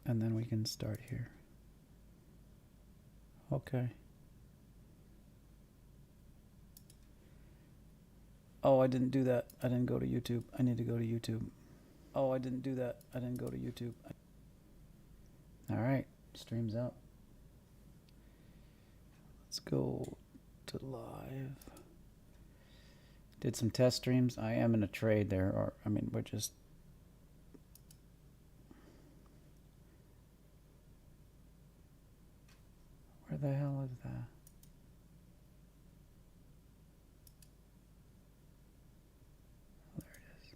And then we can start here. Okay. Oh, I didn't do that. I didn't go to YouTube. I need to go to YouTube. Oh, I didn't do that. I didn't go to YouTube. All right, stream's up. Let's go to live. Did some test streams. I am in a trade there, or I mean, we're just. Where the hell is that? Oh, there it is.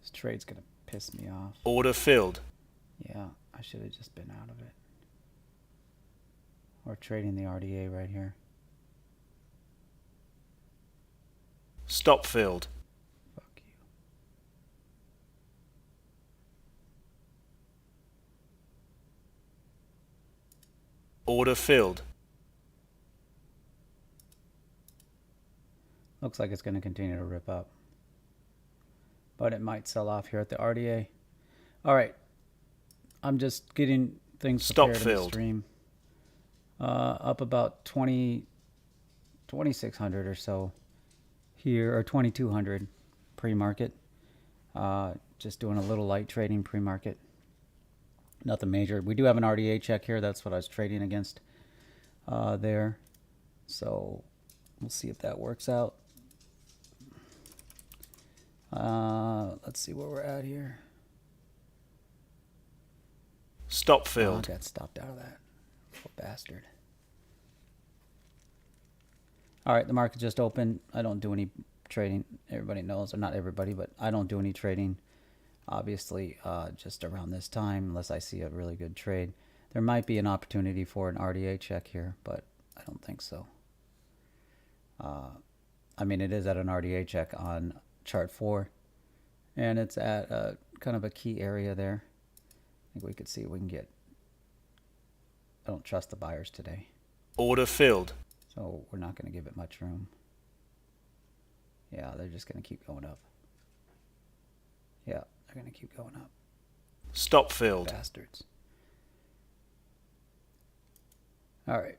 This trade's gonna piss me off. Order filled. Yeah, I should have just been out of it. We're trading the RDA right here. Stop filled. Fuck you. Order filled. Looks like it's going to continue to rip up. But it might sell off here at the RDA. All right. I'm just getting things prepared in the stream. Up about 2,600 or so here, or 2,200 pre-market. Just doing a little light trading pre-market. Nothing major. We do have an RDA check here. That's what I was trading against there. So we'll see if that works out. Let's see where we're at here. Stop filled. I got stopped out of that. Poor bastard. All right, the market just opened. I don't do any trading. Everybody knows, or not everybody, but I don't do any trading. Obviously, just around this time, unless I see a really good trade. There might be an opportunity for an RDA check here, but I don't think so. I mean, it is at an RDA check on chart 4, and it's at kind of a key area there. I think we could see if we can get. I don't trust the buyers today. Order filled. So we're not going to give it much room. Yeah, they're just going to keep going up. Yeah, they're going to keep going up. Stop filled. Bastards. All right.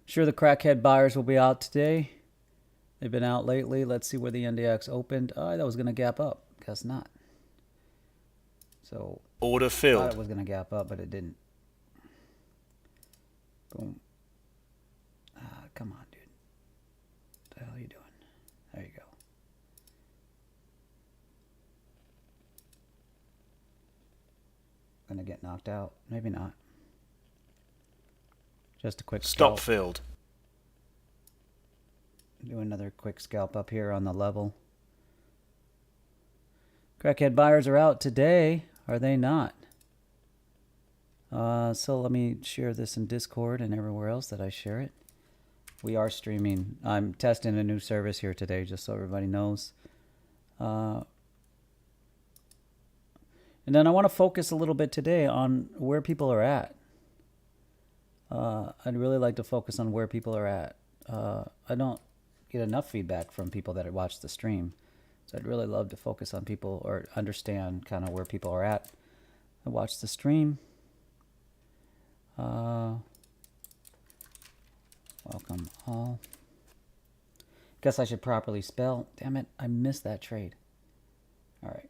Sure, the crackhead buyers will be out today. They've been out lately. Let's see where the NDX opened. Oh, that was going to gap up. Guess not. So order I filled. thought it was going to gap up, but it didn't. Boom. Come on, dude. What the hell are you doing? There you go. Gonna get knocked out. Maybe not. Just a quick Stop scalp. filled. Do another quick scalp up here on the level. Crackhead buyers are out today, are they not? So let me share this in Discord and everywhere else that I share it. We are streaming. I'm testing a new service here today, just so everybody knows. And then I want to focus a little bit today on where people are at. I'd really like to focus on where people are at. I don't get enough feedback from people that watch the stream. So I'd really love to focus on people or understand kind of where people are at. I watch the stream. Welcome all. Guess I should properly spell. Damn it, I missed that trade. All right.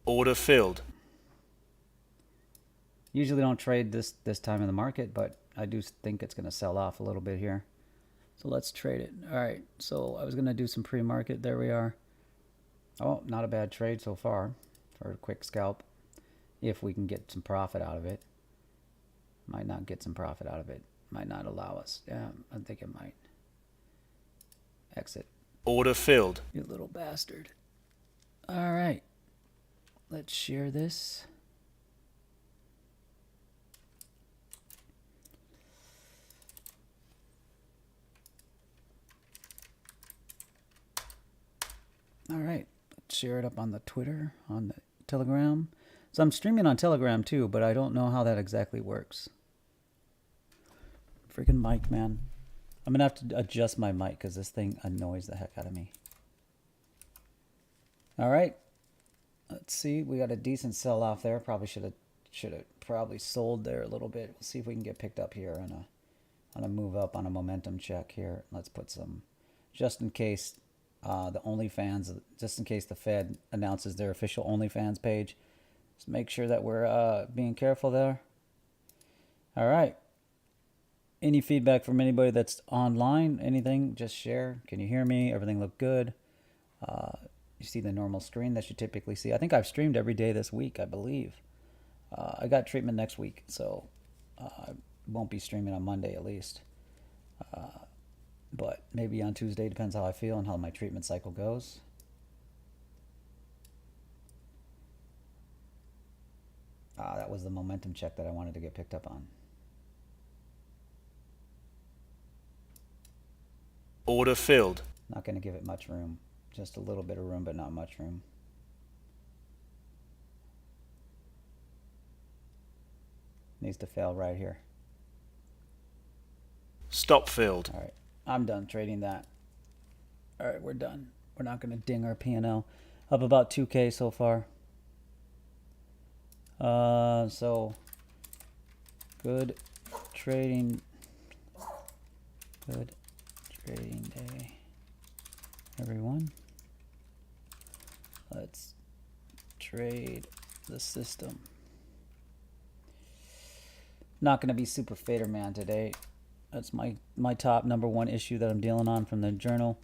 Order filled. Usually don't trade this time in the market, but I do think it's going to sell off a little bit here. So let's trade it. All right, so I was going to do some pre-market. There we are. Oh, not a bad trade so far for a quick scalp. If we can get some profit out of it. Might not get some profit out of it. Might not allow us. Yeah, I think it might. Exit. Order filled. You little bastard. All right. Let's share this. All right. Let's share it up on the Twitter, on the Telegram. So I'm streaming on Telegram too, but I don't know how that exactly works. Freaking mic, man. I'm gonna have to adjust my mic because this thing annoys the heck out of me. All right. Let's see. We got a decent sell off there. Probably should have probably sold there a little bit. We'll see if we can get picked up here on a move up on a momentum check here. Let's put some, just in case the OnlyFans, just in case the Fed announces their official OnlyFans page. Just make sure that we're being careful there. All right. Any feedback from anybody that's online? Anything? Just share. Can you hear me? Everything look good? You see the normal screen that you typically see. I think I've streamed every day this week, I believe. I got treatment next week, so I won't be streaming on Monday at least. But maybe on Tuesday, depends how I feel and how my treatment cycle goes. That was the momentum check that I wanted to get picked up on. Order filled. Not going to give it much room. Just a little bit of room, but not much room. Needs to fail right here. Stop filled. All right. I'm done trading that. All right, we're done. We're not going to ding our P&L. Up about 2K so far. So good trading. Good trading day, everyone. Let's trade the system. Not going to be super fader man today. That's my top #1 issue that I'm dealing on from the journal.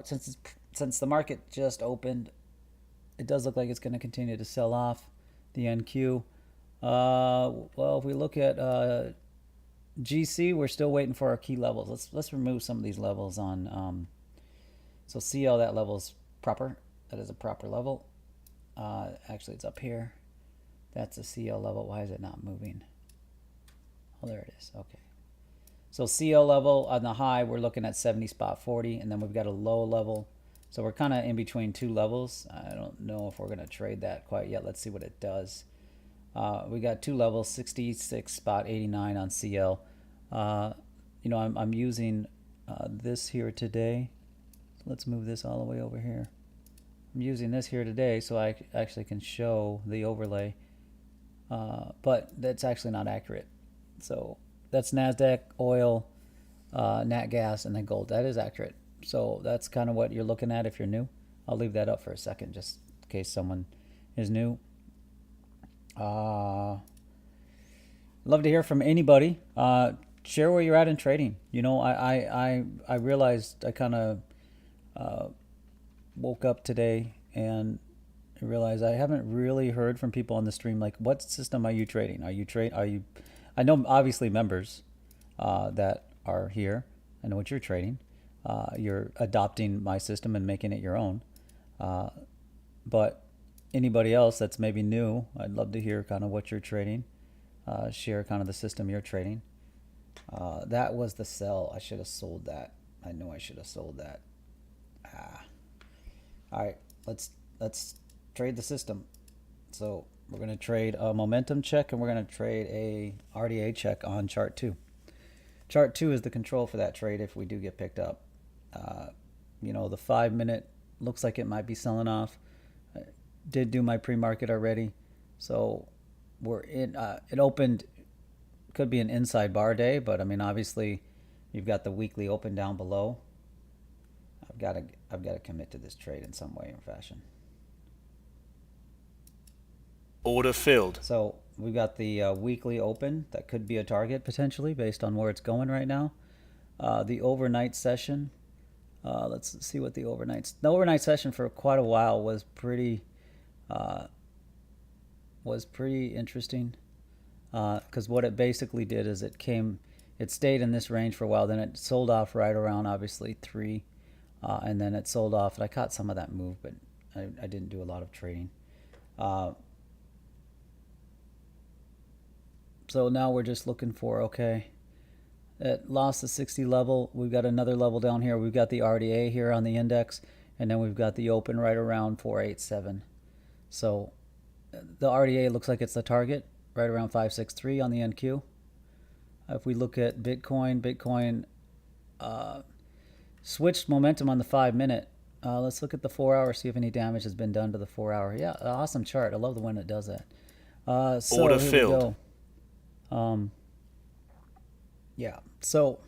Since the market just opened, it does look like it's going to continue to sell off the NQ. Well, if we look at GC, we're still waiting for our key levels. Let's remove some of these levels on. So CL, that level's proper. That is a proper level. Actually, it's up here. That's a CL level. Why is it not moving? Oh, there it is. Okay. So CL level on the high, we're looking at 70.40, and then we've got a low level. So we're kind of in between two levels. I don't know if we're going to trade that quite yet. Let's see what it does. We got two levels, 66.89 on CL. You know, I'm using this here today. So let's move this all the way over here. I'm using this here today so I actually can show the overlay. But that's actually not accurate. So that's Nasdaq, oil, NatGas, and then gold. That is accurate. So that's kind of what you're looking at if you're new. I'll leave that up for a second just in case someone is new. Love to hear from anybody. Share where you're at in trading. You know, I realized I kind of woke up today and I realized I haven't really heard from people on the stream. Like, what system are you trading? I know obviously members that are here. I know what you're trading. You're adopting my system and making it your own. But anybody else that's maybe new, I'd love to hear kind of what you're trading. Share kind of the system you're trading. That was the sell. I should have sold that. I know I should have sold that. All right, let's trade the system. So we're going to trade a momentum check and we're going to trade a RDA check on chart 2. Chart 2 is the control for that trade if we do get picked up. You know, the 5-minute looks like it might be selling off. I did do my pre-market already. So we're in, it opened, could be an inside bar day, but I mean, obviously you've got the weekly open down below. I've got to commit to this trade in some way or fashion. Order filled. So we've got the weekly open that could be a target potentially based on where it's going right now. The overnight session. Let's see what the overnight session for quite a while was pretty interesting. Because what it basically did is it stayed in this range for a while. Then it sold off right around obviously 3, and then it sold off. And I caught some of that move, but I didn't do a lot of trading. So now we're just looking for, okay, it lost the 60 level. We've got another level down here. We've got the RDA here on the index, and then we've got the open right around 487. So the RDA looks like it's the target right around 563 on the NQ. If we look at Bitcoin switched momentum on the 5-minute. Let's look at the 4-hour, see if any damage has been done to the 4-hour. Yeah, awesome chart. I love the when it does that. So Order here filled. we go. Yeah, so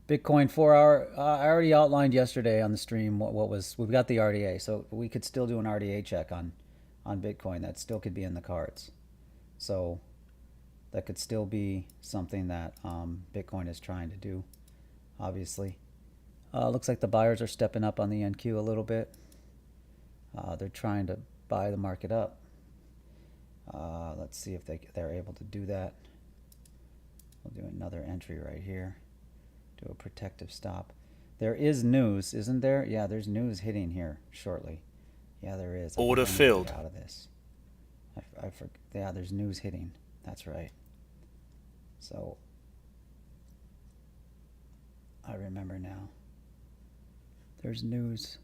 Bitcoin 4-hour. I already outlined yesterday on the stream what was. We've got the RDA, so we could still do an RDA check on Bitcoin. That still could be in the cards. So that could still be something that Bitcoin is trying to do, obviously. Looks like the buyers are stepping up on the NQ a little bit. They're trying to buy the market up. Let's see if they're able to do that. We'll do another entry right here. Do a protective stop. There is news, isn't there? Yeah, there's news hitting here shortly. Yeah, there is. Order filled. Out of this. Yeah, there's news hitting. That's right. So I remember now. There's news.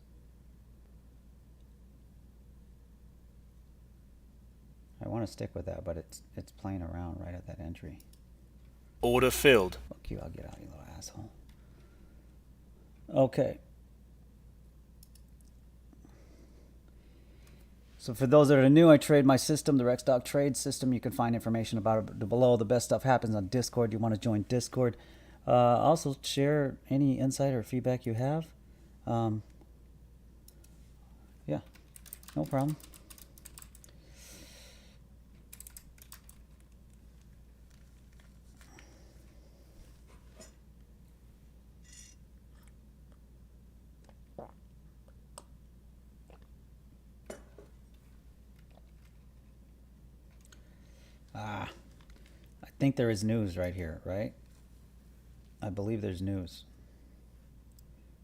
I want to stick with that, but it's playing around right at that entry. Order filled. Fuck you, I'll get out, you little asshole. Okay. So for those that are new, I trade my system, the Rexdoc trade system. You can find information about it below. The best stuff happens on Discord. You want to join Discord. Also share any insight or feedback you have. Yeah, no problem. I think there is news right here, right? I believe there's news.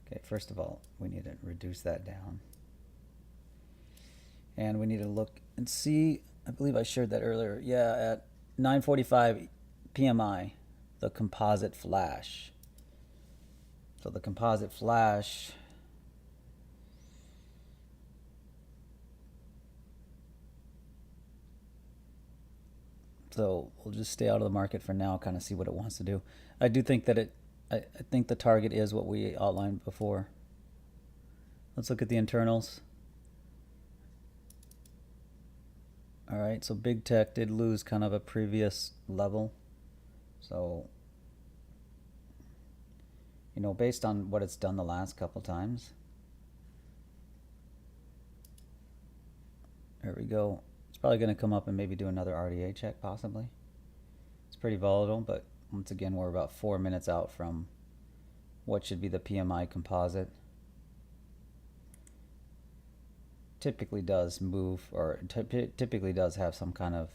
Okay, first of all, we need to reduce that down. And we need to look and see, I believe I shared that earlier. Yeah, at 9:45 PMI, the composite flash. So the composite flash so we'll just stay out of the market for now, kind of see what it wants to do. I do think that I think the target is what we outlined before. Let's look at the internals. All right, so big tech did lose kind of a previous level. So, you know, based on what it's done the last couple times. There we go. It's probably going to come up and maybe do another RDA check, possibly. It's pretty volatile, but once again, we're about 4 minutes out from what should be the PMI composite. Typically does move, or typically does have some kind of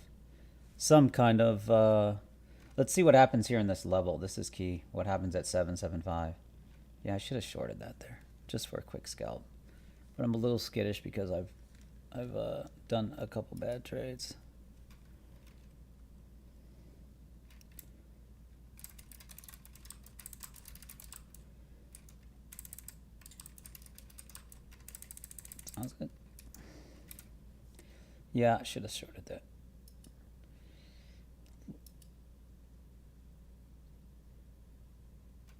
let's see what happens here in this level. This is key. What happens at 775? Yeah, I should have shorted that there just for a quick scalp, but I'm a little skittish because I've done a couple bad trades. Sounds good. Yeah, I should have shorted that.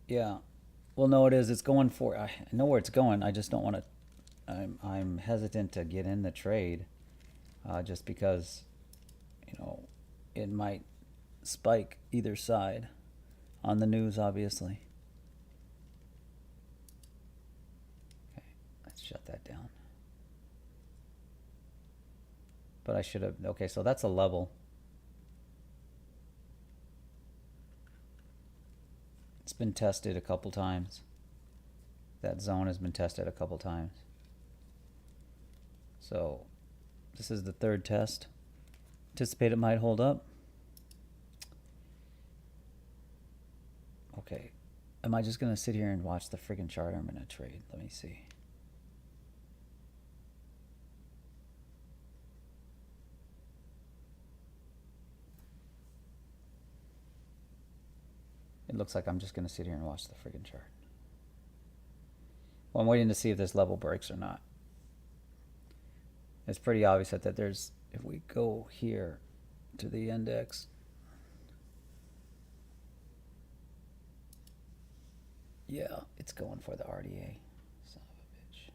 Yeah. Well, no, it is. It's going for. I know where it's going. I just don't want to. I'm hesitant to get in the trade, just because, you know, it might spike either side on the news, obviously. Okay, let's shut that down. But I should have. Okay, so that's a level. It's been tested a couple times. That zone has been tested a couple times. So this is the third test. Anticipate it might hold up. Okay. Am I just going to sit here and watch the friggin' chart? I'm going to trade. Let me see. It looks like I'm just going to sit here and watch the friggin' chart. Well, I'm waiting to see if this level breaks or not. it's pretty obvious that there's, if we go here to the index, yeah, it's going for the RDA. Son of a bitch.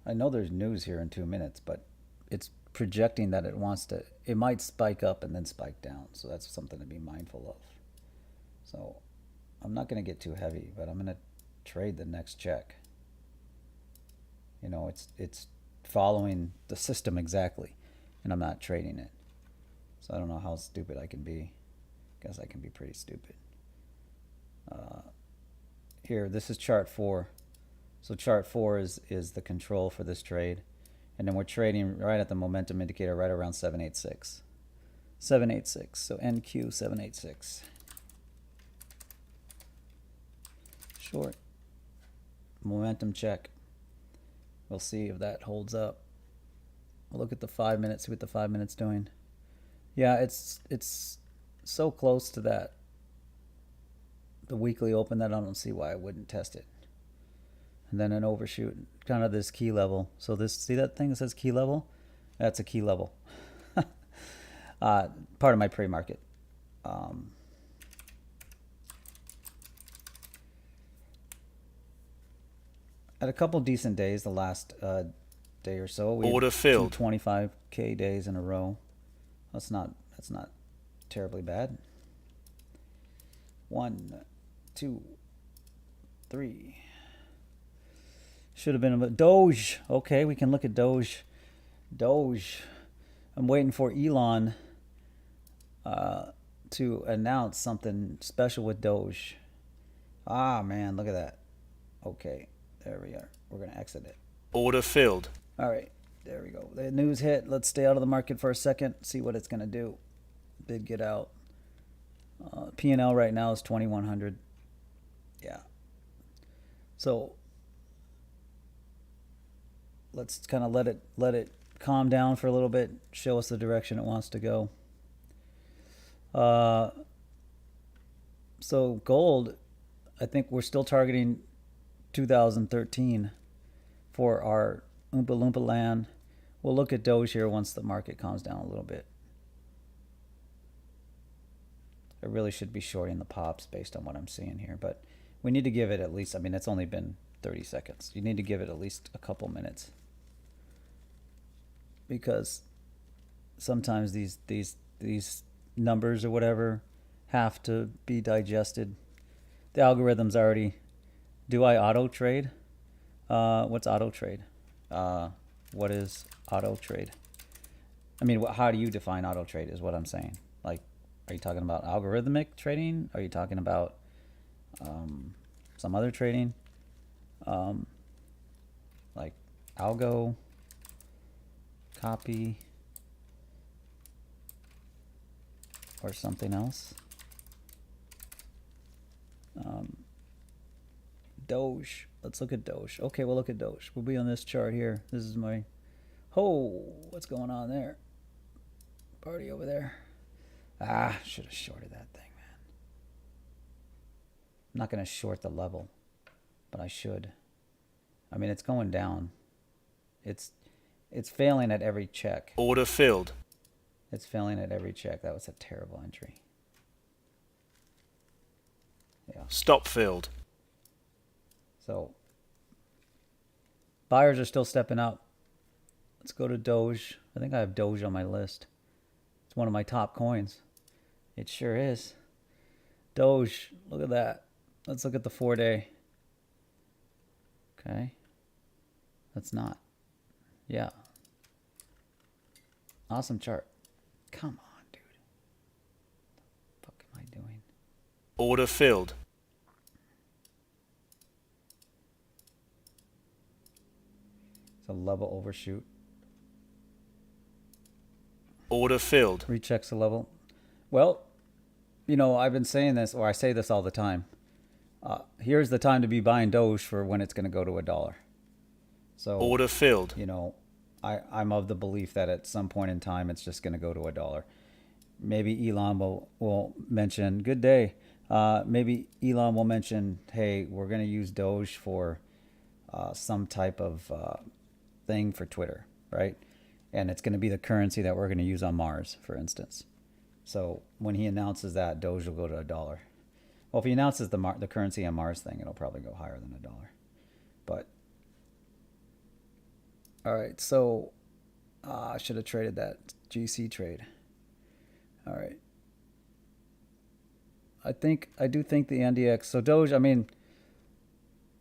I know there's news here in 2 minutes, but it's projecting that it might spike up and then spike down. So that's something to be mindful of. So I'm not going to get too heavy, but I'm going to trade the next check. You know, it's following the system exactly, and I'm not trading it. So I don't know how stupid I can be. Guess I can be pretty stupid. Here, this is chart 4. So chart 4 is the control for this trade. And then we're trading right at the momentum indicator right around 786. 786. So NQ 786. Short. Momentum check. We'll see if that holds up. We'll look at the 5 minutes, see what the 5 minutes doing. Yeah, it's so close to that, the weekly open, that I don't see why I wouldn't test it. And then an overshoot, kind of this key level. So this, see that thing that says key level? That's a key level. Part of my pre-market. At a couple decent days, the last day or so, we Order filled. 25K days in a row. That's not terribly bad. 1, 2, 3. Should have been a Doge. Okay, we can look at Doge. Doge. I'm waiting for Elon to announce something special with Doge. Ah, man, look at that. Okay, there we are. We're going to exit it. Order filled. All right, there we go. The news hit. Let's stay out of the market for a second, see what it's going to do. Did get out. P&L right now is 2100. Yeah. So let's kind of let it calm down for a little bit, show us the direction it wants to go. So gold, I think we're still targeting 2013 for our Oompa Loompa land. We'll look at Doge here once the market calms down a little bit. I really should be shorting the pops based on what I'm seeing here, but we need to give it at least, I mean, it's only been 30 seconds. You need to give it at least a couple minutes, because sometimes these numbers or whatever have to be digested. The algorithm's already, do I auto trade? What's auto trade? What is auto trade? I mean, how do you define auto trade is what I'm saying. Like, are you talking about algorithmic trading? Are you talking about some other trading? Like algo, copy, or something else? Doge. Let's look at Doge. Okay, we'll look at Doge. We'll be on this chart here. This is my... Oh, what's going on there? Party over there. Ah, should have shorted that thing, man. I'm not going to short the level, but I should. I mean, it's going down. It's failing at every check. Order filled. It's failing at every check. That was a terrible entry. Yeah. Stop filled. So buyers are still stepping up. Let's go to Doge. I think I have Doge on my list. It's one of my top coins. It sure is. Doge, look at that. Let's look at the 4-day. Okay. That's not. Yeah. Awesome chart. Come on, dude. What the fuck am I doing? Order filled. It's a level overshoot. Order filled. Rechecks the level. Well, you know, I've been saying this, or I say this all the time. Here's the time to be buying Doge for when it's going to go to $1. So order filled. You know, I'm of the belief that at some point in time it's just going to go to $1. Maybe Elon will mention, good day, Maybe Elon will mention, hey, we're going to use Doge for some type of thing for Twitter, right? And it's going to be the currency that we're going to use on Mars, for instance. So when he announces that, Doge will go to $1. Well, if he announces the currency on Mars thing, it'll probably go higher than $1. But all right, so I should have traded that GC trade. All right. I do think the NDX. So Doge, I mean,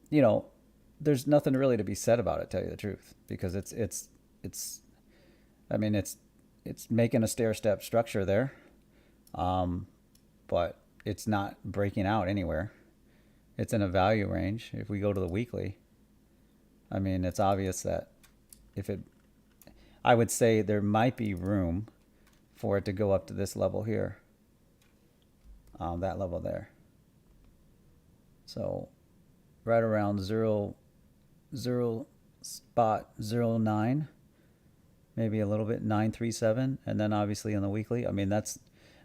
you know, there's nothing really to be said about it, tell you the truth, because it's I mean, it's making a stair-step structure there, but it's not breaking out anywhere. It's in a value range. If we go to the weekly, I mean, it's obvious that I would say there might be room for it to go up to this level here, that level there. So right around 0.09, maybe a little bit, 937, and then obviously on the weekly, I mean,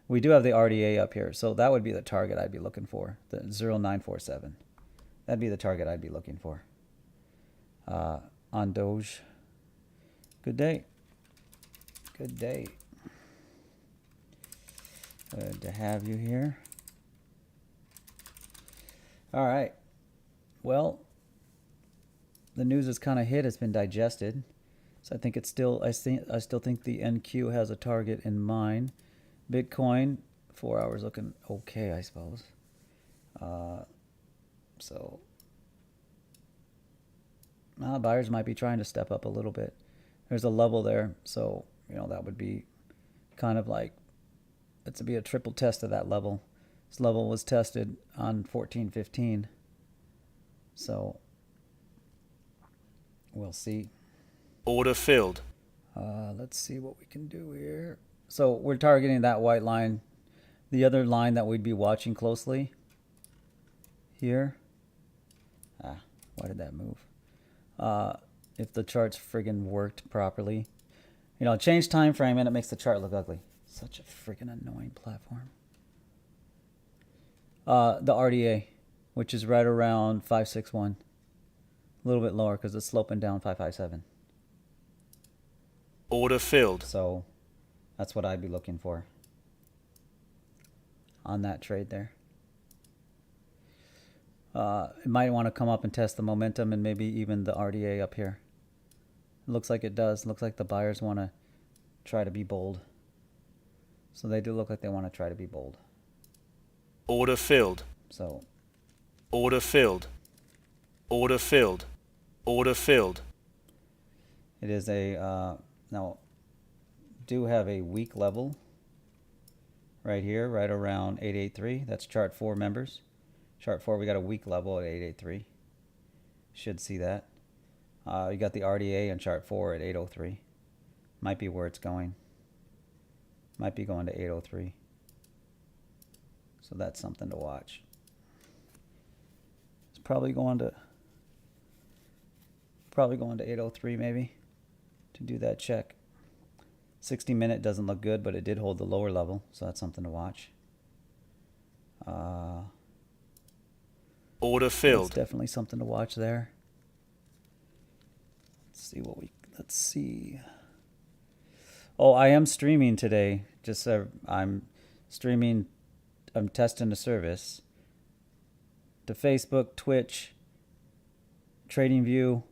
we do have the RDA up here, so that would be the target I'd be looking for, the 0.947. That'd be the target I'd be looking for on Doge. Good day. Good day. Good to have you here. All right. Well, the news is kind of hit. It's been digested. So I think it's still, I still think the NQ has a target in mind. Bitcoin, 4 hours looking okay, I suppose. So buyers might be trying to step up a little bit. There's a level there, so that would be kind of like, it's to be a triple test of that level. This level was tested on 14.15, so we'll see. Order filled. Let's see what we can do here. So we're targeting that white line. The other line that we'd be watching closely here. Why did that move? If the chart's friggin' worked properly. Change time frame and it makes the chart look ugly. Such a friggin' annoying platform. The RDA, which is right around 561. A little bit lower because it's sloping down 557. Order filled. So that's what I'd be looking for on that trade there. It might want to come up and test the momentum and maybe even the RDA up here. It looks like it does. It looks like the buyers want to try to be bold. So they do look like they want to try to be bold. Order filled. So. Order filled. Order filled. Order filled. It is a, now, do have a weak level right here, right around 883. That's chart 4 members. Chart 4, we got a weak level at 883. Should see that. You got the RDA in chart 4 at 803. Might be where it's going. Might be going to 803. So that's something to watch. It's probably going to 803 maybe to do that check. 60-minute doesn't look good, but it did hold the lower level, so that's something to watch. Order filled. It's definitely something to watch there. Let's see. Oh, I am streaming today. I'm streaming. I'm testing the service to Facebook, Twitch, TradingView,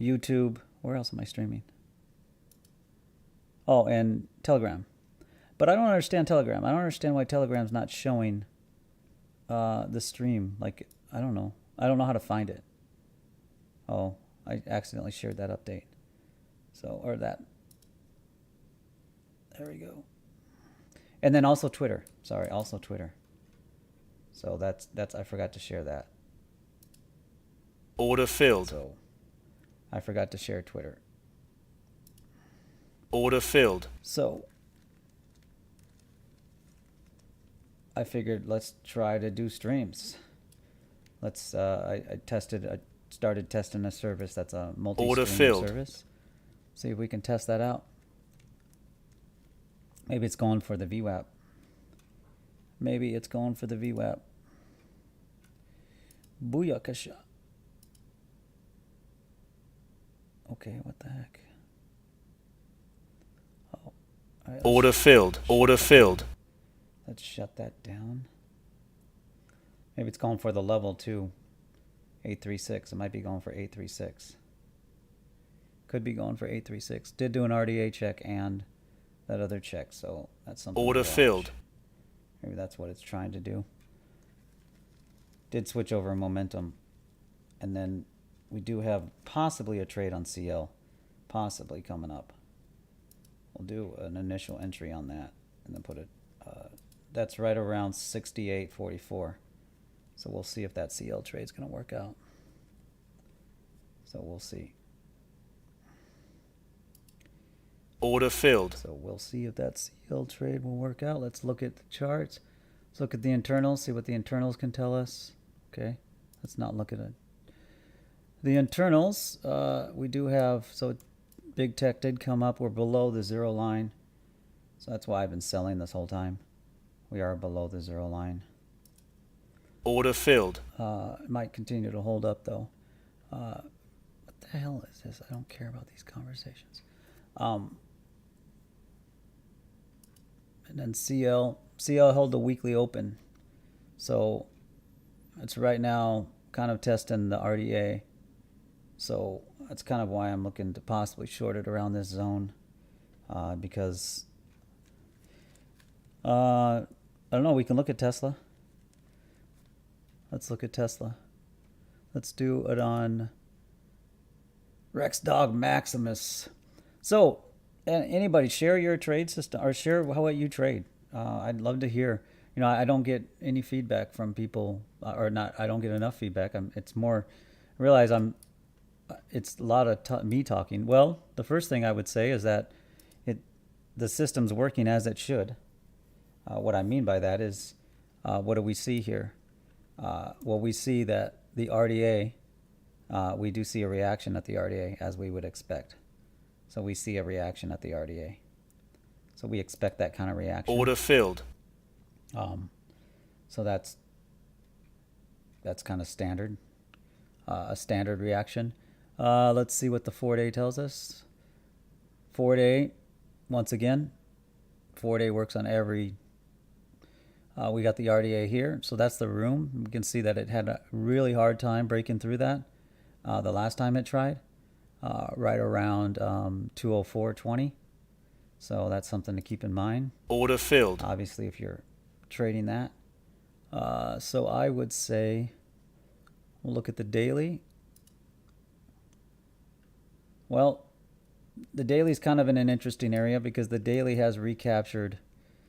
YouTube. Where else am I streaming? Oh, and Telegram. But I don't understand Telegram. I don't understand why Telegram's not showing the stream. Like, I don't know. I don't know how to find it. Oh, I accidentally shared that update. So, or that. There we go. And then also Twitter. Sorry, also Twitter. So that's I forgot to share that. Order filled. So I forgot to share Twitter. Order filled. So I figured let's try to do streams. Let's I started testing a service that's a multi-stream service. See if we can test that out. Maybe it's going for the VWAP. Maybe it's going for the VWAP. Booyakasha. Okay, what the heck? Oh, all right, Order filled. Order filled. let's shut that down. Maybe it's going for the level too. 836. It might be going for 836. Could be going for 836. Did do an RDA check and that other check, so that's something. Order filled. Maybe that's what it's trying to do. Did switch over momentum. And then we do have possibly a trade on CL. Possibly coming up. We'll do an initial entry on that. And then put it... that's right around 68.44. So we'll see if that CL trade's going to work out. So we'll see. Order filled. So we'll see if that CL trade will work out. Let's look at the charts. Let's look at the internals, see what the internals can tell us. Okay, let's not look at it. The internals, we do have, so big tech did come up. We're below the zero line. So that's why I've been selling this whole time. We are below the zero line. Order filled. It might continue to hold up though. What the hell is this? I don't care about these conversations. And then CL held the weekly open. So it's right now kind of testing the RDA. So that's kind of why I'm looking to possibly short it around this zone. Because, I don't know, we can look at Tesla. Let's look at Tesla. Let's do it on Rex Dog Maximus. So, anybody share your trade system or share how you trade. I'd love to hear. You know, I don't get any feedback from people, or not. I don't get enough feedback. It's more. I realize it's a lot of me talking. Well, the first thing I would say is that the system's working as it should. What I mean by that is, what do we see here? Well, we see that the RDA. We do see a reaction at the RDA as we would expect. So we see a reaction at the RDA. So we expect that kind of reaction. Order filled. So that's kind of standard, a standard reaction. Let's see what the 4-day tells us. 4-day, once again, 4-day works on every. We got the RDA here, so that's the room. We can see that it had a really hard time breaking through that the last time it tried. Right around 204.20. So that's something to keep in mind. Order filled. Obviously, if you're trading that. So I would say we'll look at the daily. Well, the daily is kind of in an interesting area because the daily has recaptured.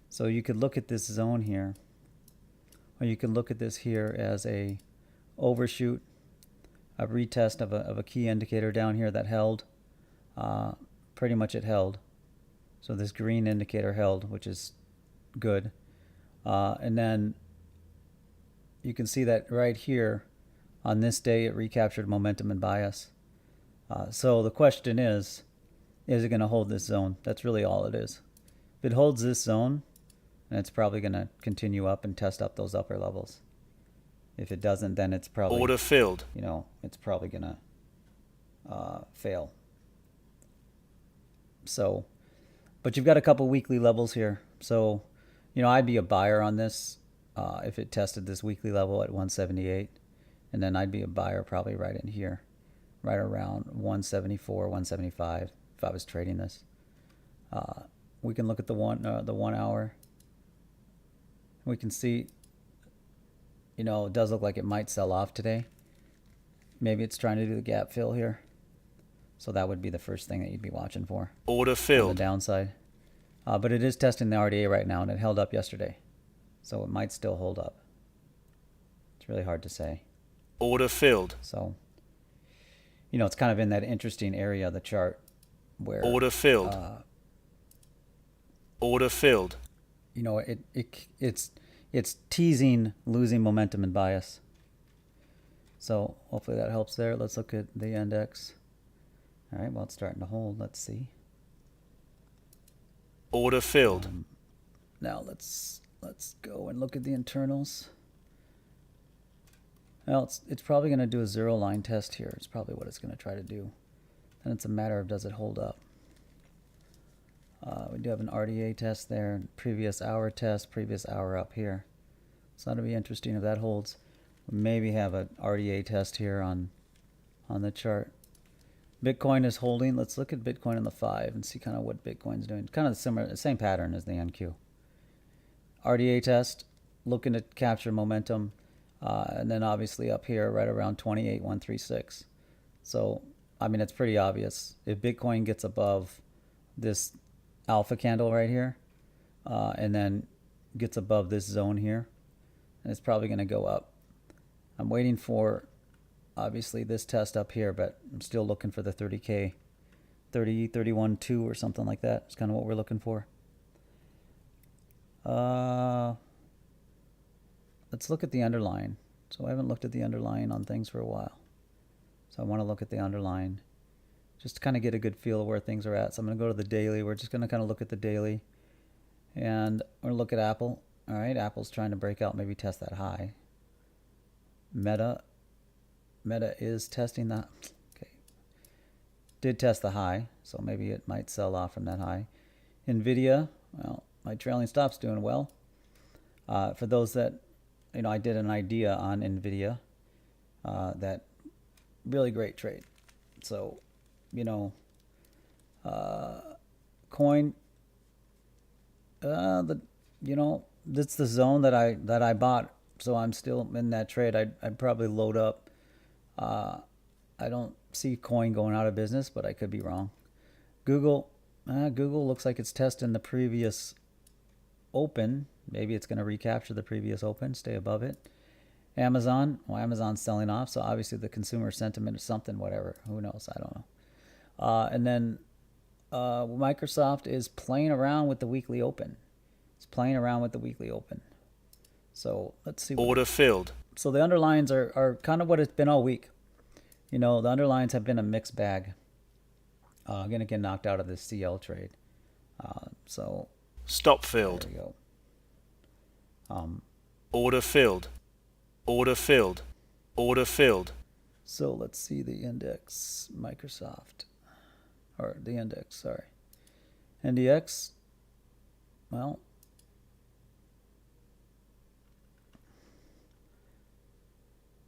So you could look at this zone here, or you could look at this here as a overshoot, a retest of a key indicator down here that held. Pretty much it held. So this green indicator held, which is good. And then you can see that right here on this day it recaptured momentum and bias. So the question is it going to hold this zone? That's really all it is. If it holds this zone, then it's probably going to continue up and test up those upper levels. If it doesn't, then it's probably, order filled. You know, it's probably going to fail. So, but you've got a couple weekly levels here. So, you know, I'd be a buyer on this if it tested this weekly level at 178. And then I'd be a buyer probably right in here, right around 174, 175 if I was trading this. We can look at the 1 hour. We can see, you know, it does look like it might sell off today. Maybe it's trying to do the gap fill here. So that would be the first thing that you'd be watching for. Order On filled. the downside. But it is testing the RDA right now, and it held up yesterday. So it might still hold up. It's really hard to say. Order filled. So, you know, it's kind of in that interesting area of the chart where... Order filled. Order filled. You know, it's teasing losing momentum and bias. So hopefully that helps there. Let's look at the index. All right, well, it's starting to hold. Let's see. Order filled. Now let's Let's go and look at the internals. Well, it's probably going to do a zero line test here. It's probably what it's going to try to do. And it's a matter of does it hold up. We do have an RDA test there, previous hour test, previous hour up here. So that'll be interesting if that holds. We maybe have an RDA test here on the chart. Bitcoin is holding. Let's look at Bitcoin on the 5 and see kind of what Bitcoin's doing. Kind of similar, the same pattern as the NQ. RDA test, looking to capture momentum. And then obviously up here right around 28,136. So, I mean, it's pretty obvious. If Bitcoin gets above this alpha candle right here, and then gets above this zone here, and it's probably going to go up. I'm waiting for, obviously, this test up here, but I'm still looking for the 30K, 30, 31.2 or something like that. It's kind of what we're looking for. Let's look at the underlying. So I haven't looked at the underlying on things for a while. So I want to look at the underlying just to kind of get a good feel of where things are at. So I'm going to go to the daily. We're just going to kind of look at the daily. And we're going to look at Apple. All right, Apple's trying to break out, maybe test that high. Meta is testing that. Okay. Did test the high, so maybe it might sell off from that high. NVIDIA, well, my trailing stop's doing well. For those that, you know, I did an idea on NVIDIA, that really great trade. So, you know, coin, you know, that's the zone that I bought. So I'm still in that trade. I'd probably load up. I don't see coin going out of business, but I could be wrong. Google looks like it's testing the previous open. Maybe it's going to recapture the previous open, stay above it. Amazon, well, Amazon's selling off, so obviously the consumer sentiment is something, whatever. Who knows? I don't know. And then Microsoft is playing around with the weekly open. It's playing around with the weekly open. So let's see. Order filled. So the underlines are kind of what it's been all week. You know, the underlines have been a mixed bag. Going to get knocked out of this CL trade. So Stop filled. there we go. Order filled. Order filled. Order filled. So let's see the index, Microsoft, or the index, sorry. NDX, well,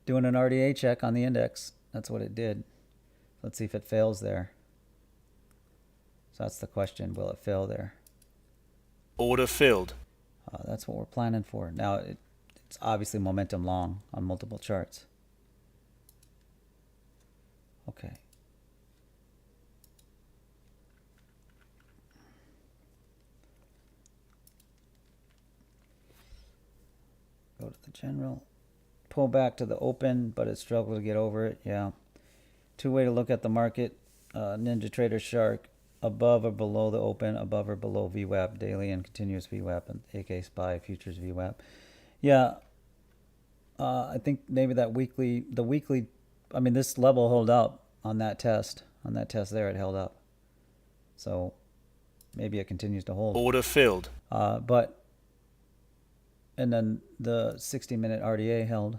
doing an RDA check on the index. That's what it did. Let's see if it fails there. So that's the question, will it fail there? Order filled. That's what we're planning for. Now, it's obviously momentum long on multiple charts. Okay. Go to the general. Pull back to the open, but it struggled to get over it. Yeah. Two-way to look at the market. Ninja Trader Shark. Above or below the open, above or below VWAP, daily and continuous VWAP, and AK SPY, futures VWAP. Yeah, I think maybe that weekly, I mean, this level held up on that test. On that test there, it held up. So maybe it continues to hold. Order filled. And then the 60-minute RDA held.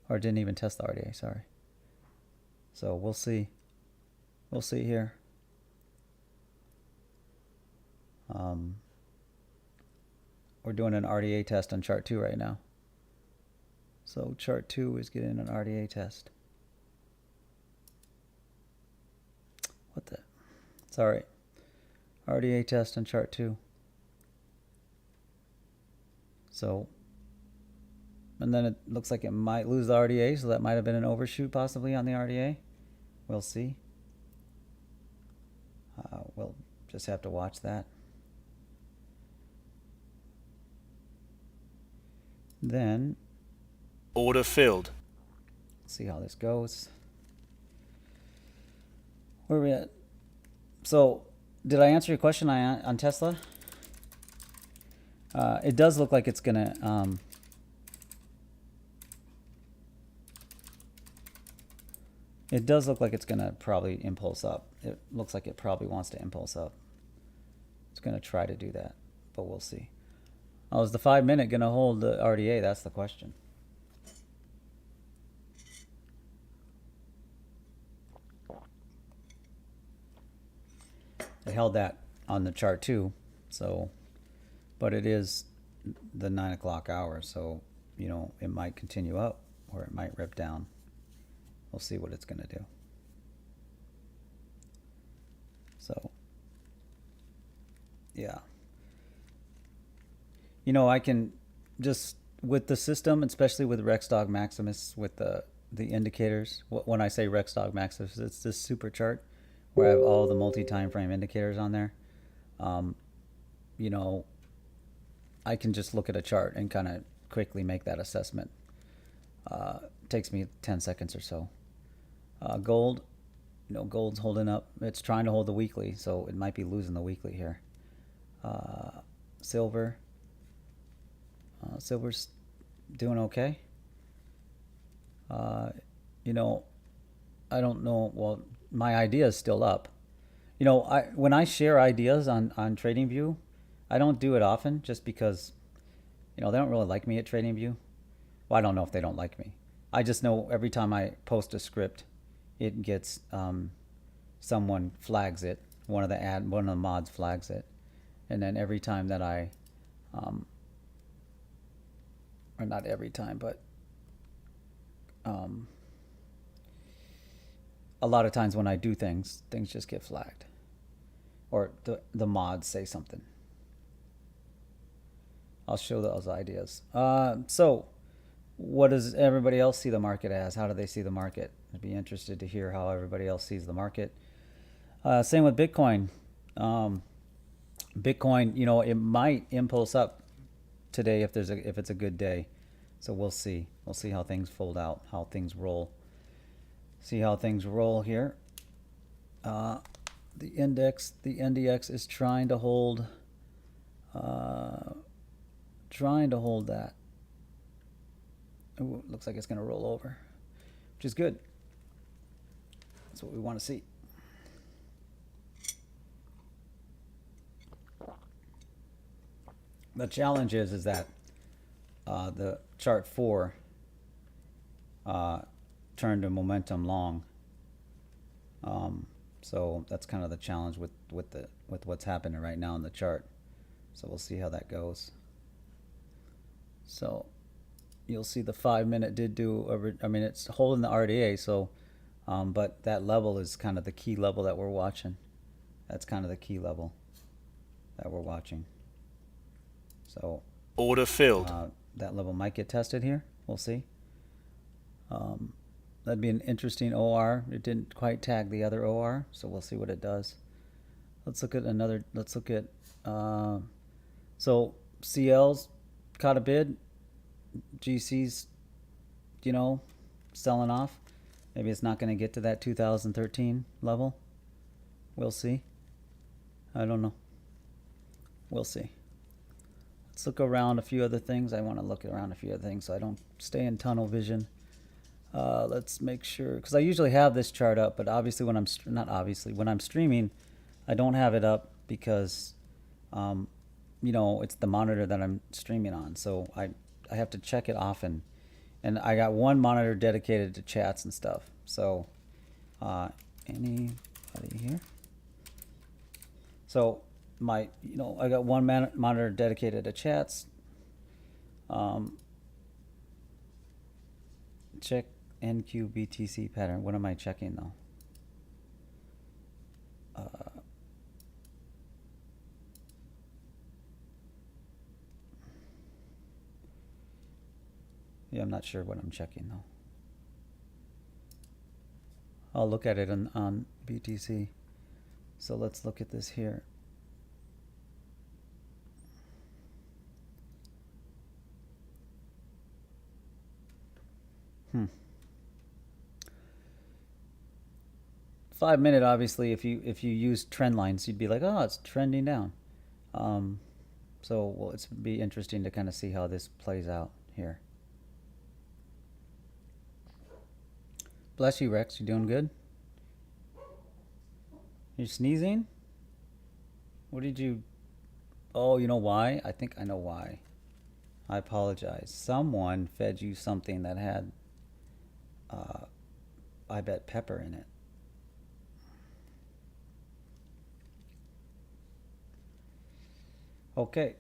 Or didn't even test the RDA, sorry. So we'll see. We'll see here. We're doing an RDA test on chart 2 right now. So chart 2 is getting an RDA test. What the? It's all right. RDA test on chart 2. So, and then it looks like it might lose the RDA, so that might have been an overshoot possibly on the RDA. We'll see. We'll just have to watch that. Then Order filled. see how this goes. Where are we at? So, did I answer your question on Tesla? It does look like it's gonna it does look like it's gonna probably impulse up. It looks like it probably wants to impulse up. It's gonna try to do that, but we'll see. Oh, is the 5 minute going to hold the RDA? That's the question. It held that on the chart too, so, but it is the 9 o'clock hour, so, you know, it might continue up or it might rip down. We'll see what it's going to do. So, yeah. You know, I can just, with the system, especially with Rexdog Maximus, with the indicators, when I say Rexdog Maximus, it's this super chart where I have all the multi-time frame indicators on there. You know, I can just look at a chart and kind of quickly make that assessment. Takes me 10 seconds or so. Gold, you know, gold's holding up. It's trying to hold the weekly, so it might be losing the weekly here. Silver. Silver's doing okay. You know, I don't know. Well, my idea is still up. You know, when I share ideas on TradingView, I don't do it often just because, you know, they don't really like me at TradingView. Well, I don't know if they don't like me. I just know every time I post a script, it gets someone flags it. One of the mods flags it, and then every time that I, or not every time, but a lot of times when I do things just get flagged, or the mods say something. I'll show those ideas. So, what does everybody else see the market as? How do they see the market? I'd be interested to hear how everybody else sees the market. Same with Bitcoin. Bitcoin, you know, it might impulse up today if it's a good day. So we'll see. We'll see how things fold out, how things roll. See how things roll here. The NDX is trying to hold that. Ooh, looks like it's going to roll over, which is good. That's what we want to see. The challenge is that the chart 4 turned to momentum long. So that's kind of the challenge with what's happening right now in the chart. So we'll see how that goes. So you'll see the 5 minute did do, I mean, it's holding the RDA, so, but that level is kind of the key level that we're watching. That's kind of the key level that we're watching. So Order filled. that level might get tested here. We'll see. That'd be an interesting OR. It didn't quite tag the other OR, so we'll see what it does. Let's look at another. Let's look at. So CL's caught a bid. GC's, you know, selling off. Maybe it's not going to get to that 2013 level. We'll see. I don't know. We'll see. Let's look around a few other things. I want to look around a few other things so I don't stay in tunnel vision. Let's make sure, because I usually have this chart up, but obviously when when I'm streaming, I don't have it up because, you know, it's the monitor that I'm streaming on. So I have to check it often. And I got one monitor dedicated to chats and stuff. So, anybody here? So I got one monitor dedicated to chats. Check NQBTC pattern. What am I checking though? Yeah, I'm not sure what I'm checking though. I'll look at it on BTC. So let's look at this here. 5 minute, obviously, if you use trend lines, you'd be like, oh, it's trending down. So well, it's be interesting to kind of see how this plays out here. Bless you, Rex. You doing good? You're sneezing? What did you Oh, you know why? I think I know why. I apologize. Someone fed you something that had, uh, I bet, pepper in it. Okay.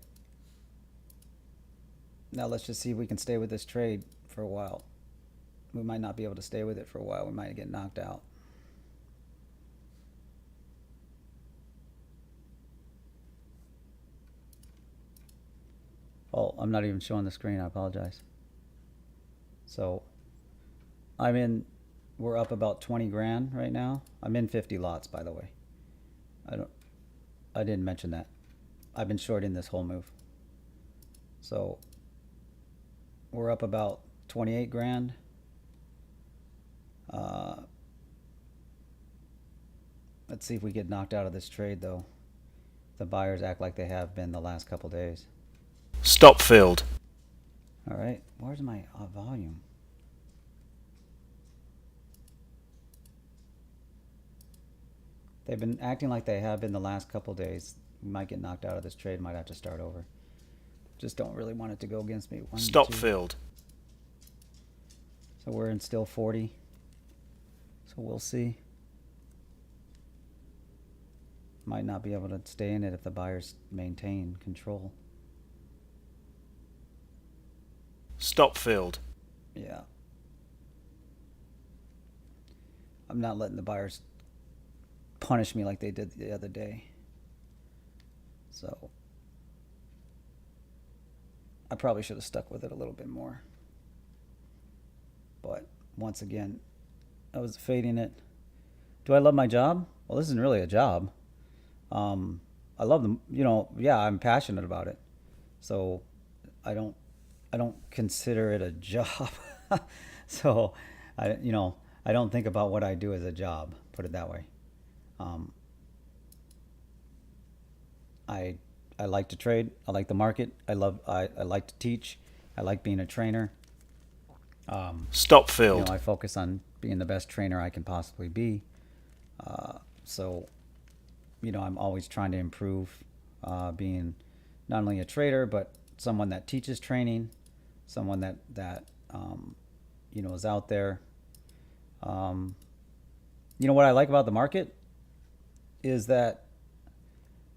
Now let's just see if we can stay with this trade for a while. We might not be able to stay with it for a while. We might get knocked out. Oh, I'm not even showing the screen. I apologize. So I'm in, we're up about 20 grand right now. I'm in 50 lots, by the way. I don't, I didn't mention that. I've been shorting this whole move. So we're up about 28 grand. Uh, let's see if we get knocked out of this trade, though. The buyers act like they have been the last couple days. Stop filled. All right, where's my volume? They've been acting like they have been the last couple days. We might get knocked out of this trade. Might have to start over. Just don't really want it to go against me. One, Stop two. filled. So we're in still 40. So we'll see. Might not be able to stay in it if the buyers maintain control. Stop filled. Yeah. I'm not letting the buyers punish me like they did the other day. So I probably should have stuck with it a little bit more. But once again, I was fading it. Do I love my job? Well, this isn't really a job. I love them. Yeah, I'm passionate about it. So I don't, I don't consider it a job. So I don't think about what I do as a job. Put it that way. Um, I I like to trade. I like the market. I like to teach. I like being a trainer. Stop filled. I focus on being the best trainer I can possibly be. So, I'm always trying to improve, being not only a trader but someone that teaches training, someone that is out there. What I like about the market is that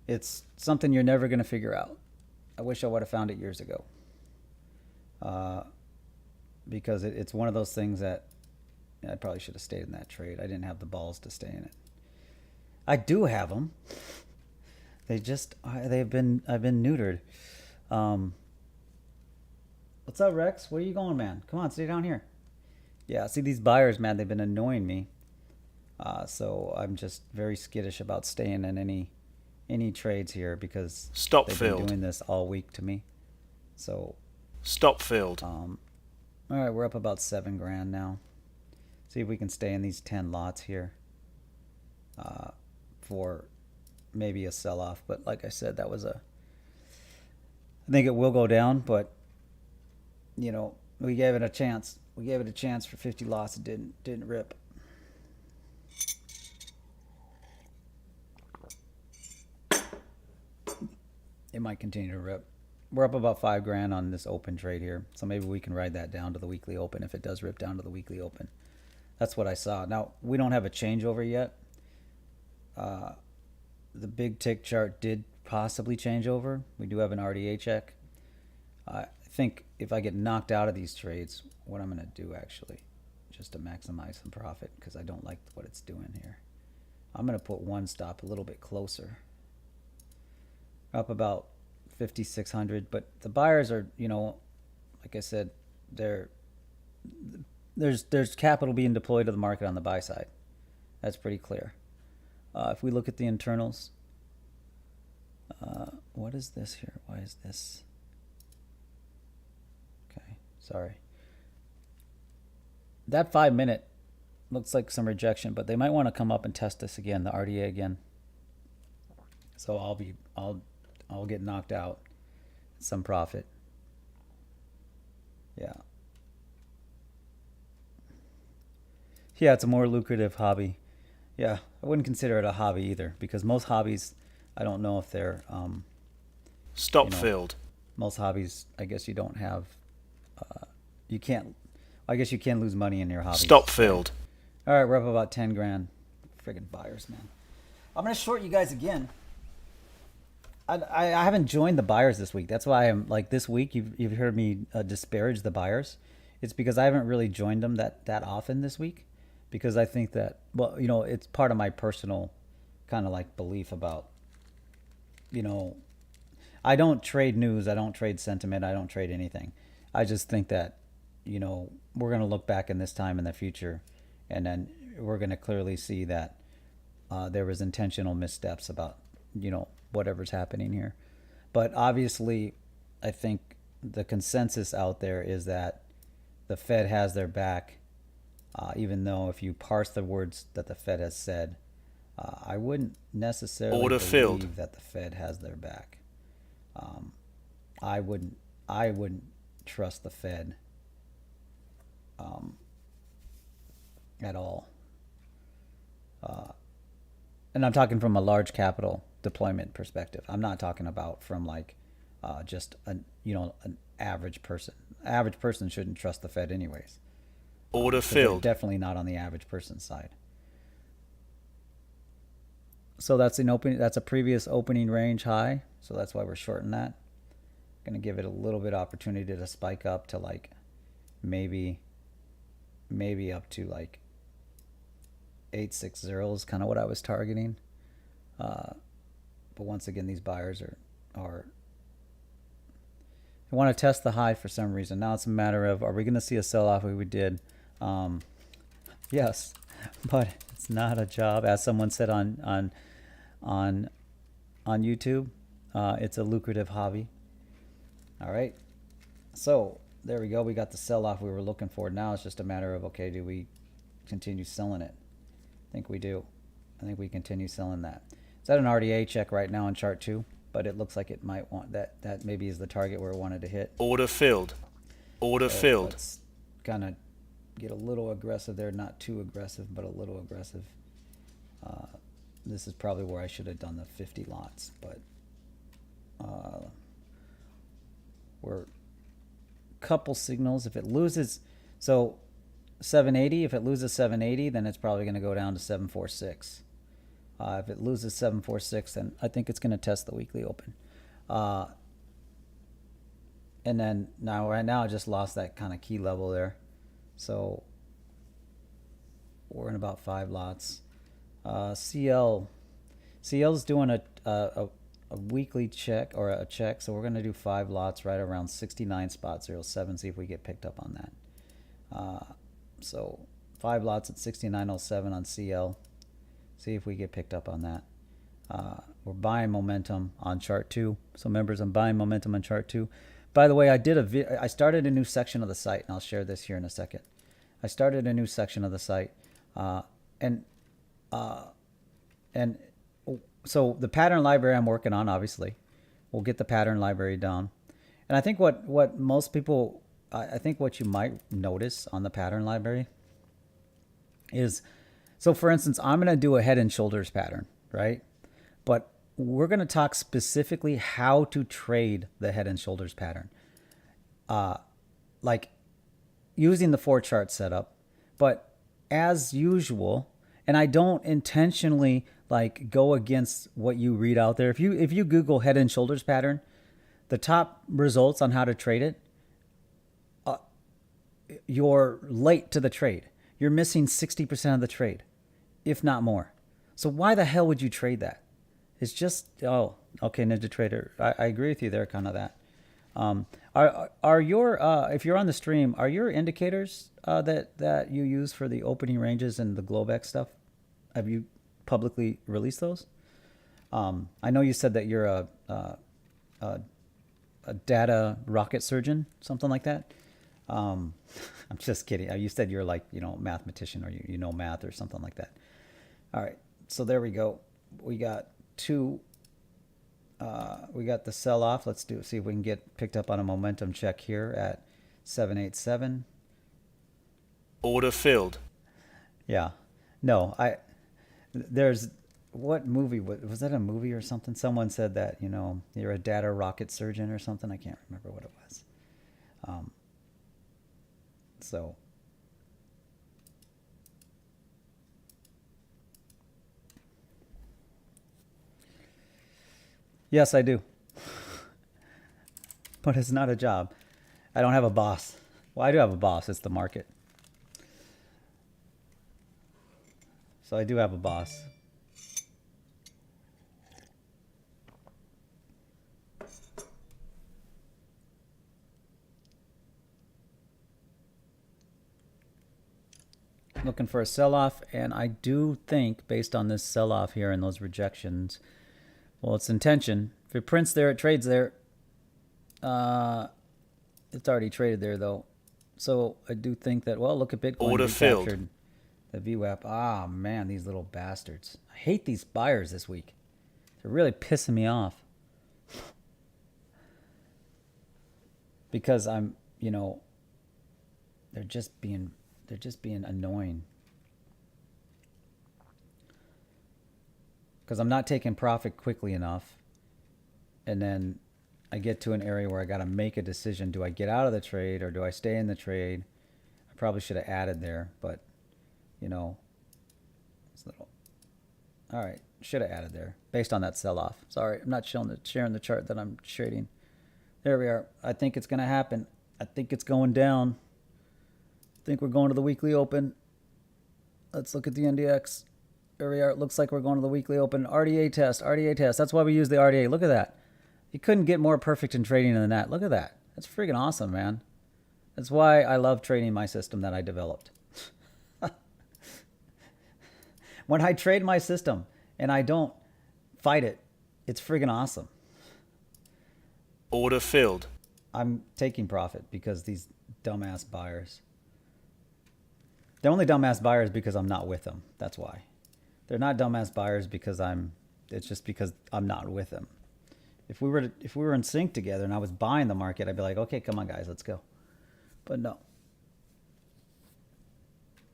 it's something you're never going to figure out. I wish I would have found it years ago, because it's one of those things that I probably should have stayed in that trade. I didn't have the balls to stay in it. I do have them. I've been neutered. What's up, Rex? Where are you going, man? Come on, stay down here. Yeah, see these buyers, man. They've been annoying me. So I'm just very skittish about staying in any trades here because Stop they've filled. been doing this all week to me. So Stop filled. all right, we're up about 7 grand now. See if we can stay in these 10 lots here, for maybe a sell-off. But like I said, I think it will go down, but we gave it a chance. We gave it a chance for 50 lots. It didn't rip. It might continue to rip. We're up about 5 grand on this open trade here, so maybe we can ride that down to the weekly open if it does rip down to the weekly open. That's what I saw. Now we don't have a changeover yet. The big tick chart did possibly change over. We do have an RDA check. I think if I get knocked out of these trades, what I'm going to do actually, just to maximize some profit, because I don't like what it's doing here, I'm going to put one stop a little bit closer, up about 5,600. But the buyers are, like I said, there's capital being deployed to the market on the buy side. That's pretty clear. If we look at the internals, what is this here? Why is this? Okay, sorry. That 5-minute looks like some rejection, but they might want to come up and test this again, the RDA again. So I'll get knocked out. Some profit. Yeah. Yeah, it's a more lucrative hobby. Yeah, I wouldn't consider it a hobby either, because most hobbies, I don't know if they're Stop You know, field. most hobbies, I guess you don't have, you can't, I guess you can lose money in your Stop hobbies, right? field. All right, we're up about 10 grand. Friggin' buyers, man. I'm going to short you guys again. I haven't joined the buyers this week. That's why I'm like this week. You've heard me disparage the buyers. It's because I haven't really joined them that often this week, because I think that, well, it's part of my personal kind of like belief about, you know I don't trade news. I don't trade sentiment. I don't trade anything. I just think that, we're going to look back in this time in the future, and then we're going to clearly see that there was intentional missteps about, whatever's happening here. But obviously, I think the consensus out there is that the Fed has their back, even though if you parse the words that the Fed has said, I wouldn't necessarily Order filled. believe that the Fed has their back. I wouldn't. I wouldn't trust the Fed at all. And I'm talking from a large capital deployment perspective. I'm not talking about from like just an average person. Average person shouldn't trust the Fed anyways. Order 'Cause they're filled. definitely not on the average person's side. So that's an open. That's a previous opening range high. So that's why we're shorting that. Going to give it a little bit of opportunity to spike up to like maybe up to like 860 is kind of what I was targeting. But once again, these buyers are they want to test the high for some reason. Now it's a matter of, are we going to see a sell-off like we did? Yes, but it's not a job, as someone said on YouTube. It's a lucrative hobby. All right, so there we go. We got the sell-off we were looking for. Now it's just a matter of, okay, do we continue selling it? I think we do. I think we continue selling that. It's at an RDA check right now on chart 2, but it looks like it might want that maybe is the target where it wanted to hit. Order filled. Order So filled. let's kind of get a little aggressive there. Not too aggressive, but a little aggressive. This is probably where I should have done the 50 lots, but we're a couple signals. If it loses, so 780, if it loses 780, then it's probably going to go down to 746. If it loses 746, then I think it's going to test the weekly open. And then right now I just lost that kind of key level there. So we're in about 5 lots. CL's doing a weekly check, or a check, so we're going to do 5 lots right around 69.07, see if we get picked up on that. So 5 lots at 69.07 on CL, see if we get picked up on that. We're buying momentum on chart 2. So members, I'm buying momentum on chart 2. By the way, I started a new section of the site, and I'll share this here in a second. I started a new section of the site, and so the pattern library I'm working on, obviously, we'll get the pattern library down. And I think what most people, I think what you might notice on the pattern library is, so for instance, I'm going to do a head and shoulders pattern, right? But we're going to talk specifically how to trade the head and shoulders pattern. Like using the 4 chart setup, but as usual, and I don't intentionally like go against what you read out there. If you Google head and shoulders pattern, the top results on how to trade it, you're late to the trade. You're missing 60% of the trade, if not more. So why the hell would you trade that? It's just, oh, okay, Ninja Trader. I agree with you there, kind of that. Are your if you're on the stream, are your indicators that you use for the opening ranges and the Globex stuff, have you publicly released those? I know you said that you're a data rocket surgeon, something like that. I'm just kidding. You said you're like, mathematician, or you know math or something like that. All right, so there we go. We got 2. We got the sell-off. Let's see if we can get picked up on a momentum check here at 787. Order filled. Yeah. No, there's what movie was that? A movie or something? Someone said that you're a data rocket surgeon or something. I can't remember what it was. Um, so yes, I do, but it's not a job. I don't have a boss. Well, I do have a boss. It's the market. So I do have a boss. Looking for a sell-off, and I do think, based on this sell-off here and those rejections, well, it's intention. If it prints there, it trades there. It's already traded there, though. So I do think that, well, look at Bitcoin. Order filled. Recaptured the VWAP. Ah, man, these little bastards. I hate these buyers this week. They're really pissing me off. Because I'm, they're just being annoying. Because I'm not taking profit quickly enough. And then I get to an area where I got to make a decision. Do I get out of the trade or do I stay in the trade? I probably should have added there, but it's little. All right, should have added there based on that sell-off. Sorry, I'm not sharing the chart that I'm trading. There we are. I think it's going to happen. I think it's going down. I think we're going to the weekly open. Let's look at the NDX. There we are. It looks like we're going to the weekly open. RDA test. RDA test. That's why we use the RDA. Look at that. You couldn't get more perfect in trading than that. Look at that. That's freaking awesome, man. That's why I love trading my system that I developed. When I trade my system and I don't fight it, it's freaking awesome. Order filled. I'm taking profit because these dumbass buyers. They're only dumbass buyers because I'm not with them. That's why. They're not dumbass buyers because it's just because I'm not with them. If we were in sync together and I was buying the market, I'd be like, okay, come on guys, let's go. But no.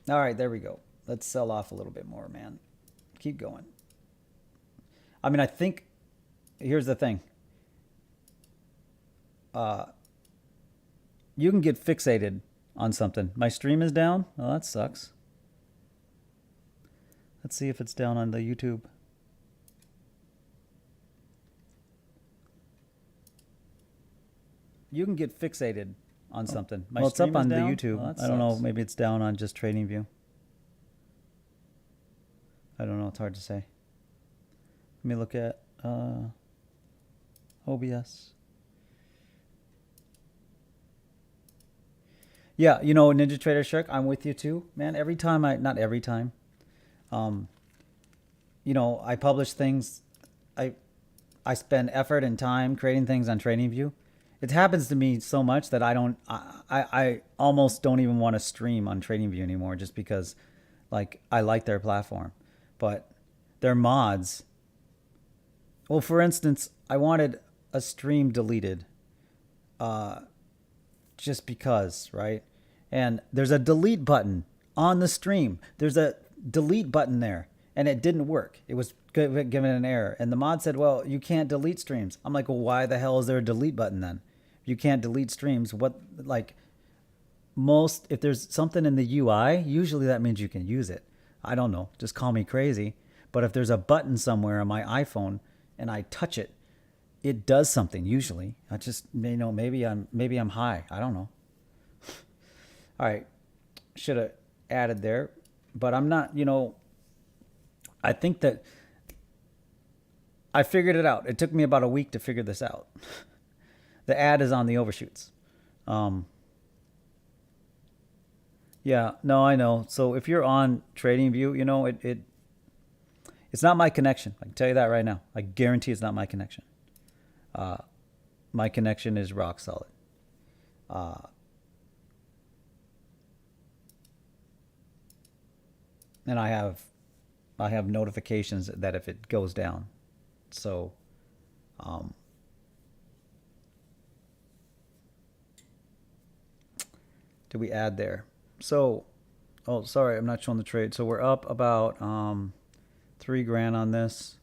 All right, there we go. Let's sell off a little bit more, man. Keep going. I mean, I think here's the thing. You can get fixated on something. My stream is down. Oh, that sucks. Let's see if it's down on the YouTube. You can get fixated on something. Well, it's up on the YouTube. Oh, I don't know. Maybe it's down on just TradingView. I don't know. It's hard to say. Let me look at OBS. Yeah, Ninja Trader Shark, I'm with you too, man. Every time not every time. I publish things. I spend effort and time creating things on TradingView. It happens to me so much that I almost don't even want to stream on TradingView anymore just because I like their platform. But their mods. Well, for instance, I wanted a stream deleted just because, right? And there's a delete button on the stream. There's a delete button there, and it didn't work. It was given an error. And the mod said, well, you can't delete streams. I'm like, well, why the hell is there a delete button then? If you can't delete streams, if there's something in the UI, usually that means you can use it. I don't know. Just call me crazy. But if there's a button somewhere on my iPhone and I touch it, it does something usually. I just, maybe I'm high. I don't know. All right. Should have added there, but I'm not, I think that I figured it out. It took me about a week to figure this out. The ad is on the overshoots. Yeah, no, I know. So if you're on TradingView, it's not my connection. I can tell you that right now. I guarantee it's not my connection. My connection is rock solid. And I have notifications that if it goes down. So, do we add there? So, oh, sorry, I'm not showing the trade. So we're up about 3 grand on this.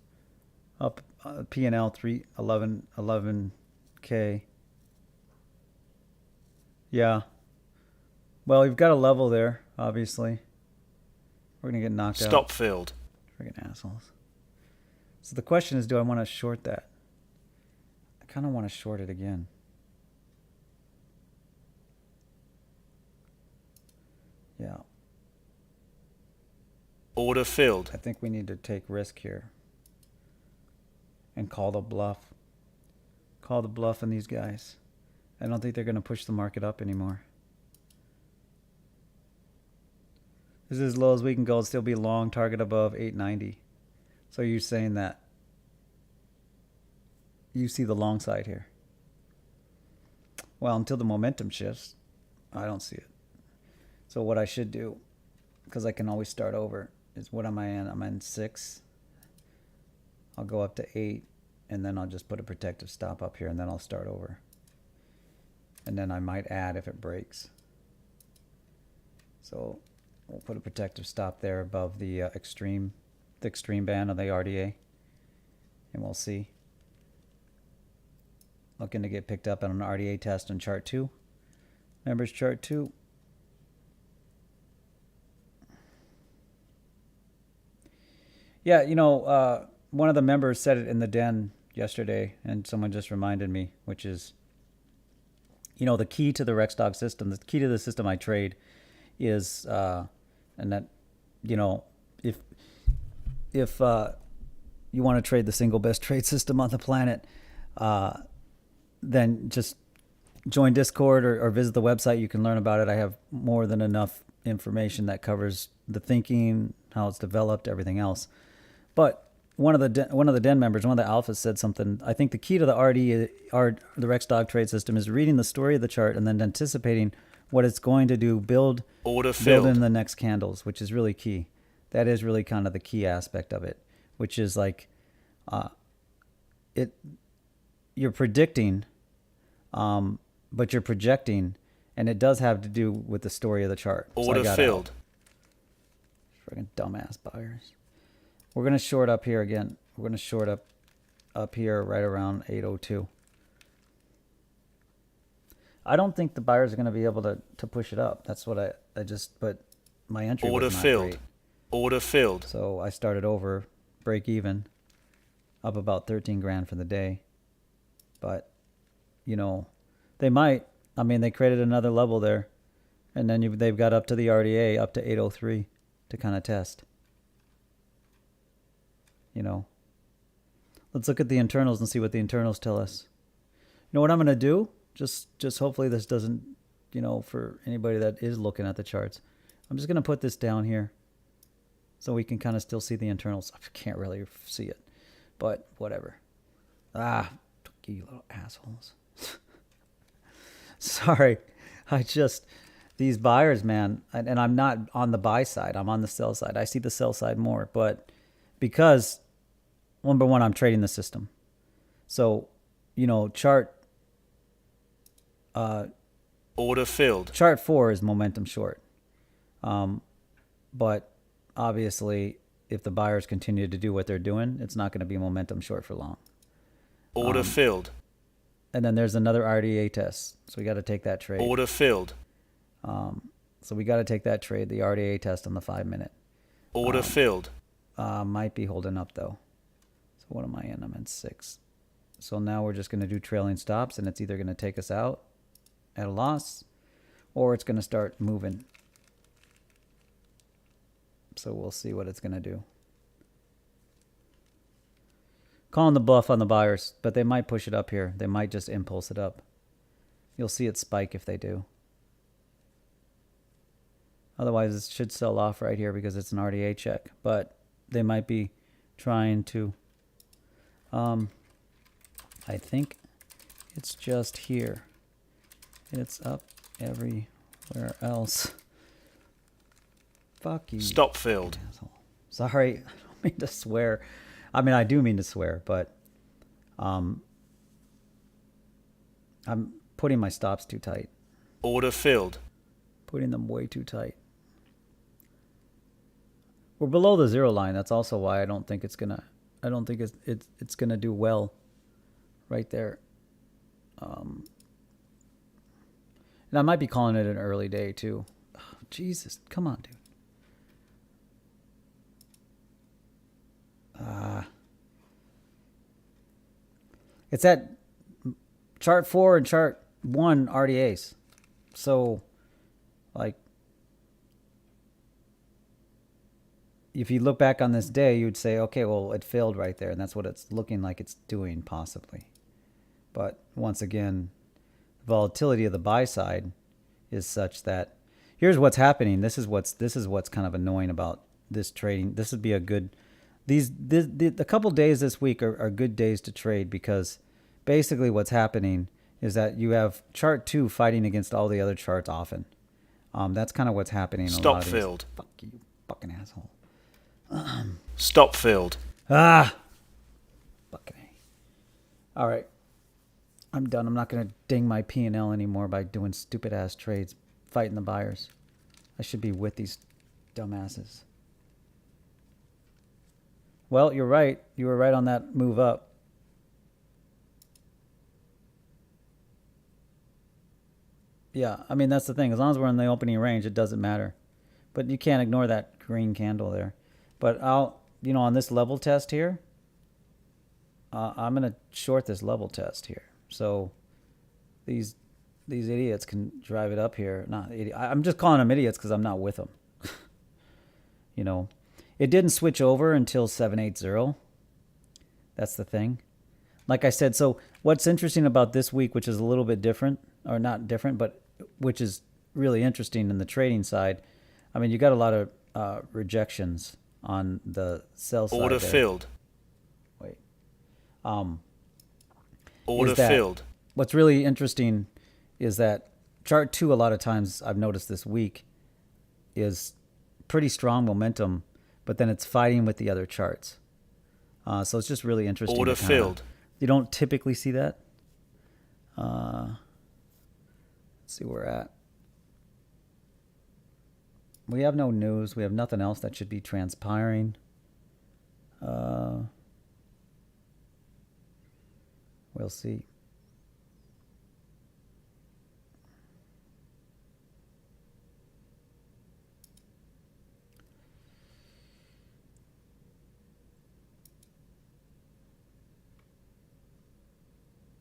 Up P&L 11K. Yeah. Well, we've got a level there, obviously. We're going to get knocked out. Stop filled. Friggin' assholes. So the question is, do I want to short that? I kind of want to short it again. Yeah. Order filled. I think we need to take risk here. And call the bluff. Call the bluff on these guys. I don't think they're going to push the market up anymore. This is as low as we can go. It'll still be long, target above 890. So you're saying that you see the long side here. Well, until the momentum shifts, I don't see it. So what I should do, because I can always start over, is what am I in? I'm in 6. I'll go up to 8, and then I'll just put a protective stop up here, and then I'll start over. And then I might add if it breaks. So we'll put a protective stop there above the extreme band of the RDA, and we'll see. Looking to get picked up on an RDA test on chart 2. Members chart 2. Yeah, you know, one of the members said it in the den yesterday, and someone just reminded me, which is, you know, the key to the Rexdog system, the key to the system I trade is, and that, you know, if you want to trade the single best trade system on the planet, then just join Discord or visit the website. You can learn about it. I have more than enough information that covers the thinking, how it's developed, everything else. But one of the den members, one of the alphas, said something. I think the key to the the Rexdog trade system is reading the story of the chart and then anticipating what it's going to do, build in the next candles, which is really key. That is really kind of the key aspect of it, which is like, you're predicting, but you're projecting, and it does have to do with the story of the chart. Order filled. Friggin' dumbass buyers. We're going to short up here again. We're going to short up here right around 802. I don't think the buyers are going to be able to push it up. That's what I just, but my entry was not great. Order filled. So I started over, break even, up about 13 grand for the day. But, you know, they might. I mean, they created another level there. And then they've got up to the RDA, up to 803 to kind of test. You know, let's look at the internals and see what the internals tell us. You know what I'm going to do? Just hopefully this doesn't, you know, for anybody that is looking at the charts, I'm just going to put this down here so we can kind of still see the internals. I can't really see it, but whatever. You little assholes. Sorry. These buyers, man, and I'm not on the buy side. I'm on the sell side. I see the sell side more, but because, number one, I'm trading the system. So, you know, order filled. Chart 4 is momentum short. But obviously, if the buyers continue to do what they're doing, it's not going to be momentum short for long. Order filled. And then there's another RDA test. So we got to take that trade. Order filled. So we got to take that trade, the RDA test on the 5-minute. Order filled. Might be holding up, though. So what am I in? I'm in 6. So now we're just going to do trailing stops, and it's either going to take us out at a loss, or it's going to start moving. So we'll see what it's going to do. Calling the bluff on the buyers, but they might push it up here. They might just impulse it up. You'll see it spike if they do. Otherwise, it should sell off right here because it's an RDA check. But they might be trying to... I think it's just here. It's up everywhere else. Fuck you. Stop filled. Asshole. Sorry, I don't mean to swear. I mean, I do mean to swear, but I'm putting my stops too tight. Order filled. Putting them way too tight. We're below the zero line. That's also why I don't think it's gonna. I don't think it's gonna do well. Right there. And I might be calling it an early day too. Oh, Jesus, come on, dude. It's at chart 4 and chart 1 RDAs. So, like, if you look back on this day, you'd say, okay, well, it failed right there. And that's what it's looking like it's doing, possibly. But once again, volatility of the buy side is such that here's what's happening. This is what's kind of annoying about this trading. This would be a good the couple days this week are good days to trade, because basically what's happening is that you have chart 2 fighting against all the other charts often. That's kind of what's happening. Stop field. Fuck you, fucking asshole. Stop field. Fucking A. All right. I'm done. I'm not going to ding my P&L anymore by doing stupid ass trades, fighting the buyers. I should be with these dumbasses. Well, you're right. You were right on that move up. Yeah, I mean, that's the thing. As long as we're in the opening range, it doesn't matter. But you can't ignore that green candle there. But on this level test here, I'm going to short this level test here. So these idiots can drive it up here. Not idiot. I'm just calling them idiots because I'm not with them. It didn't switch over until 780. That's the thing. Like I said, so what's interesting about this week, which is a little bit different, or not different, but which is really interesting in the trading side. I mean, you got a lot of rejections on the sell side. Order filled. Wait. Order filled. What's really interesting is that chart 2, a lot of times I've noticed this week, is pretty strong momentum, but then it's fighting with the other charts. So it's just really interesting. Order filled. You don't typically see that. Let's see where we're at. We have no news. We have nothing else that should be transpiring. We'll see.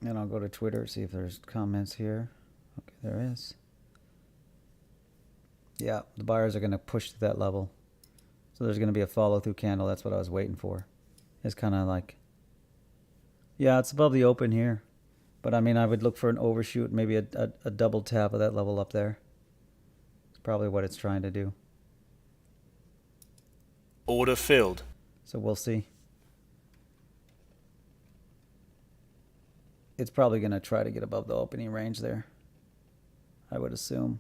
And I'll go to Twitter, see if there's comments here. Okay, there is. Yeah, the buyers are going to push to that level. So there's going to be a follow-through candle. That's what I was waiting for. It's kind of like, yeah, it's above the open here. But, I mean, I would look for an overshoot, maybe a double tap of that level up there. It's probably what it's trying to do. Order filled. So we'll see. It's probably going to try to get above the opening range there, I would assume.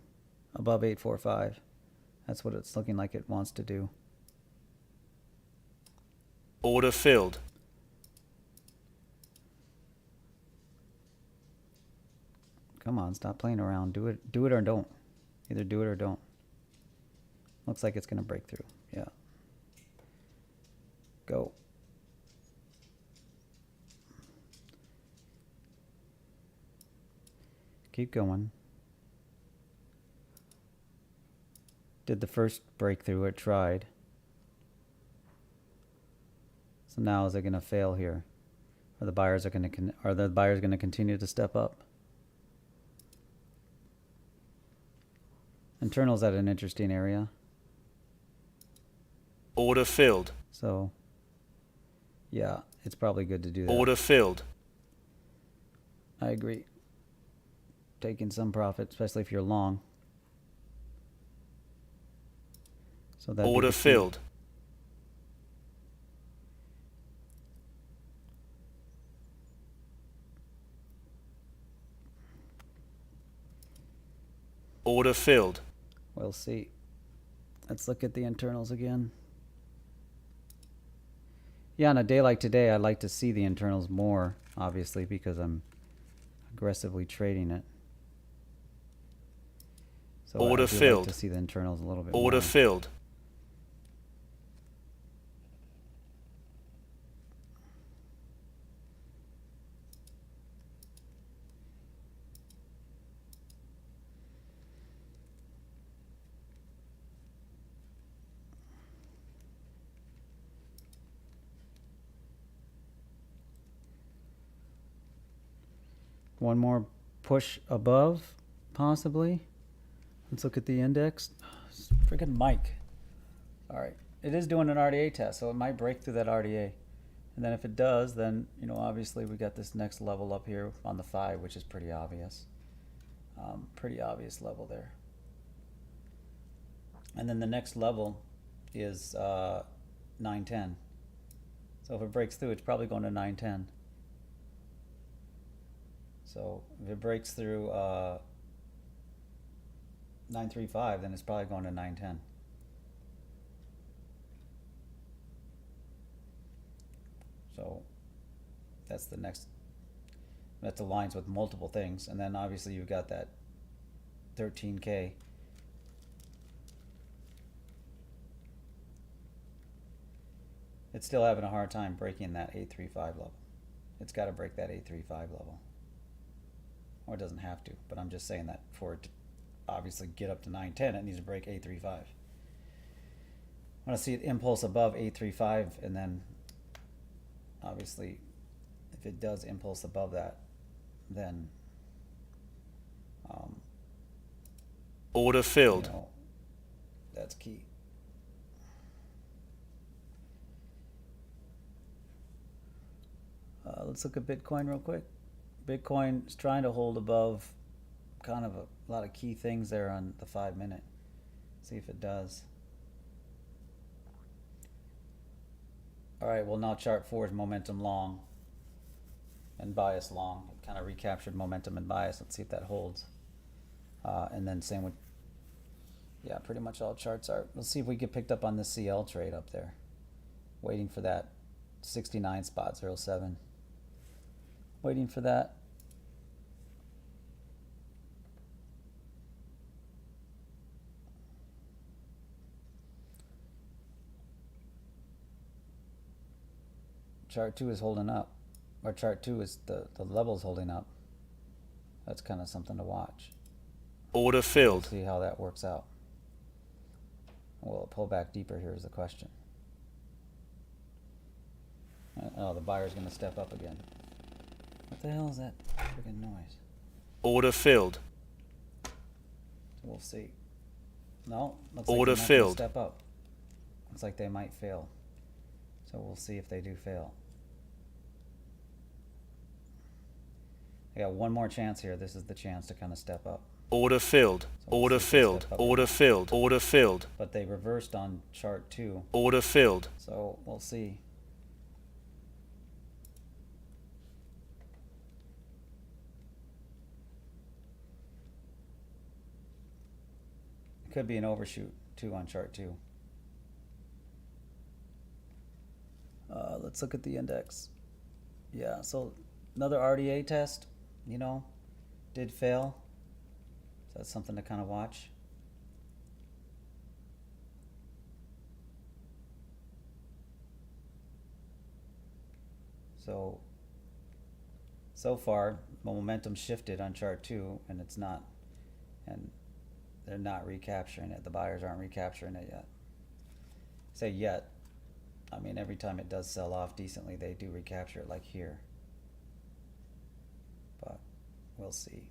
Above 845. That's what it's looking like it wants to do. Order filled. Come on, stop playing around. Do it or don't. Either do it or don't. Looks like it's going to break through. Yeah. Go. Keep going. Did the first breakthrough it tried. So now is it going to fail here? Are the buyers going to continue to step up? Internal's at an interesting area. Order filled. So yeah, it's probably good to do that. Order filled. I agree. Taking some profit, especially if you're long. So that order filled. Order filled. We'll see. Let's look at the internals again. Yeah, on a day like today, I'd like to see the internals more, obviously, because I'm aggressively trading it. So order I do filled. like to see the internals a little bit order more. filled. One more push above, possibly. Let's look at the index. Freaking mic. All right. It is doing an RDA test, so it might break through that RDA. And then if it does, then, you know, obviously we got this next level up here on the 5, which is pretty obvious. Pretty obvious level there. And then the next level is 910. So if it breaks through, it's probably going to 910. So if it breaks through 935, then it's probably going to 910. So that's the next, that aligns with multiple things. And then obviously you've got that 13K. It's still having a hard time breaking that 835 level. It's got to break that 835 level. Or it doesn't have to, but I'm just saying that for it to obviously get up to 910, it needs to break 835. I want to see it impulse above 835, and then obviously if it does impulse above that, then Order filled. you know, that's key. Let's look at Bitcoin real quick. Bitcoin is trying to hold above kind of a lot of key things there on the 5-minute. See if it does. All right, well now chart 4 is momentum long and bias long. It kind of recaptured momentum and bias. Let's see if that holds. And then same with, yeah, pretty much all charts are. Let's see if we get picked up on the CL trade up there. Waiting for that 69 spot, 07. Waiting for that. Chart 2 is holding up. Or chart 2 is the level's holding up. That's kind of something to watch. Order filled. See how that works out. Will it pull back deeper here is the question. Oh, the buyer's going to step up again. What the hell is that freaking noise? Order filled. We'll see. No, looks Order like they're not filled. gonna step up. Looks like they might fail. So we'll see if they do fail. I got one more chance here. This is the chance to kind of step up. Order filled. So we'll Order see if they filled. step up. Order filled. Order filled. But they reversed on chart 2. Order filled. So we'll see. It could be an overshoot too on chart 2. Let's look at the index. Yeah, so another RDA test, you know, did fail. So that's something to kind of watch. So far, momentum shifted on chart 2, and it's not, and they're not recapturing it. The buyers aren't recapturing it yet. Say yet. I mean, every time it does sell off decently, they do recapture it, like here. But we'll see.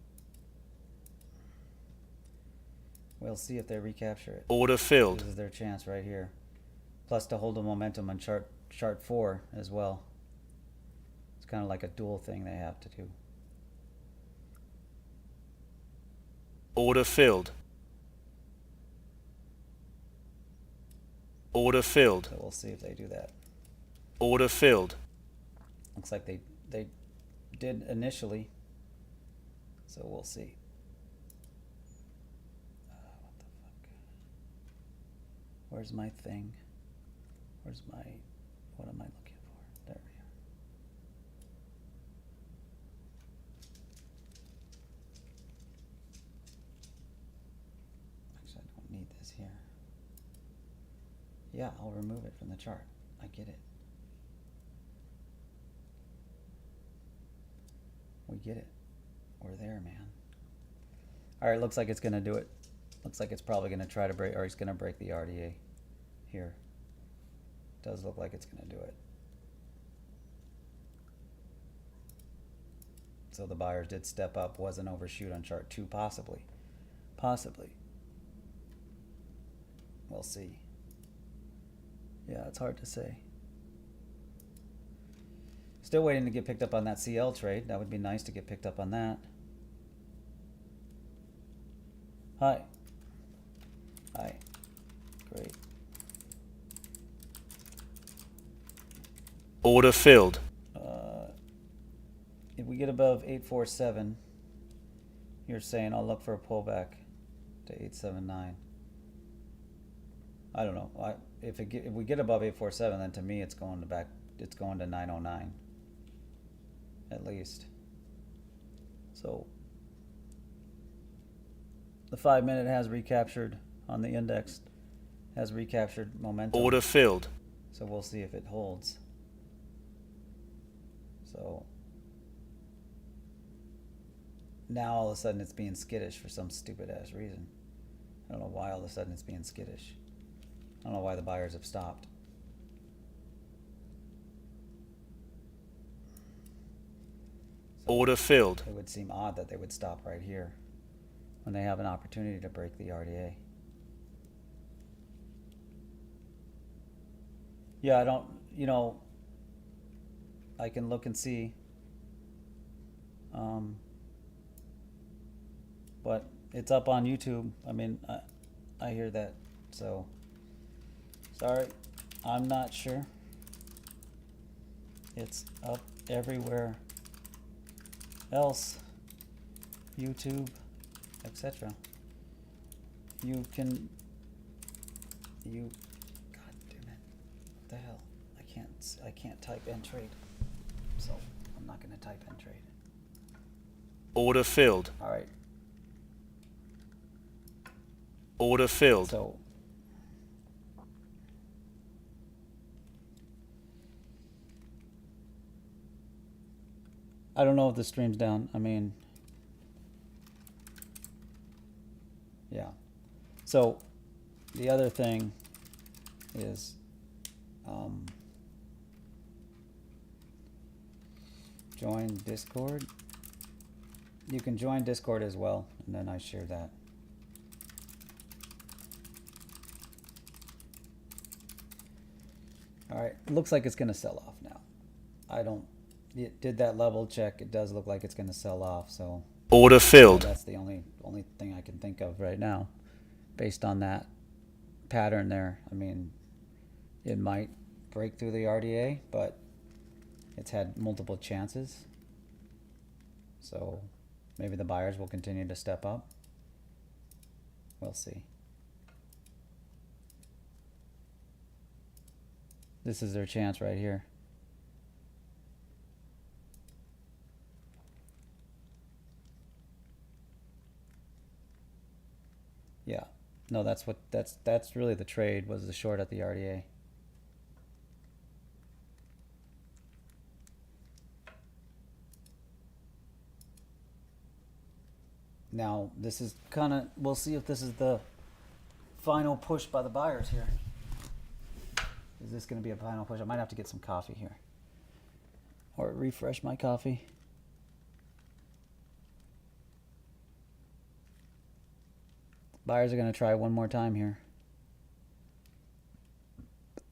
We'll see if they recapture it. Order filled. This is their chance right here. Plus to hold the momentum on chart 4 as well. It's kind of like a dual thing they have to do. Order filled. Order filled. So we'll see if they do that. Order filled. Looks like they did initially. So we'll see. What the fuck? Where's my thing? Where's my, what am I looking for? There we are. Actually, I don't need this here. Yeah, I'll remove it from the chart. I get it. We get it. We're there, man. All right, looks like it's going to do it. Looks like it's probably going to try to break, or it's going to break the RDA here. Does look like it's going to do it. So the buyers did step up, was an overshoot on chart 2, possibly. Possibly. We'll see. Yeah, it's hard to say. Still waiting to get picked up on that CL trade. That would be nice to get picked up on that. Hi. Hi. Great. Order filled. If we get above 847, you're saying I'll look for a pullback to 879. I don't know. If we get above 847, then to me it's going to back. It's going to 909 at least. So the 5-minute has recaptured on the index. Has recaptured momentum. Order filled. So we'll see if it holds. So now all of a sudden it's being skittish for some stupid ass reason. I don't know why all of a sudden it's being skittish. I don't know why the buyers have stopped. So Order filled. it would seem odd that they would stop right here when they have an opportunity to break the RDA. Yeah, I don't, I can look and see. But it's up on YouTube. I mean, I hear that. So, sorry, I'm not sure. It's up everywhere else. YouTube, etc. God damn it. What the hell? I can't type and trade. So, I'm not going to type and trade. Order filled. All right. Order filled. So I don't know if the stream's down. I mean, yeah. So the other thing is join Discord. You can join Discord as well, and then I share that. All right, looks like it's going to sell off now. It did that level check. It does look like it's going to sell off. So Order filled. that's the only thing I can think of right now, based on that pattern there. I mean, it might break through the RDA, but it's had multiple chances. So maybe the buyers will continue to step up. We'll see. This is their chance right here. Yeah. No, that's really the trade, was the short at the RDA. Now, this is we'll see if this is the final push by the buyers here. Is this going to be a final push? I might have to get some coffee here. Or refresh my coffee. Buyers are going to try one more time here.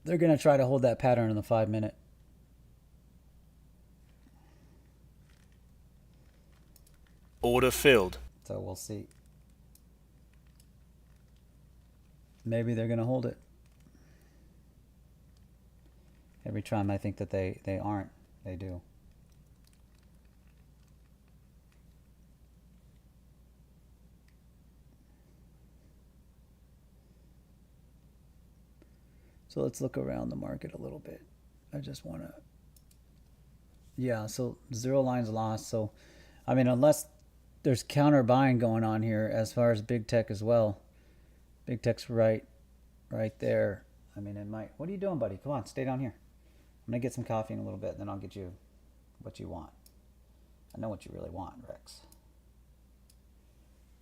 They're going to try to hold that pattern in the 5-minute. Order filled. So we'll see. Maybe they're going to hold it. Every time I think that they aren't, they do. So let's look around the market a little bit. I just want to... Yeah, so 0 lines lost. So, I mean, unless there's counter buying going on here as far as big tech as well. Big tech's right there. I mean, it might... What are you doing, buddy? Come on, stay down here. I'm going to get some coffee in a little bit, and then I'll get you what you want. I know what you really want, Rex.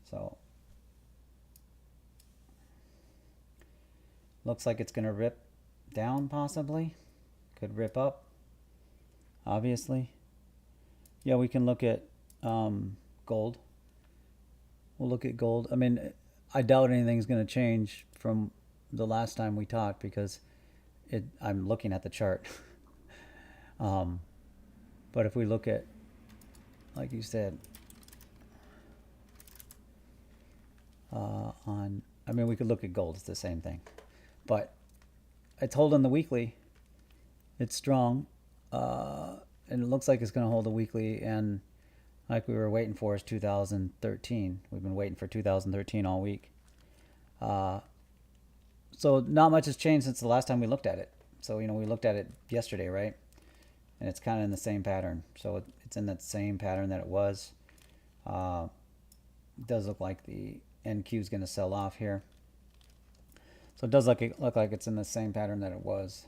So, looks like it's going to rip down, possibly. Could rip up, obviously. Yeah, we can look at Gold. We'll look at gold. I mean, I doubt anything's going to change from the last time we talked because I'm looking at the chart. um, but if we look at, like you said, I mean, we could look at gold. It's the same thing. But it's holding the weekly. It's strong. And it looks like it's going to hold the weekly. And like we were waiting for is 2013. We've been waiting for 2013 all week. So not much has changed since the last time we looked at it. So, we looked at it yesterday, right? And it's kind of in the same pattern. So it's in that same pattern that it was. It does look like the NQ is going to sell off here. So it does look like it's in the same pattern that it was.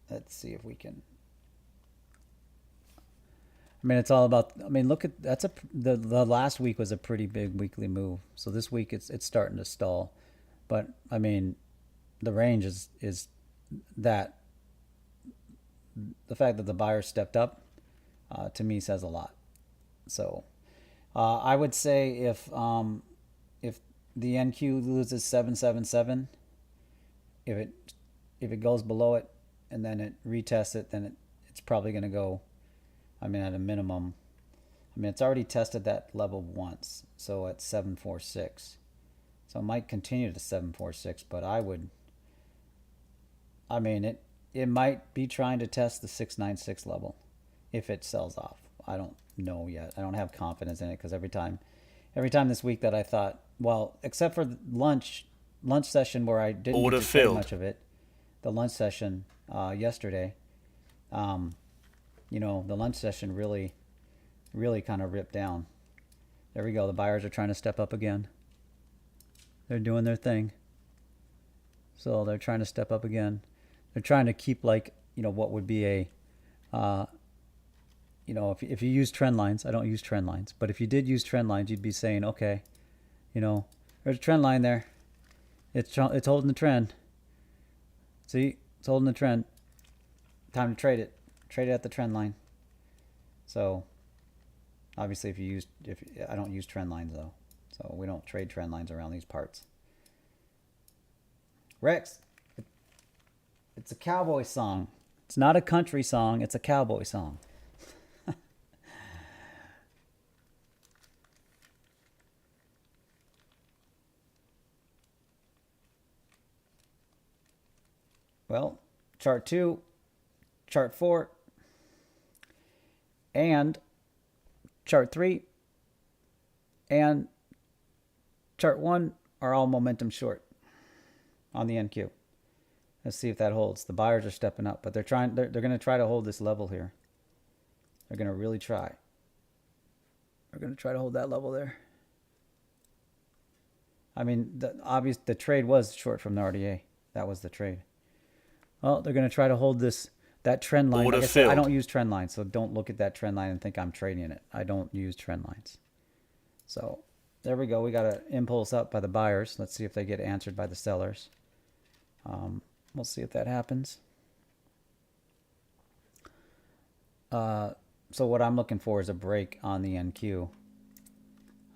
Let's see if we can. I mean, it's all about. I mean, look at the last week was a pretty big weekly move. So this week it's starting to stall, but I mean, the range is that the fact that the buyers stepped up to me says a lot. So I would say if the NQ loses 777, if it goes below it and then it retests it, then it's probably going to go. I mean, at a minimum, it's already tested that level once, so at 746. So it might continue to 746, but it might be trying to test the 696 level if it sells off. I don't know yet. I don't have confidence in it because every time this week that I thought, well, except for the lunch session where I didn't Order get to trade filled. much of it, the lunch session yesterday. The lunch session really kind of ripped down. There we go. The buyers are trying to step up again. They're doing their thing. So they're trying to step up again. They're trying to keep what would be a, if you use trend lines, I don't use trend lines, but if you did use trend lines, you'd be saying, okay, there's a trend line there. It's holding the trend. See, it's holding the trend. Time to trade it. Trade it at the trend line. So obviously if I don't use trend lines though. So we don't trade trend lines around these parts. Rex, it's a cowboy song. It's not a country song, it's a cowboy song. Well, chart 2, chart 4, and chart 3 and chart 1 are all momentum short on the NQ. Let's see if that holds. The buyers are stepping up, but they're going to try to hold this level here. They're going to really try. They're going to try to hold that level there. I mean, the trade was short from the RDA. That was the trade. Well, they're going to try to hold that trend line. Like I said, I don't use trend lines, so don't look at that trend line and think I'm trading it. I don't use trend lines. So there we go. We got an impulse up by the buyers. Let's see if they get answered by the sellers. We'll see if that happens. So what I'm looking for is a break on the NQ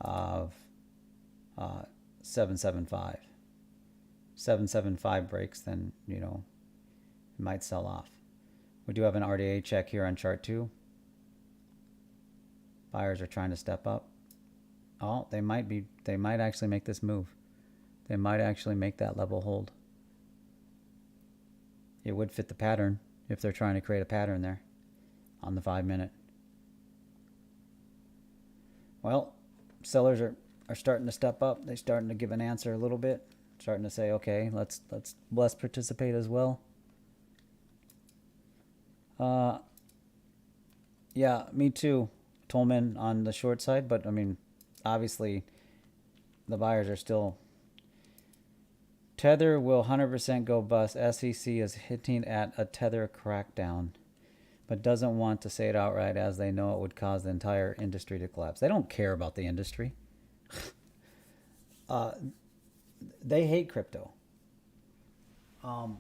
of 775. 775 breaks, then it might sell off. We do have an RDA check here on chart 2. Buyers are trying to step up. Oh, they might actually make this move. They might actually make that level hold. It would fit the pattern if they're trying to create a pattern there on the 5-minute. Well, sellers are starting to step up. They're starting to give an answer a little bit. Starting to say, okay, let's participate as well. Yeah, me too. Tolman on the short side, but I mean, obviously, the buyers are still. Tether will 100% go bust. SEC is hinting at a Tether crackdown, but doesn't want to say it outright as they know it would cause the entire industry to collapse. They don't care about the industry. They hate crypto. All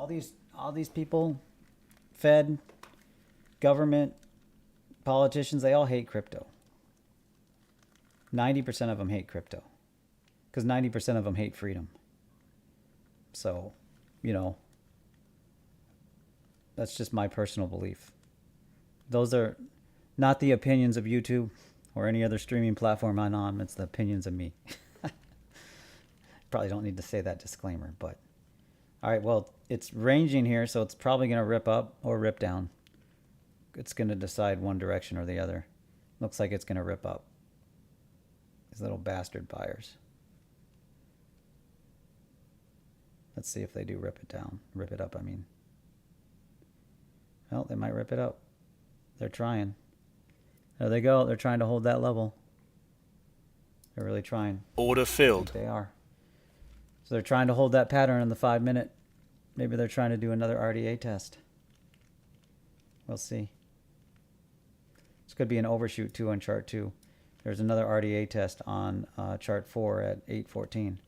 these people, Fed, government, politicians, they all hate crypto. 90% of them hate crypto because 90% of them hate freedom. So, you know, that's just my personal belief. Those are not the opinions of YouTube or any other streaming platform I'm on. It's the opinions of me. Probably don't need to say that disclaimer, but all right, well, it's ranging here, so it's probably going to rip up or rip down. It's going to decide one direction or the other. Looks like it's going to rip up. These little bastard buyers. Let's see if they do rip it down. Rip it up, I mean. Well, they might rip it up. They're trying. There they go. They're trying to hold that level. They're really trying. Order filled. They are. So they're trying to hold that pattern in the 5 minute. Maybe they're trying to do another RDA test. We'll see. This could be an overshoot too on chart 2. There's another RDA test on chart 4 at 8:14.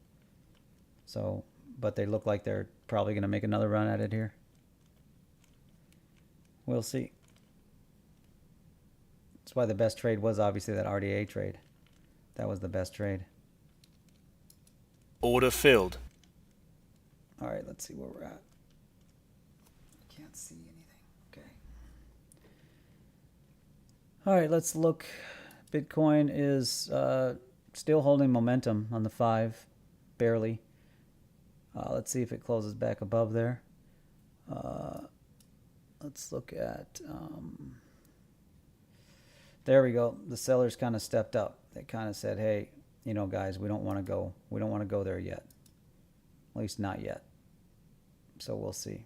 So, but they look like they're probably going to make another run at it here. We'll see. That's why the best trade was obviously that RDA trade. That was the best trade. Order filled. All right, let's see where we're at. Can't see anything. Okay. All right, let's look. Bitcoin is still holding momentum on the 5, barely. Let's see if it closes back above there. Let's look at. There we go. The sellers kind of stepped up. They kind of said, "Hey, you know, guys, we don't want to go. We don't want to go there yet. At least not yet." So we'll see.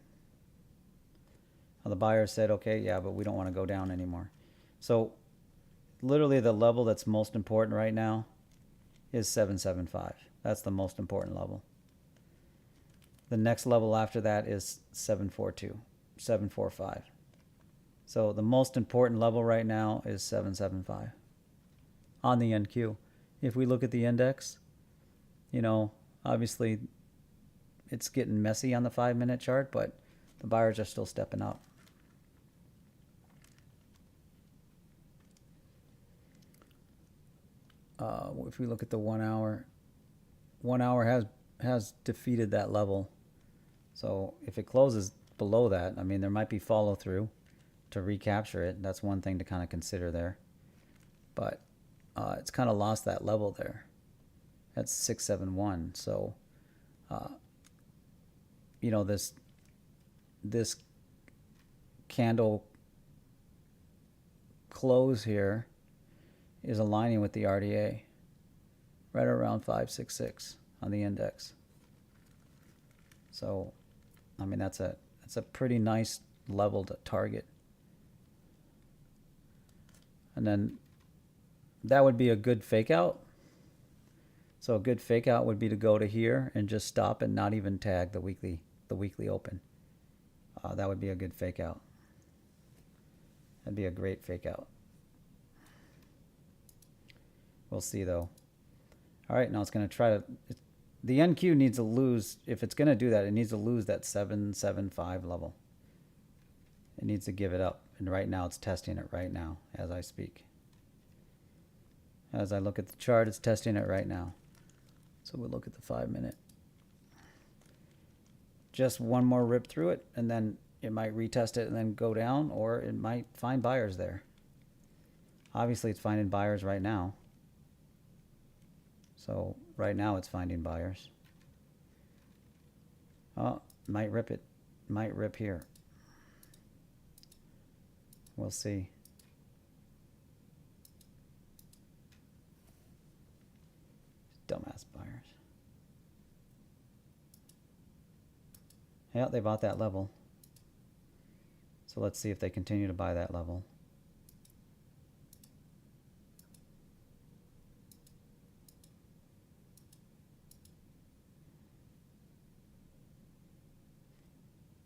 Well, the buyer said, "Okay, yeah, but we don't want to go down anymore." So literally the level that's most important right now is 775. That's the most important level. The next level after that is 742, 745. So the most important level right now is 775 on the NQ. If we look at the index, you know, obviously it's getting messy on the 5 minute chart, but the buyers are still stepping up. If we look at the 1 hour, 1 hour has defeated that level. So if it closes below that, I mean, there might be follow through to recapture it. That's one thing to kind of consider there. But it's kind of lost that level there. That's 671. So, you know, this candle close here is aligning with the RDA right around 566 on the index. So, I mean, that's a pretty nice level to target. And then that would be a good fake out. So a good fake out would be to go to here and just stop and not even tag the weekly open. That would be a good fake out. That'd be a great fake out. We'll see though. All right, now it's going to try to. The NQ needs to lose. If it's going to do that, it needs to lose that 775 level. It needs to give it up. And right now it's testing it right now as I speak. As I look at the chart, it's testing it right now. So we'll look at the 5 minute. Just one more rip through it, and then it might retest it and then go down, or it might find buyers there. Obviously, it's finding buyers right now. So right now it's finding buyers. Oh, might rip it. Might rip here. We'll see. Dumbass buyers. Yeah, they bought that level. So let's see if they continue to buy that level.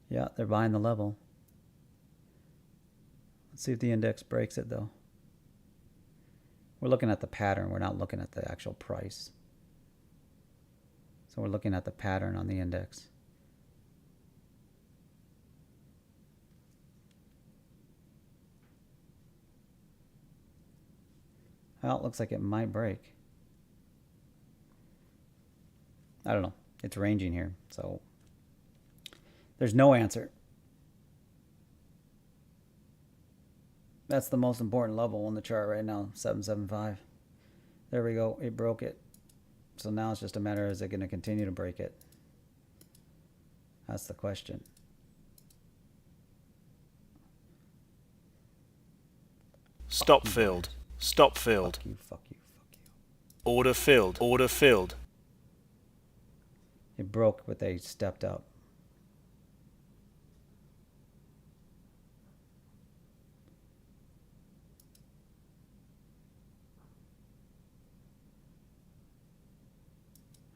Yeah, they're buying the level. Let's see if the index breaks it though. We're looking at the pattern. We're not looking at the actual price. So we're looking at the pattern on the index. Well, it looks like it might break. I don't know. It's ranging here, so there's no answer. That's the most important level on the chart right now, 775. There we go. It broke it. So now it's just a matter of, is it going to continue to break it? That's the question. Stop filled. Stop filled. Fuck you, fuck you, fuck you. Order filled. Order filled. It broke, but they stepped up.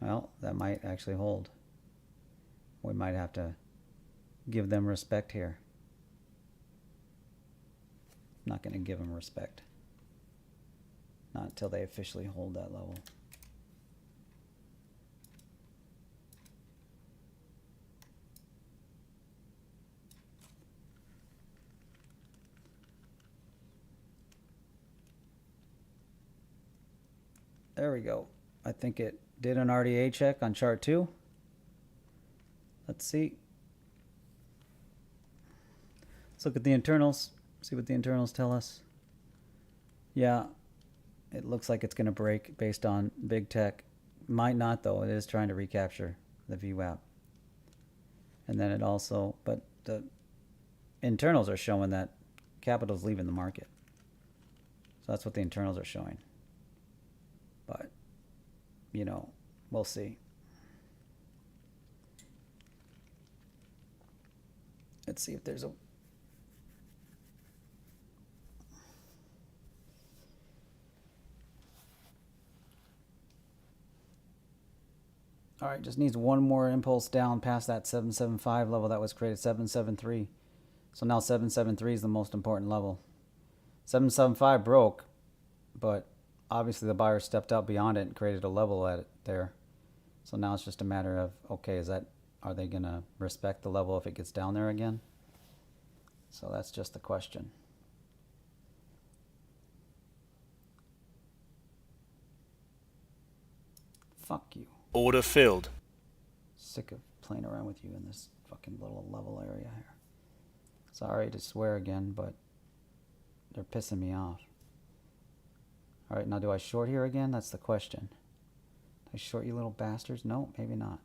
Well, that might actually hold. We might have to give them respect here. I'm not going to give them respect. Not until they officially hold that level. There we go. I think it did an RDA check on chart 2. Let's see. Let's look at the internals. See what the internals tell us. Yeah, it looks like it's going to break based on big tech. Might not, though. It is trying to recapture the VWAP. And then it also, but the internals are showing that capital's leaving the market. So that's what the internals are showing. But, you know, we'll see. Let's see if there's a... All right, just needs one more impulse down past that 775 level that was created, 773. So now 773 is the most important level. 775 broke, but obviously the buyer stepped out beyond it and created a level at it there. So now it's just a matter of, okay, are they going to respect the level if it gets down there again? So that's just the question. Fuck you. Order filled. Sick of playing around with you in this fucking little level area here. Sorry to swear again, but they're pissing me off. All right, now do I short here again? That's the question. Do I short you little bastards? No, maybe not.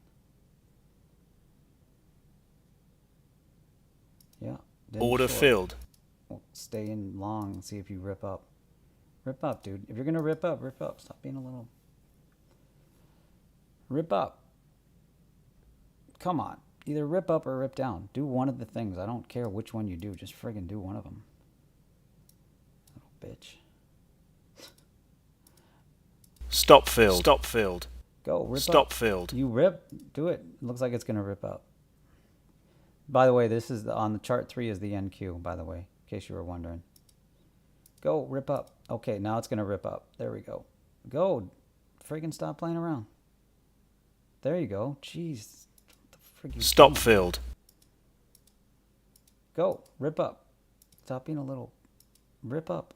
Yeah. Order short. filled. We'll stay in long and see if you rip up. Rip up, dude. If you're going to rip up, rip up. Stop being a little... Rip up. Come on. Either rip up or rip down. Do one of the things. I don't care which one you do. Just friggin' do one of them. Little bitch. Stop filled. Stop filled. Go, rip Stop up. filled. You rip. Do it. It looks like it's going to rip up. By the way, this is on the chart 3 is the NQ, by the way, in case you were wondering. Go, rip up. Okay, now it's going to rip up. There we go. Go. Friggin' stop playing around. There you go. Jeez. What the frig you Stop doing? filled. Go. Rip up. Stop being a little... Rip up.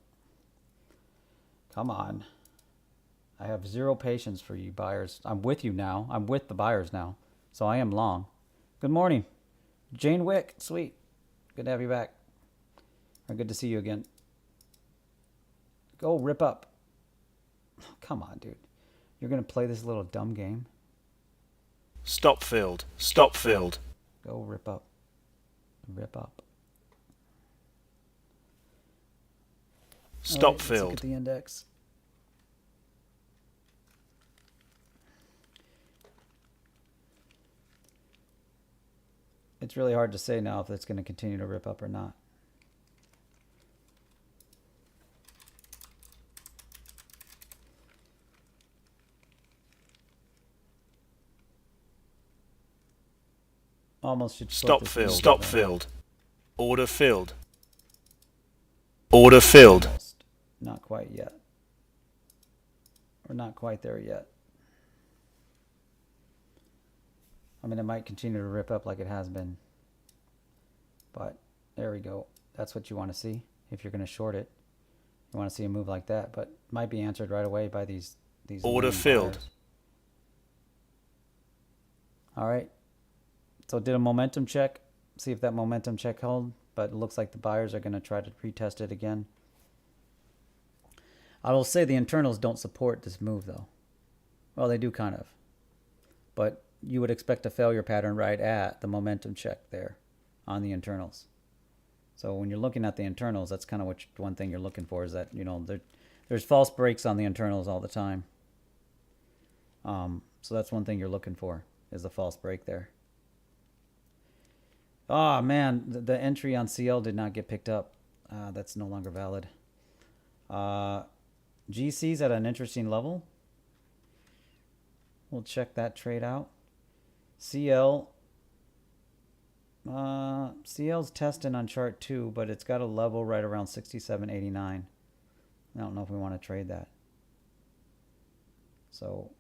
Come on. I have zero patience for you buyers. I'm with you now. I'm with the buyers now. So I am long. Good morning. Jane Wick. Sweet. Good to have you back. Or good to see you again. Go rip up. Come on, dude. You're going to play this little dumb game? Stop filled. Stop filled. Go rip up. Rip up. Stop All right, let's filled. look at the index. It's really hard to say now if it's going to continue to rip up or not. Almost should Stop filled. Stop filled. Order filled. Order filled. Almost. Not quite yet. We're not quite there yet. I mean, it might continue to rip up like it has been. But there we go. That's what you want to see if you're going to short it. You want to see a move like that, but might be answered right away by these Order lame filled. buyers. All right. So did a momentum check. See if that momentum check held, but it looks like the buyers are going to try to retest it again. I will say the internals don't support this move though. Well, they do kind of. But you would expect a failure pattern right at the momentum check there on the internals. So when you're looking at the internals, that's kind of one thing you're looking for is that, there's false breaks on the internals all the time. So that's one thing you're looking for is the false break there. Oh man, the entry on CL did not get picked up. That's no longer valid. GC's at an interesting level. We'll check that trade out. CL's testing on chart 2, but it's got a level right around 67.89. I don't know if we want to trade that. So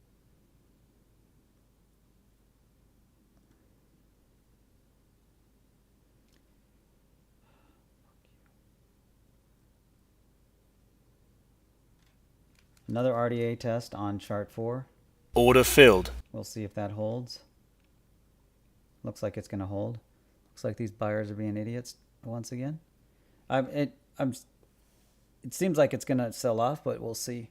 another RDA test on chart 4. Order filled. We'll see if that holds. Looks like it's going to hold. Looks like these buyers are being idiots once again. It seems like it's going to sell off, but we'll see.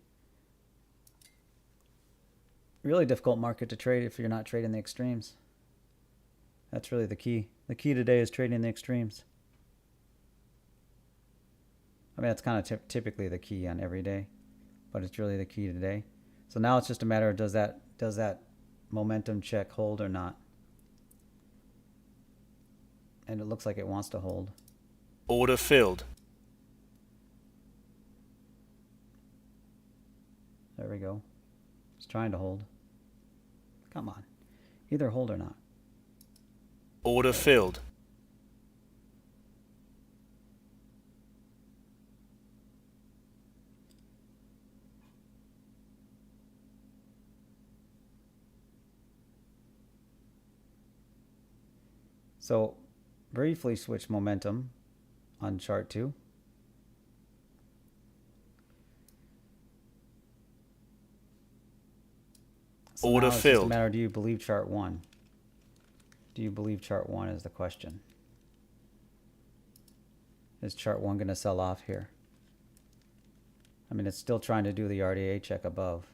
Really difficult market to trade if you're not trading the extremes. That's really the key. The key today is trading the extremes. I mean, that's kind of typically the key on every day, but it's really the key today. So now it's just a matter of does that momentum check hold or not? And it looks like it wants to hold. Order filled. There we go. It's trying to hold. Come on. Either hold or not. Order filled. So briefly switch momentum on chart 2. So Order now it's filled. just a matter, do you believe chart 1? Do you believe chart 1 is the question? Is chart 1 going to sell off here? I mean, it's still trying to do the RDA check above.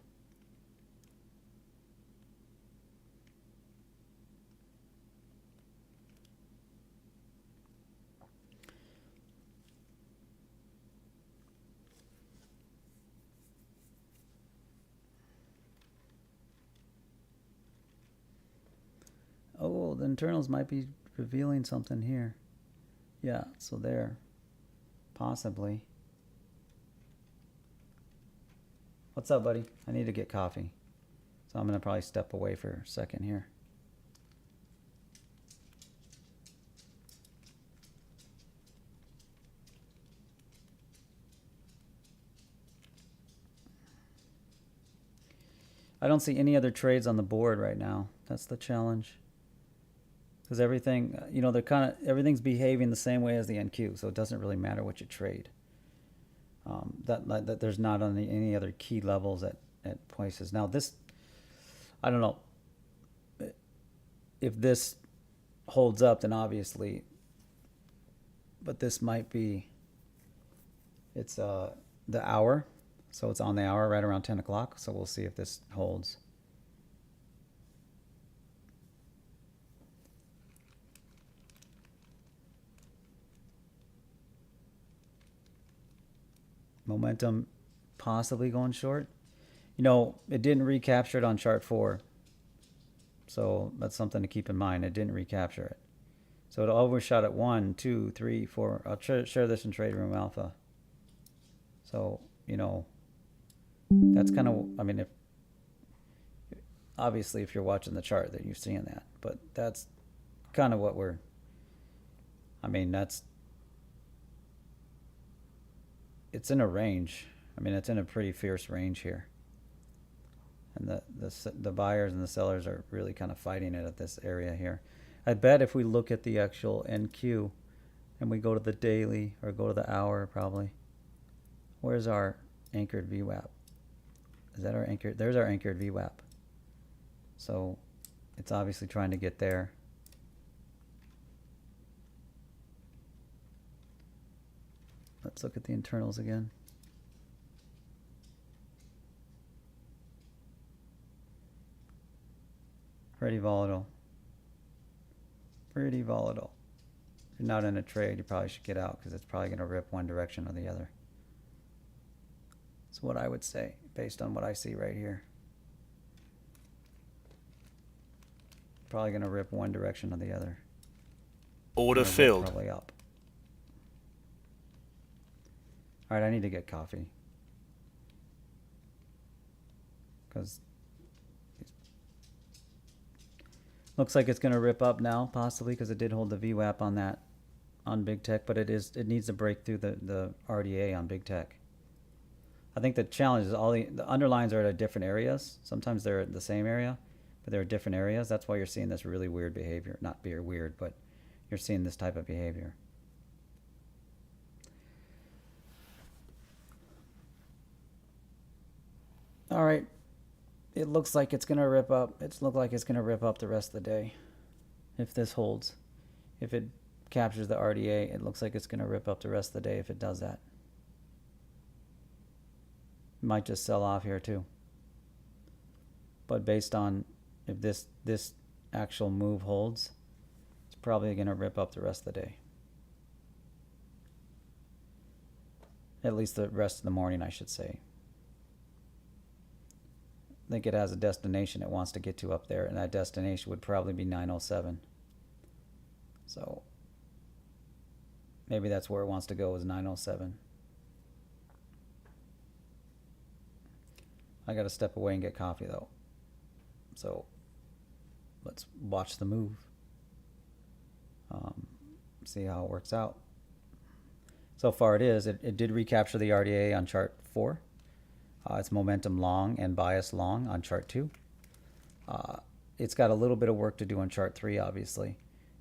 Oh, the internals might be revealing something here. Yeah, so there. Possibly. What's up, buddy? I need to get coffee. So I'm going to probably step away for a second here. I don't see any other trades on the board right now. That's the challenge. Because everything, they're everything's behaving the same way as the NQ, so it doesn't really matter what you trade. That there's not on any other key levels at places. Now this, I don't know. If this holds up, then obviously, but this might be, it's the hour, so it's on the hour right around 10 o'clock, so we'll see if this holds. Momentum possibly going short. It didn't recapture it on chart 4. So that's something to keep in mind. It didn't recapture it. So it overshot at 1, 2, 3, 4. I'll share this in Trade Room Alpha. So, that's kind of, obviously if you're watching the chart that you're seeing that. But that's kind of what it's in a range. It's in a pretty fierce range here. And the buyers and the sellers are really kind of fighting it at this area here. I bet if we look at the actual NQ and we go to the daily or go to the hour probably, Where's our anchored VWAP? Is that our anchored? There's our anchored VWAP. So it's obviously trying to get there. Let's look at the internals again. Pretty volatile. Pretty volatile. If you're not in a trade, you probably should get out because it's probably going to rip one direction or the other. That's what I would say based on what I see right here. Probably going to rip one direction or the other. Order filled. Probably up. All right, I need to get coffee. Because looks like it's going to rip up now, possibly, because it did hold the VWAP on that, on big tech, but it needs to break through the RDA on big tech. I think the challenge is all the underlines are at different areas. Sometimes they're at the same area, but they're at different areas. That's why you're seeing this really weird behavior. Not weird, but you're seeing this type of behavior. All right. It looks like it's going to rip up. It's looked like it's going to rip up the rest of the day. If this holds. If it captures the RDA, it looks like it's going to rip up the rest of the day if it does that. It might just sell off here too. But based on if this actual move holds, it's probably going to rip up the rest of the day. At least the rest of the morning, I should say. I think it has a destination it wants to get to up there, and that destination would probably be 907. So maybe that's where it wants to go, is 907. I got to step away and get coffee though. So let's watch the move. See how it works out. So far it did recapture the RDA on chart 4. It's momentum long and bias long on chart 2. It's got a little bit of work to do on chart 3, obviously.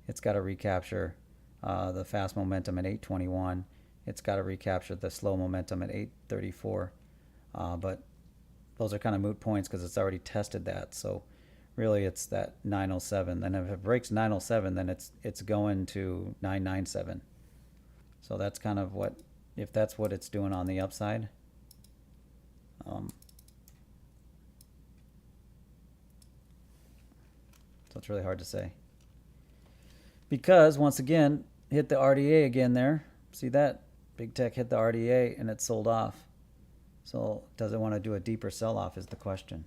It's got to recapture the fast momentum at 821. It's got to recapture the slow momentum at 834. But those are kind of moot points because it's already tested that. So really it's that 907. And if it breaks 907, then it's going to 997. So that's kind of what, if that's what it's doing on the upside. So it's really hard to say. Because once again, hit the RDA again there. See that? Big tech hit the RDA and it sold off. So does it want to do a deeper sell-off is the question.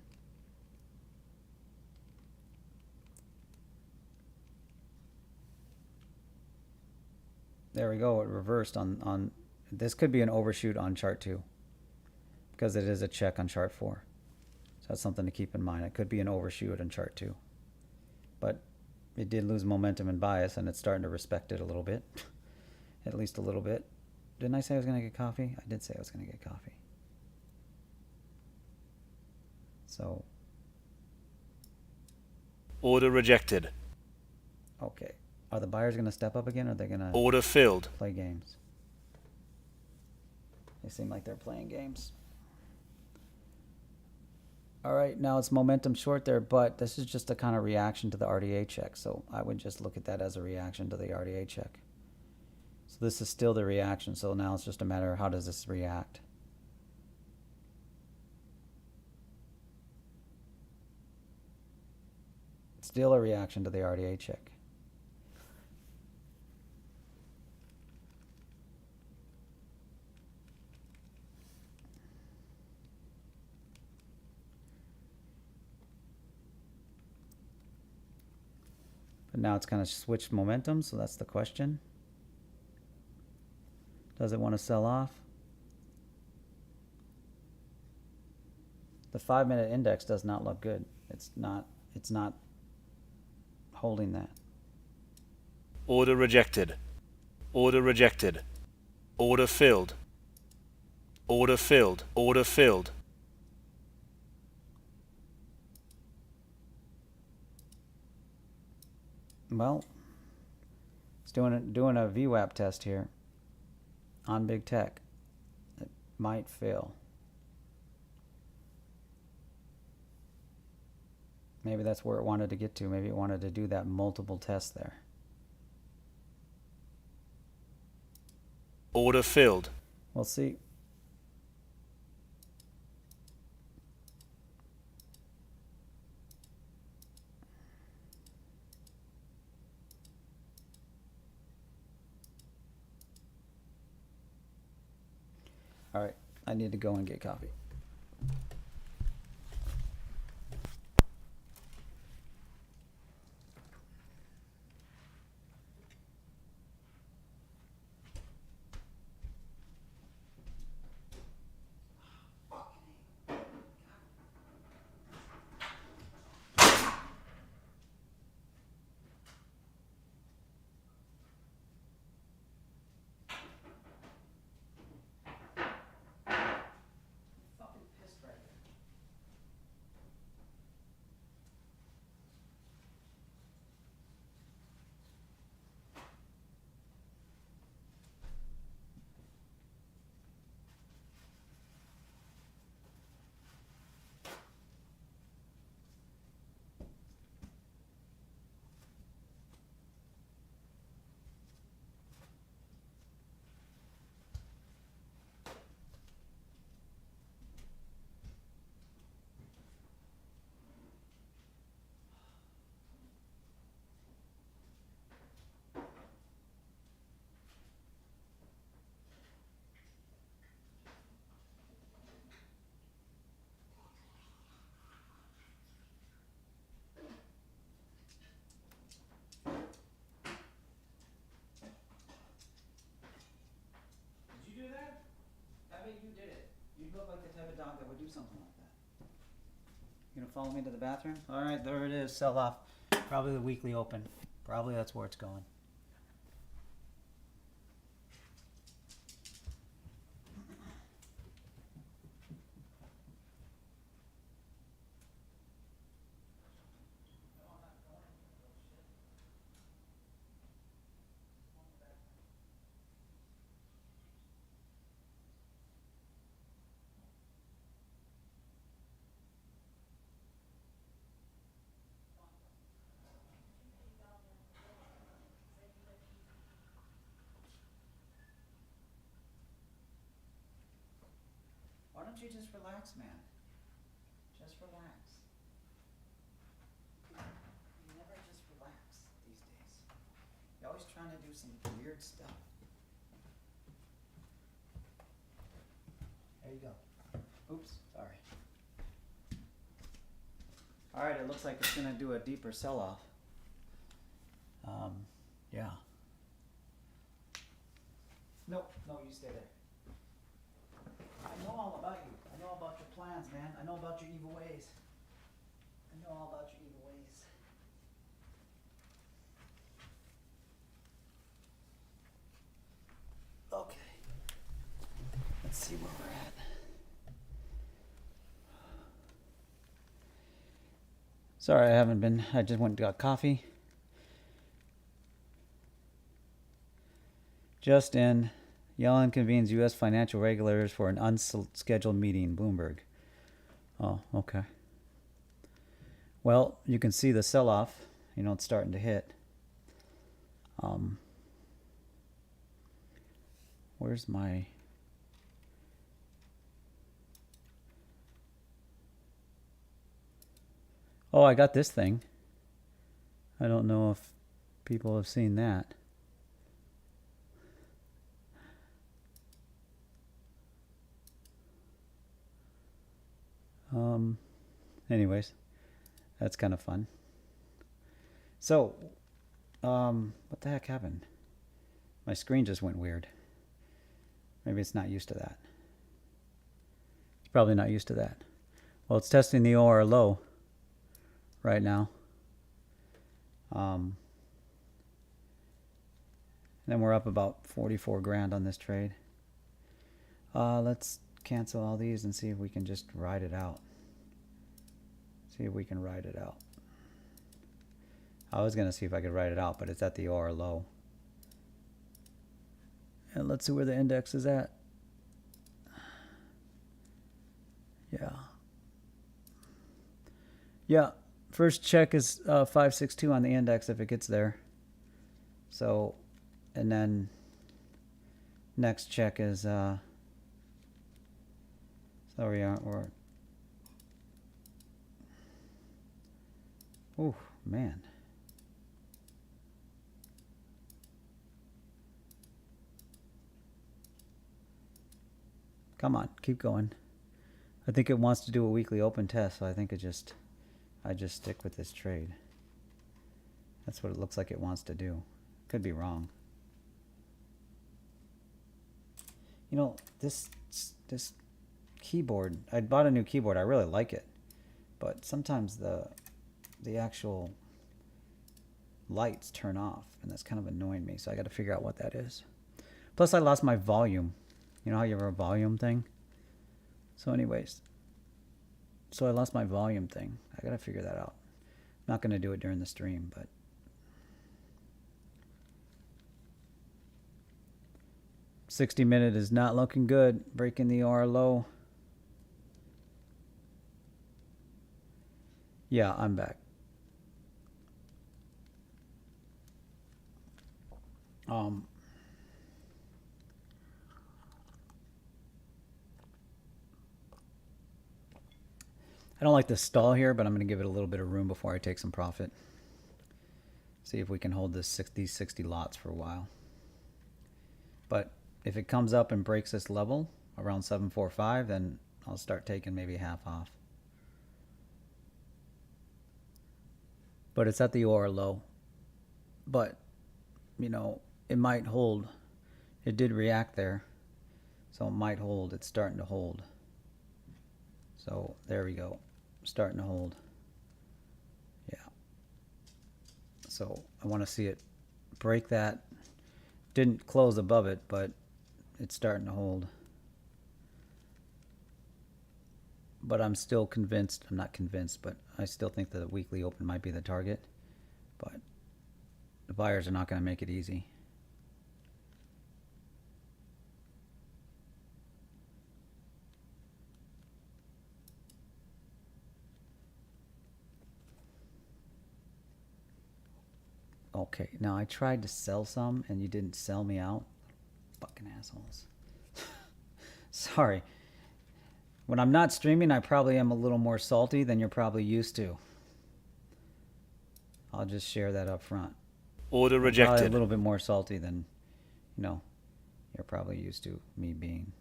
There we go. It reversed on this could be an overshoot on chart 2 because it is a check on chart 4. So that's something to keep in mind. It could be an overshoot on chart 2. But it did lose momentum and bias, and it's starting to respect it a little bit. At least a little bit. Didn't I say I was going to get coffee? I did say I was going to get coffee. So. Order rejected. Okay. Are the buyers going to step up again, or are they going to order filled, play games? They seem like they're playing games. All right, now it's momentum short there, but this is just a kind of reaction to the RDA check. So I would just look at that as a reaction to the RDA check. So this is still the reaction. So now it's just a matter of how does this react. It's still a reaction to the RDA check. But now it's kind of switched momentum, so that's the question. Does it want to sell off? The 5-minute index does not look good. It's not holding that. order rejected, order rejected, order filled, order filled, order filled. Well, it's doing a VWAP test here on big tech. might fail. Maybe that's where it wanted to get to. Maybe it wanted to do that multiple tests there. Order filled. We'll see. All right, I need to go and get coffee. You did it. You look like the type of dog that would do something like that. You gonna follow me to the bathroom? All right, there it is. Sell off. Probably the weekly open. Probably that's where it's going. Why don't you just relax, man? Just relax. You never just relax these days. You're always trying to do some weird stuff. There you go. Oops, sorry. Alright, it looks like it's gonna do a deeper sell-off. Yeah. Nope, no, you stay there. I know all about you. I know about your plans, man. I know about your evil ways. I know all about your evil ways. Okay. Let's see where we're at. Sorry, I just went and got coffee. Just in. Yellen convenes U.S. financial regulators for an unscheduled meeting, Bloomberg. Oh, okay. Well, you can see the sell-off. It's starting to hit. Where's my... Oh, I got this thing. I don't know if people have seen that. Anyways, that's kind of fun. So, what the heck happened? My screen just went weird. Maybe it's not used to that. It's probably not used to that. Well, it's testing the OR low right now. And then we're up about 44 grand on this trade. Let's cancel all these and see if we can just ride it out. See if we can ride it out. I was going to see if I could ride it out, but it's at the OR low. And let's see where the index is at. Yeah, first check is 562 on the index if it gets there. So, and then next check is so we are oh man. Come on, keep going. I think it wants to do a weekly open test, so I think I just stick with this trade. That's what it looks like it wants to do. Could be wrong. You know, this keyboard, I bought a new keyboard. I really like it. But sometimes the actual lights turn off, and that's kind of annoying me, so I got to figure out what that is. Plus I lost my volume. You know how you have a volume thing? So anyways, so I lost my volume thing. I got to figure that out. I'm not going to do it during the stream, but 60-minute is not looking good. Breaking the R low. Yeah, I'm back. I don't like the stall here, but I'm going to give it a little bit of room before I take some profit. See if we can hold these 60 lots for a while. But if it comes up and breaks this level around 745, then I'll start taking maybe half off. But it's at the OR low. But, you know, it might hold. It did react there. So it might hold. It's starting to hold. So there we go. Starting to hold. Yeah. So I want to see it break that. Didn't close above it, but it's starting to hold. But I'm still convinced. I'm not convinced, but I still think that the weekly open might be the target. But the buyers are not going to make it easy. Okay, now I tried to sell some and you didn't sell me out. Fucking assholes. Sorry. When I'm not streaming, I probably am a little more salty than you're probably used to. I'll just share that up front. Order rejected. Probably a little bit more salty than, you know, you're probably used to me being.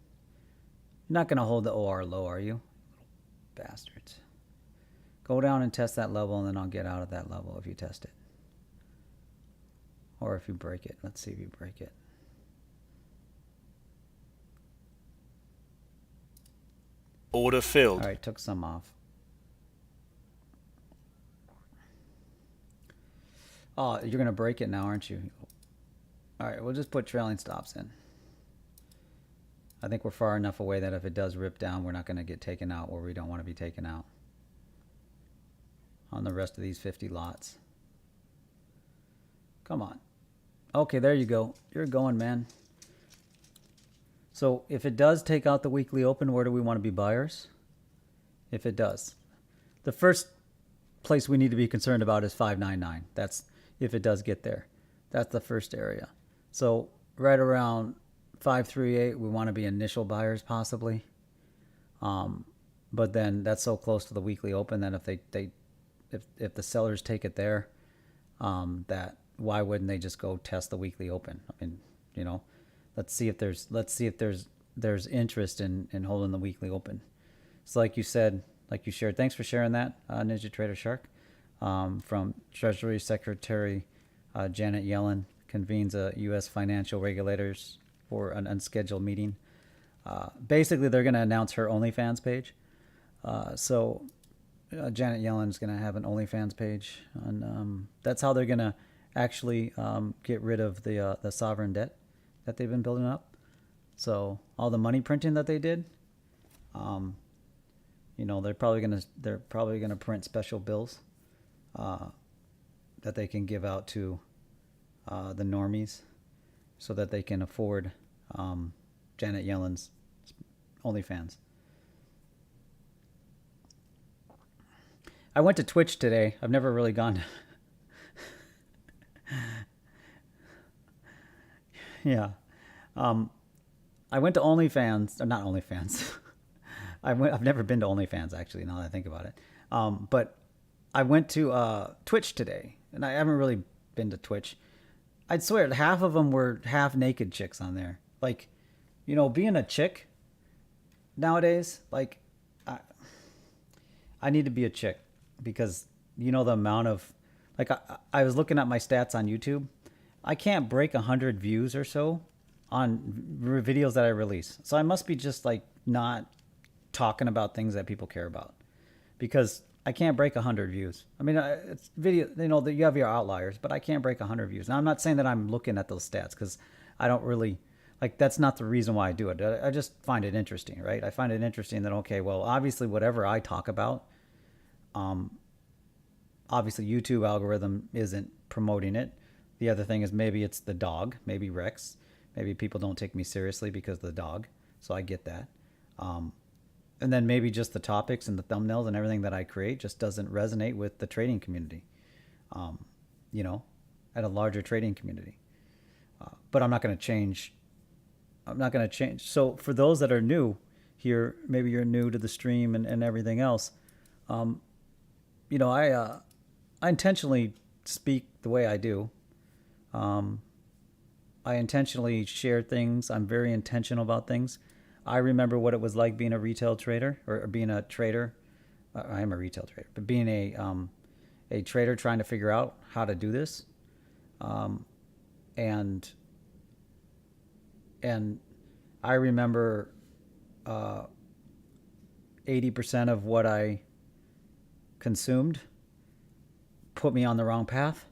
You're not going to hold the OR low, are you? Bastards. Go down and test that level, and then I'll get out of that level if you test it. Or if you break it. Let's see if you break it. Order filled. All right, took some off. Oh, you're going to break it now, aren't you? All right, we'll just put trailing stops in. I think we're far enough away that if it does rip down, we're not going to get taken out where we don't want to be taken out on the rest of these 50 lots. Come on. Okay, there you go. You're going, man. So if it does take out the weekly open, where do we want to be buyers? If it does. The first place we need to be concerned about is 599. That's if it does get there. That's the first area. So right around 538, we want to be initial buyers possibly. But then that's so close to the weekly open that if the sellers take it there, that why wouldn't they just go test the weekly open? I mean, you know, let's see if there's interest in holding the weekly open. So like you said, like you shared, thanks for sharing that, Ninja Trader Shark, from Treasury Secretary Janet Yellen convenes a U.S. financial regulators for an unscheduled meeting. Basically, they're going to announce her OnlyFans page. So Janet Yellen is going to have an OnlyFans page, and that's how they're going to actually get rid of the sovereign debt that they've been building up. So all the money printing that they did, you know, they're probably gonna print special bills that they can give out to the normies, so that they can afford Janet Yellen's OnlyFans. I went to Twitch today. I've never really gone to, yeah. Um, I went to OnlyFans, or not OnlyFans. I've never been to OnlyFans actually. Now that I think about it, but I went to Twitch today, and I haven't really been to Twitch. I'd swear half of them were half naked chicks on there. Like, being a chick nowadays, like, I need to be a chick because the amount of, like, I was looking at my stats on YouTube. I can't break 100 views or so on videos that I release. So I must be just like not talking about things that people care about because I can't break 100 views. I mean, it's video, that you have your outliers, but I can't break 100 views. Now, I'm not saying that I'm looking at those stats because I don't really, like, that's not the reason why I do it. I just find it interesting, right? I find it interesting that, okay, well, obviously, whatever I talk about, obviously, YouTube algorithm isn't promoting it. The other thing is maybe it's the dog, maybe Rex. Maybe people don't take me seriously because of the dog. So I get that. And then maybe just the topics and the thumbnails and everything that I create just doesn't resonate with the trading community, at a larger trading community. But I'm not going to change. I'm not going to change. So for those that are new here, maybe you're new to the stream and everything else, I intentionally speak the way I do. I intentionally share things. I'm very intentional about things. I remember what it was like being a retail trader or being a trader. I am a retail trader, but being a trader trying to figure out how to do this. And I remember 80% of what I consumed put me on the wrong path.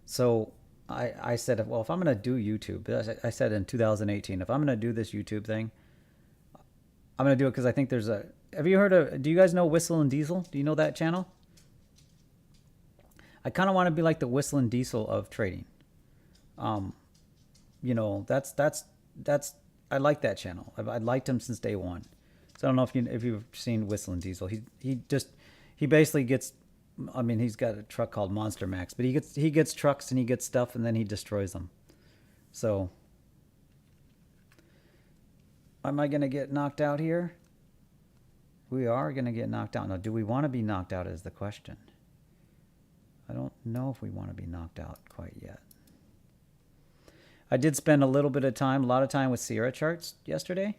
So I said, well, if I'm going to do YouTube, I said in 2018, if I'm going to do this YouTube thing, I'm going to do it because I think there's have you heard of, do you guys know Whistle and Diesel? Do you know that channel? I kind of want to be like the Whistle and Diesel of trading. That's I like that channel. I've liked him since day one. So I don't know if you've seen Whistle and Diesel. He basically gets, I mean, he's got a truck called Monster Max, but he gets trucks and he gets stuff and then he destroys them. So am I going to get knocked out here? We are going to get knocked out. Now, do we want to be knocked out is the question. I don't know if we want to be knocked out quite yet. I did spend a lot of time with Sierra charts yesterday.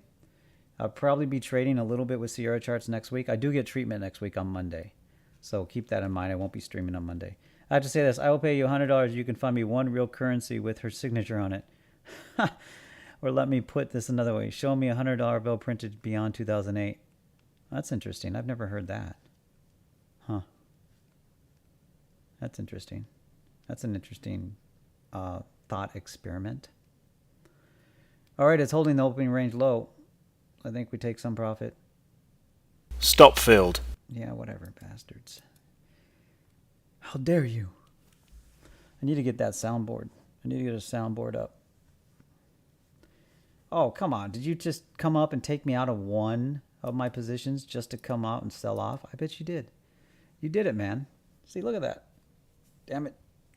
I'll probably be trading a little bit with Sierra charts next week. I do get treatment next week on Monday. So keep that in mind. I won't be streaming on Monday. I have to say this. I will pay you $100. You can find me one real currency with her signature on it. Or let me put this another way. Show me a $100 bill printed beyond 2008. That's interesting. I've never heard that. Huh. That's interesting. That's an interesting thought experiment. All right, it's holding the opening range low. I think we take some profit. Stop filled. Yeah, whatever, bastards. How dare you? I need to get that soundboard. I need to get a soundboard up. Oh, come on. Did you just come up and take me out of one of my positions just to come out and sell off? I bet you did. You did it, man. See, look at that. Damn it.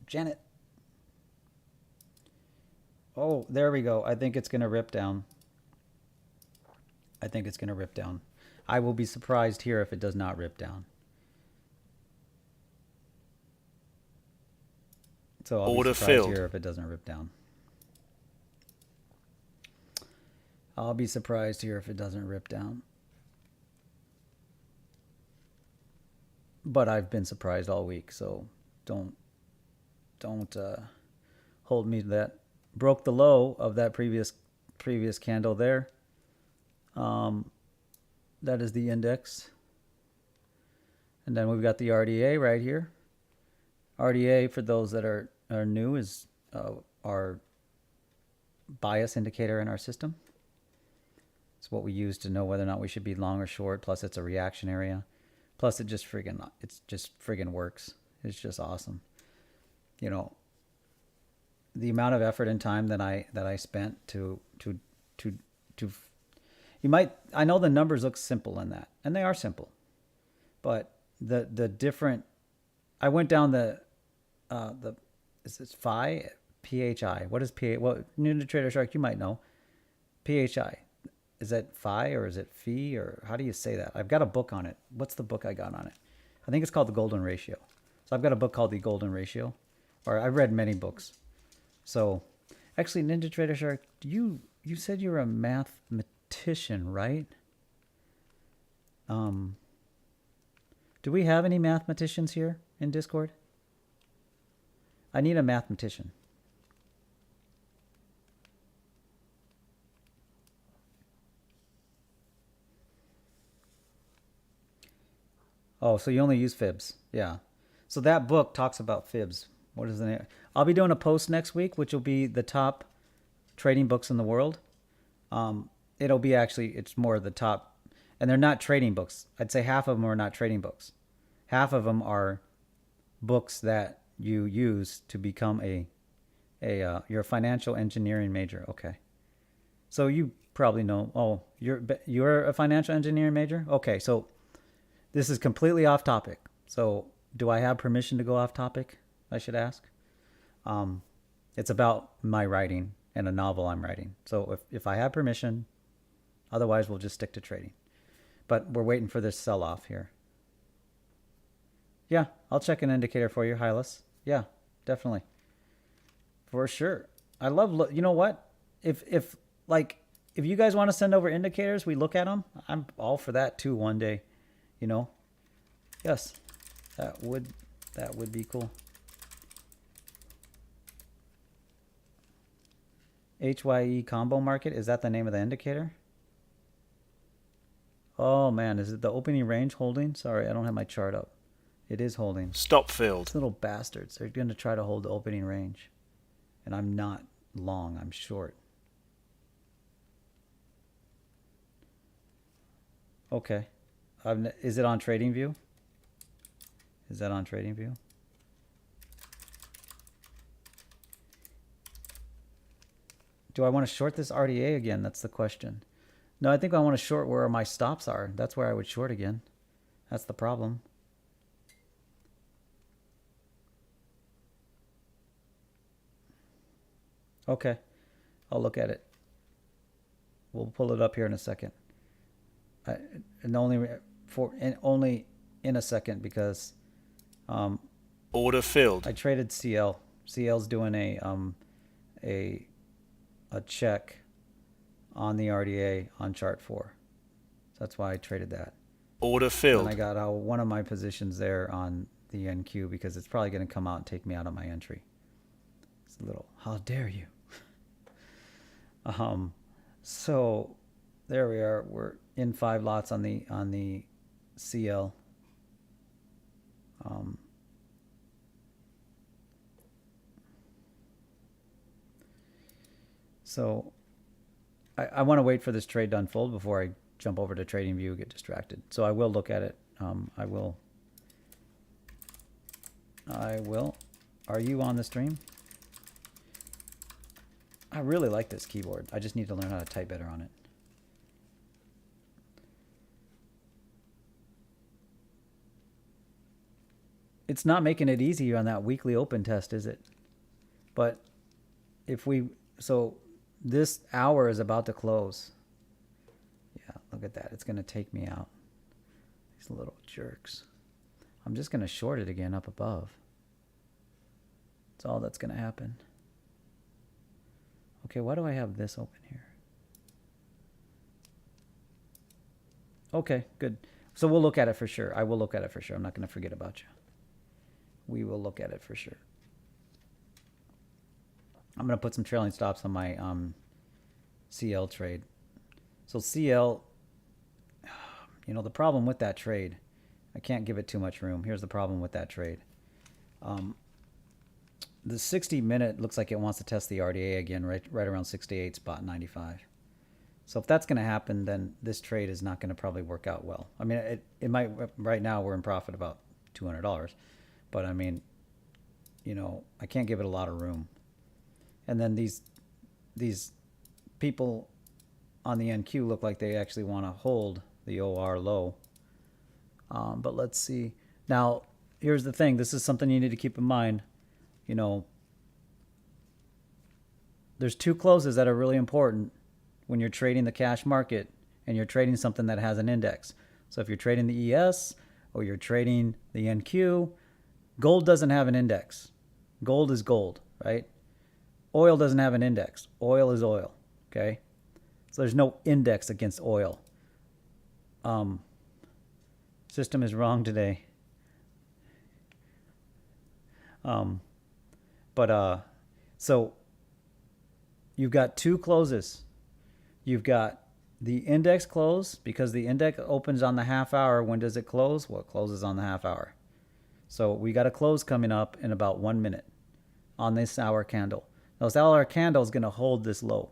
Janet. Oh, there we go. I think it's going to rip down. I think it's going to rip down. I will be surprised here if it does not rip down. So I'll Order be surprised filled. here if it doesn't rip down. I'll be surprised here if it doesn't rip down. But I've been surprised all week, so don't hold me to that. Broke the low of that previous candle there. That is the index. And then we've got the RDA right here. RDA, for those that are new, is our bias indicator in our system. It's what we use to know whether or not we should be long or short. Plus, it's a reaction area. Plus, it just friggin' works. It's just awesome. You know, the amount of effort and time that I spent to you might, I know the numbers look simple in that, and they are simple, but the different. I went down the is this phi phi? What is phi? Well, new to Trader Shark, you might know phi. Is that phi or is it phi or how do you say that? I've got a book on it. What's the book I got on it? I think it's called The Golden Ratio. So I've got a book called The Golden Ratio, or I've read many books. So actually, Ninja Trader Shark, you said you're a mathematician, right? Do we have any mathematicians here in Discord? I need a mathematician. Oh, so you only use fibs. Yeah. So that book talks about fibs. What is the name? I'll be doing a post next week, which will be the top trading books in the world. It'll be actually, it's more the top, and they're not trading books. I'd say half of them are not trading books. Half of them are books that you use to become you're a financial engineering major. Okay. So you probably know, oh, you're a financial engineering major? Okay. So this is completely off topic. So do I have permission to go off topic? I should ask. It's about my writing and a novel I'm writing. So if I have permission, otherwise we'll just stick to trading. But we're waiting for this sell-off here. Yeah, I'll check an indicator for you, Hylas. Yeah, definitely. For sure. I love, you know what? If you guys want to send over indicators, we look at them. I'm all for that too one day, you know. Yes. That would be cool. HYE combo market, is that the name of the indicator? Oh man, is it the opening range holding? Sorry, I don't have my chart up. It is holding. Stop filled. These little bastards. They're going to try to hold the opening range. And I'm not long, I'm short. Okay. Is it on TradingView? Is that on TradingView? Do I want to short this RDA again? That's the question. No, I think I want to short where my stops are. That's where I would short again. That's the problem. Okay. I'll look at it. We'll pull it up here in a second. And only in a second because order filled. I traded CL. CL's doing a check on the RDA on chart 4. So that's why I traded that. Order filled. And I got one of my positions there on the NQ because it's probably going to come out and take me out of my entry. It's a little, how dare you? So there we are. We're in 5 lots on the CL. So I want to wait for this trade to unfold before I jump over to TradingView, get distracted. So I will look at it. I will. Are you on the stream? I really like this keyboard. I just need to learn how to type better on it. It's not making it easy on that weekly open test, is it? But so this hour is about to close. Yeah, look at that. It's going to take me out. These little jerks. I'm just going to short it again up above. That's all that's going to happen. Okay, why do I have this open here? Okay, good. So we'll look at it for sure. I will look at it for sure. I'm not going to forget about you. We will look at it for sure. I'm going to put some trailing stops on my CL trade. So CL, the problem with that trade, I can't give it too much room. Here's the problem with that trade. The 60-minute looks like it wants to test the RDA again, right around 68 spot 95. So if that's going to happen, then this trade is not going to probably work out well. I mean, it might. Right now we're in profit about $200, but I mean, I can't give it a lot of room. And then these people on the NQ look like they actually want to hold the OR low. But let's see. Now, here's the thing. This is something you need to keep in mind. There's two closes that are really important when you're trading the cash market and you're trading something that has an index. So if you're trading the ES or you're trading the NQ, gold doesn't have an index. Gold is gold, right? Oil doesn't have an index. Oil is oil, okay? So there's no index against oil. System is wrong today. So you've got two closes. You've got the index close, because the index opens on the half hour. When does it close? Well, it closes on the half hour. So we got a close coming up in about 1 minute on this hour candle. Now, this hour candle is going to hold this low.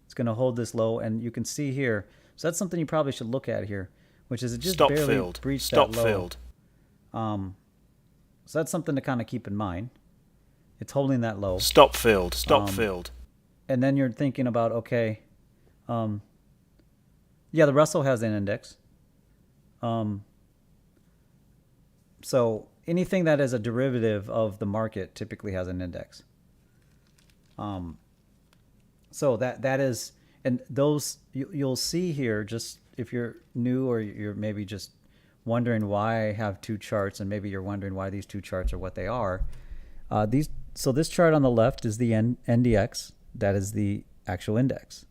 It's going to hold this low, and you can see here. So that's something you probably should look at here, which is it just Stop barely filled. breached Stop that low. filled. So that's something to kind of keep in mind. It's holding that low. Stop filled. Stop filled. And then you're thinking about, okay, yeah, the Russell has an index. So anything that is a derivative of the market typically has an index. So that is, and those you'll see here, just if you're new or you're maybe just wondering why I have two charts, and maybe you're wondering why these two charts are what they are. So this chart on the left is the NDX. That is the actual index.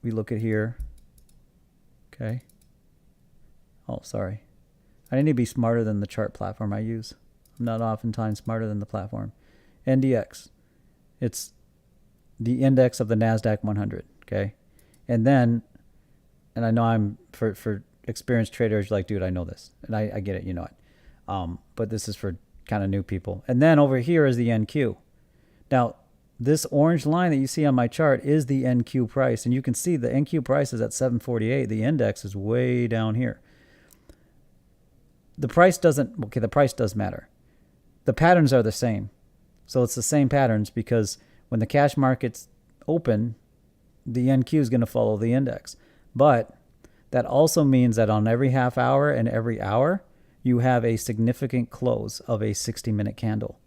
We look at here. Okay. Oh, sorry. I need to be smarter than the chart platform I use. I'm not oftentimes smarter than the platform. NDX. It's the index of the Nasdaq 100. Okay. And then, and I know I'm for experienced traders, like, dude, I know this, and I get it, you know it. But this is for kind of new people. And then over here is the NQ. Now, this orange line that you see on my chart is the NQ price, and you can see the NQ price is at 748. The index is way down here. The price doesn't, okay, the price does matter. The patterns are the same. So it's the same patterns, because when the cash markets open, the NQ is going to follow the index. But that also means that on every half hour and every hour, you have a significant close of a 60-minute candle.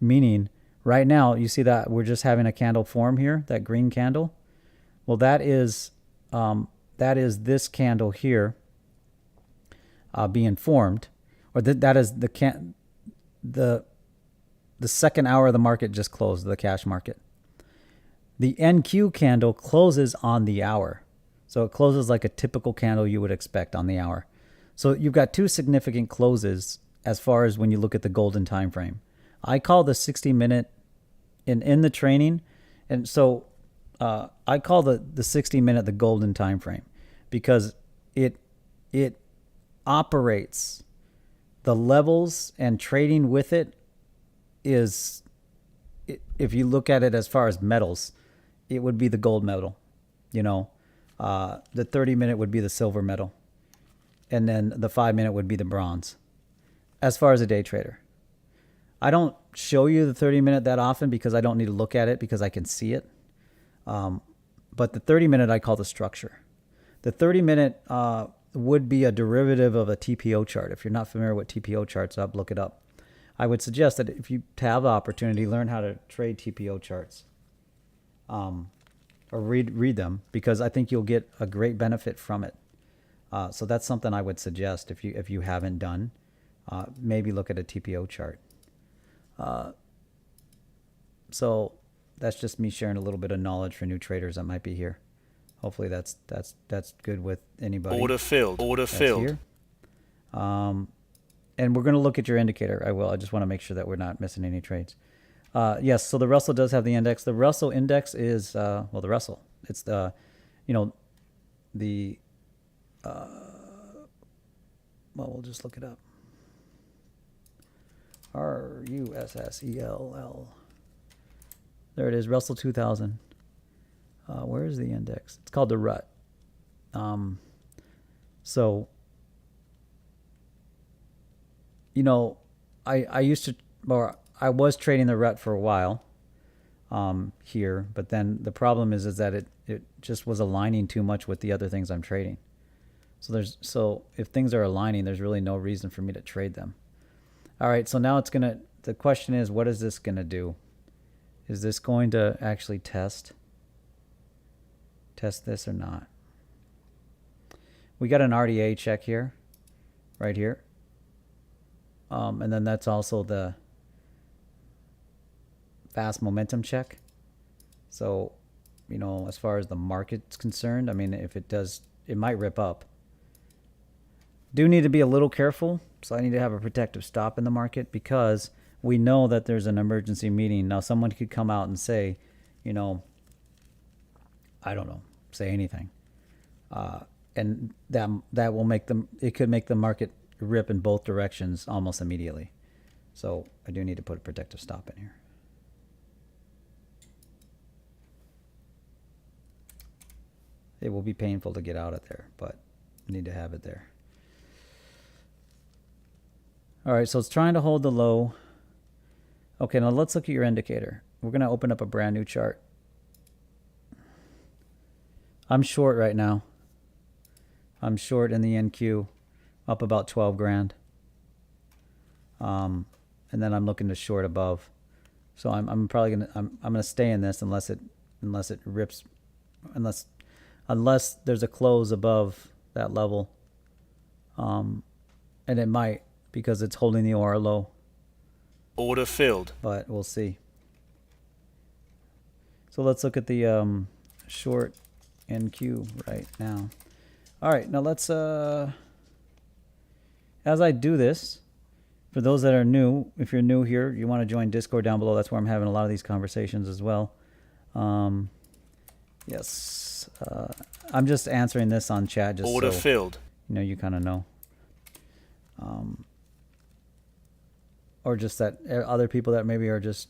Meaning, right now, you see that we're just having a candle form here, that green candle. Well, that is this candle here being formed, or that is the second hour of the market just closed, the cash market. The NQ candle closes on the hour. So it closes like a typical candle you would expect on the hour. So you've got two significant closes as far as when you look at the golden time frame. I call the 60-minute in the training, and so I call the 60-minute the golden time frame, because it operates the levels, and trading with it is, if you look at it as far as metals, it would be the gold metal, you know. The 30-minute would be the silver metal, and then the 5-minute would be the bronze. As far as a day trader, I don't show you the 30-minute that often, because I don't need to look at it, because I can see it. But the 30-minute I call the structure. The 30-minute would be a derivative of a TPO chart. If you're not familiar with TPO charts, look it up. I would suggest that if you have the opportunity, learn how to trade TPO charts, or read them, because I think you'll get a great benefit from it. So that's something I would suggest if you haven't done. Maybe look at a TPO chart. So that's just me sharing a little bit of knowledge for new traders that might be here. Hopefully that's good with anybody. Order filled. Order filled. Here. And we're going to look at your indicator. I just want to make sure that we're not missing any trades. Yes, so the Russell does have the index. The Russell index is, the Russell. It's the, we'll just look it up. RUSSELL. There it is, Russell 2000. Where is the index? It's called the RUT. So, I used to, or I was trading the RUT for a while here, but then the problem is that it just was aligning too much with the other things I'm trading. So if things are aligning, there's really no reason for me to trade them. All right, so now the question is, what is this gonna do? Is this going to actually test this or not? We got an RDA check here, right here. And then that's also the fast momentum check. So, you know, as far as the market's concerned, I mean, if it does, it might rip up. Do need to be a little careful. So I need to have a protective stop in the market because we know that there's an emergency meeting. Now someone could come out and say, you know, I don't know, say anything. And that will make them, it could make the market rip in both directions almost immediately. So I do need to put a protective stop in here. It will be painful to get out of there, but I need to have it there. All right, so it's trying to hold the low. Okay, now let's look at your indicator. We're going to open up a brand new chart. I'm short right now. I'm short in the NQ, up about 12 grand. And then I'm looking to short above. So I'm probably gonna I'm gonna stay in this unless it rips, unless there's a close above that level. And it might, because it's holding the OR low. Order filled. But we'll see. So let's look at the short NQ right now. All right, now let's as I do this, for those that are new, if you're new here, you want to join Discord down below. That's where I'm having a lot of these conversations as well. Yes, I'm just answering this on chat just order so filled. You know, you kind of know. Or just that other people that maybe are just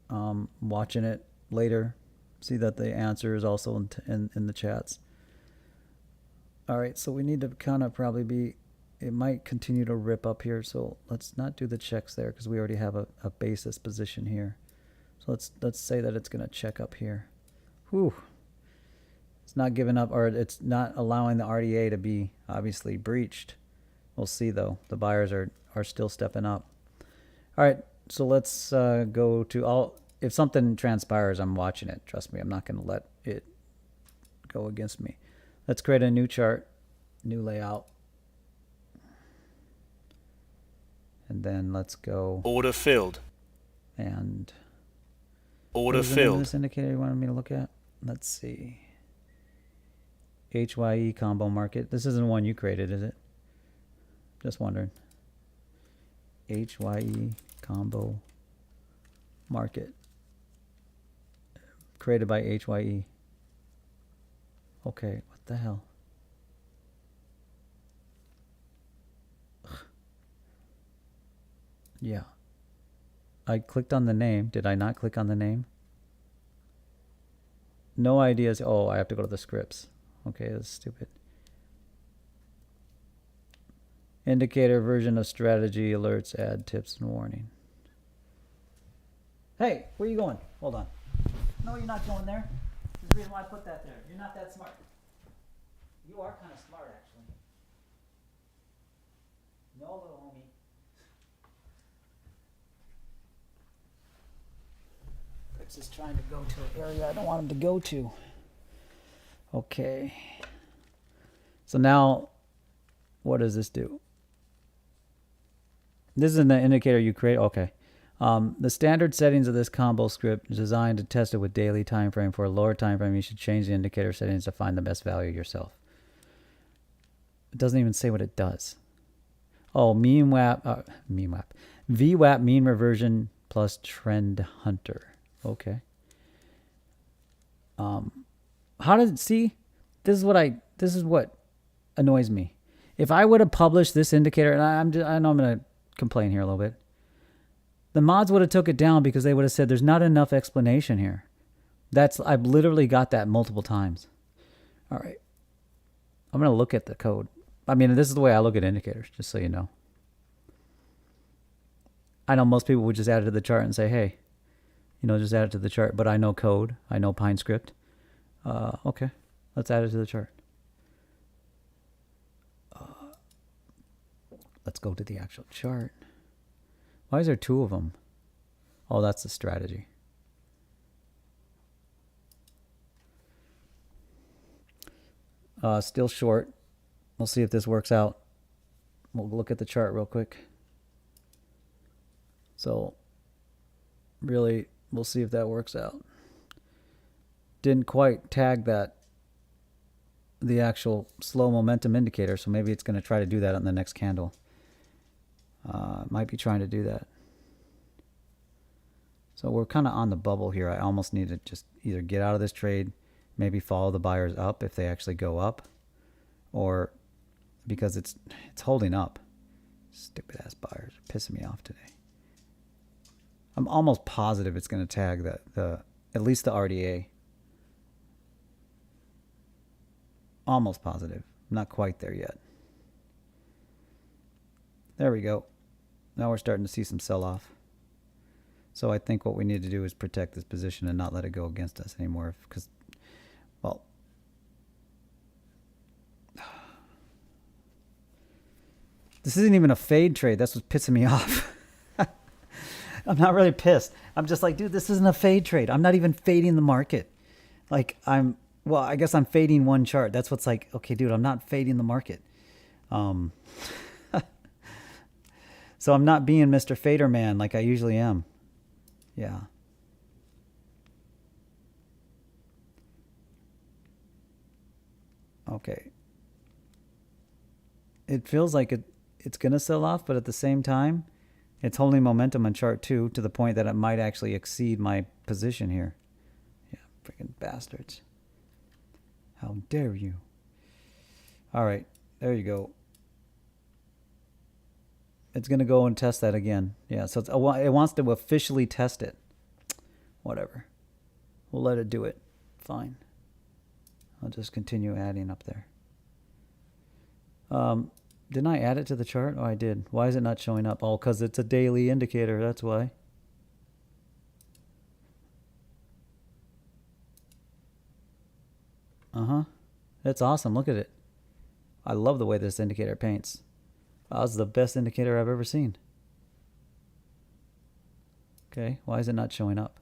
watching it later see that the answer is also in the chats. All right, so we need to kind of probably be, it might continue to rip up here, so let's not do the checks there because we already have a basis position here. So let's say that it's going to check up here. Whew. It's not giving up, or it's not allowing the RDA to be obviously breached. We'll see though. The buyers are still stepping up. All right, so let's go to all. If something transpires, I'm watching it. Trust me, I'm not going to let it go against me. Let's create a new chart, new layout. And then let's go. Order filled. And order filled. This indicator you wanted me to look at? Let's see. HYE combo market. This isn't one you created, is it? Just wondering. HYE combo market. Created by HYE. Okay, what the hell? Yeah. I clicked on the name. Did I not click on the name? No ideas. Oh, I have to go to the scripts. Okay, that's stupid. Indicator version of strategy, alerts, add tips and warning. Hey, where are you going? Hold on. No, you're not going there. There's a reason why I put that there. You're not that smart. You are kind of smart, actually. No, little homie. Rick's is trying to go to an area I don't want him to go to. Okay. So now, what does this do? This is an indicator you create. Okay. The standard settings of this combo script is designed to test it with daily time frame. For a lower time frame, you should change the indicator settings to find the best value yourself. It doesn't even say what it does. Oh, VWAP mean reversion plus trend hunter. Okay. How does it see? This is what annoys me. If I would have published this indicator, and I know I'm going to complain here a little bit. The mods would have took it down because they would have said there's not enough explanation here. I've literally got that multiple times. All right. I'm going to look at the code. I mean, this is the way I look at indicators, just so you know. I know most people would just add it to the chart and say, hey, just add it to the chart. But I know code. I know Pine script. Okay. Let's add it to the chart. let's go to the actual chart. Why is there two of them? Oh, that's the strategy. Still short. We'll see if this works out. We'll look at the chart real quick. So really, we'll see if that works out. Didn't quite tag that, the actual slow momentum indicator, so maybe it's going to try to do that on the next candle. Might be trying to do that. So we're kind of on the bubble here. I almost need to just either get out of this trade, maybe follow the buyers up if they actually go up, or because it's holding up. Stupid ass buyers are pissing me off today. I'm almost positive it's going to tag the at least the RDA. Almost positive. Not quite there yet. There we go. Now we're starting to see some sell-off. So I think what we need to do is protect this position and not let it go against us anymore. Because, well, this isn't even a fade trade. That's what's pissing me off. I'm not really pissed. I'm just like, dude, this isn't a fade trade. I'm not even fading the market. Like, well, I guess I'm fading one chart. That's what's like, okay, dude, I'm not fading the market. So I'm not being Mr. Fader Man like I usually am. Yeah. Okay. It feels like it's going to sell off, but at the same time, it's holding momentum on chart 2 to the point that it might actually exceed my position here. Yeah, freaking bastards. How dare you? All right, there you go. It's going to go and test that again. Yeah, so it wants to officially test it. Whatever. We'll let it do it. Fine. I'll just continue adding up there. Didn't I add it to the chart? Oh, I did. Why is it not showing up? Oh, because it's a daily indicator. That's why. Uh-huh. That's awesome. Look at it. I love the way this indicator paints. That was the best indicator I've ever seen. Okay, why is it not showing up?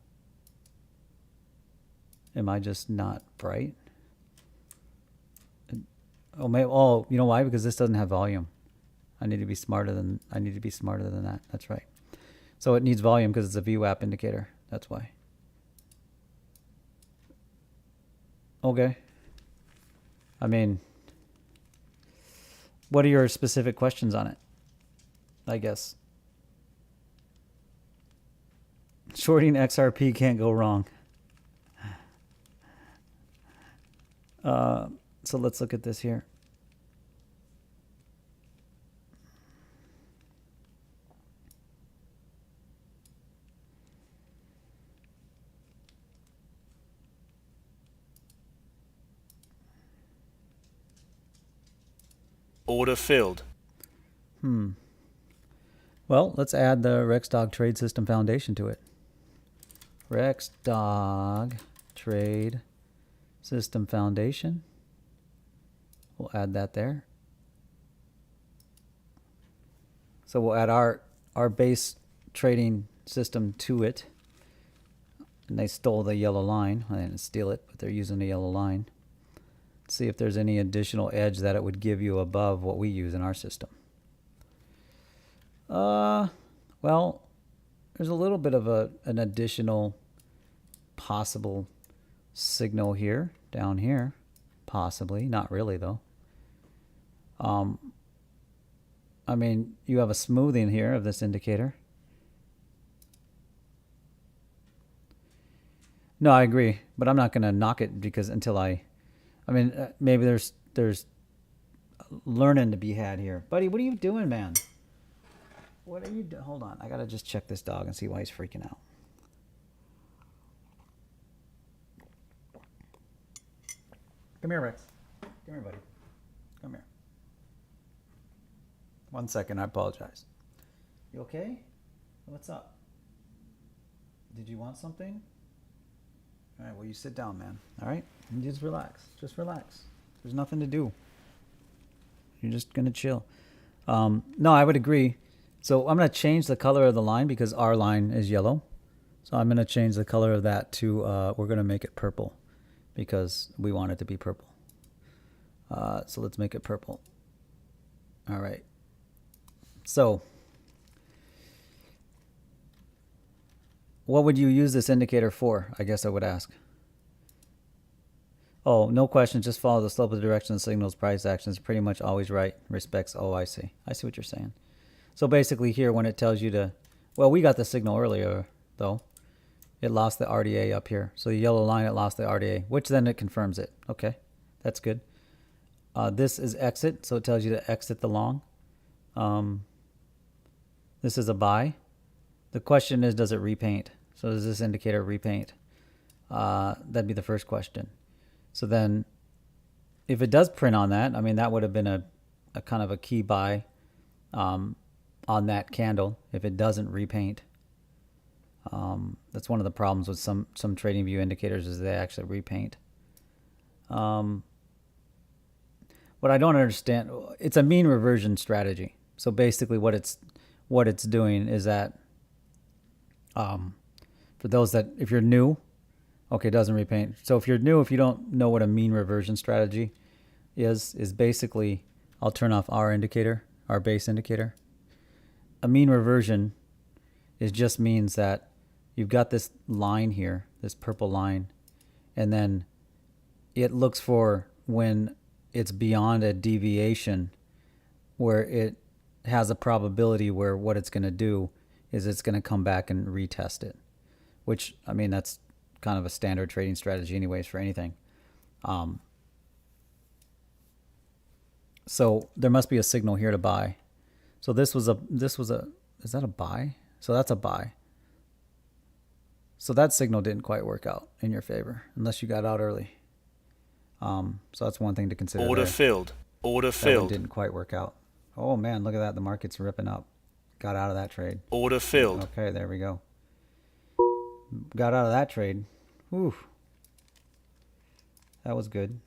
Am I just not bright? Oh, you know why? Because this doesn't have volume. I need to be smarter than that. That's right. So it needs volume because it's a VWAP indicator. That's why. Okay. I mean, what are your specific questions on it? I guess. Shorting XRP can't go wrong. So let's look at this here. Order filled. Well, let's add the RexDog Trade System Foundation to it. RexDog Trade System Foundation. We'll add that there. So we'll add our base trading system to it. And they stole the yellow line. I didn't steal it, but they're using the yellow line. Let's see if there's any additional edge that it would give you above what we use in our system. Well, there's a little bit of an additional possible signal here, down here. Possibly. Not really, though. I mean, you have a smoothing here of this indicator. No, I agree, but I'm not going to knock it because until I mean, maybe there's learning to be had here. Buddy, what are you doing, man? What are you doing? Hold on. I got to just check this dog and see why he's freaking out. Come here, Rex. Come here, buddy. Come here. 1 second. I apologize. You okay? What's up? Did you want something? All right, well, you sit down, man. All right? And just relax. Just relax. There's nothing to do. You're just going to chill. No, I would agree. So I'm going to change the color of the line because our line is yellow. So I'm going to change the color of that to, we're going to make it purple because we want it to be purple. So let's make it purple. All right. So what would you use this indicator for? I guess I would ask. Oh, no question. Just follow the slope of the direction of the signal's price action is pretty much always right. Respects. Oh, I see. I see what you're saying. So basically here when it tells you to, well, we got the signal earlier though. It lost the RDA up here. So the yellow line, it lost the RDA, which then it confirms it. Okay, that's good. This is exit, so it tells you to exit the long. This is a buy. The question is, does it repaint? So does this indicator repaint? That'd be the first question. So then if it does print on that, I mean, that would have been a kind of a key buy on that candle if it doesn't repaint. That's one of the problems with some trading view indicators is they actually repaint. What I don't understand, it's a mean reversion strategy. So basically what it's doing is that for those that, if you're new, okay, it doesn't repaint. So if you're new, if you don't know what a mean reversion strategy is basically, I'll turn off our indicator, our base indicator. A mean reversion just means that you've got this line here, this purple line, and then it looks for when it's beyond a deviation where it has a probability where what it's going to do is it's going to come back and retest it, which, I mean, that's kind of a standard trading strategy anyways for anything. So there must be a signal here to buy. So this was a, is that a buy? So that's a buy. So that signal didn't quite work out in your favor unless you got out early. So that's one thing to consider. Order filled. Order filled. That one didn't quite work out. Oh man, look at that. The market's ripping up. Got out of that trade. Order filled. Okay, there we go. Got out of that trade. Whew. That was good.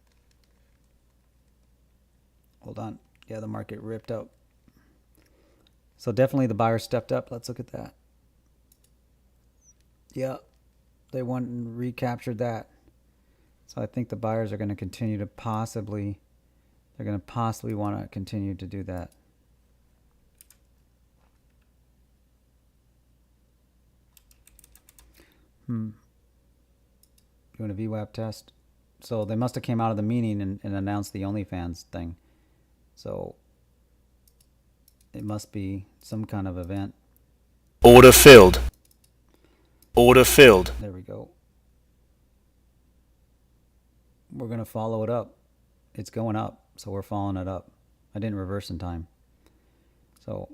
Hold on. Yeah, the market ripped up. So definitely the buyer stepped up. Let's look at that. Yeah, they went and recaptured that. So I think the buyers are going to continue to possibly, they're going to possibly want to continue to do that. Doing a VWAP test. So they must have came out of the meeting and announced the OnlyFans thing. So it must be some kind of event. Order filled. Order filled. There we go. We're going to follow it up. It's going up, so we're following it up. I didn't reverse in time. So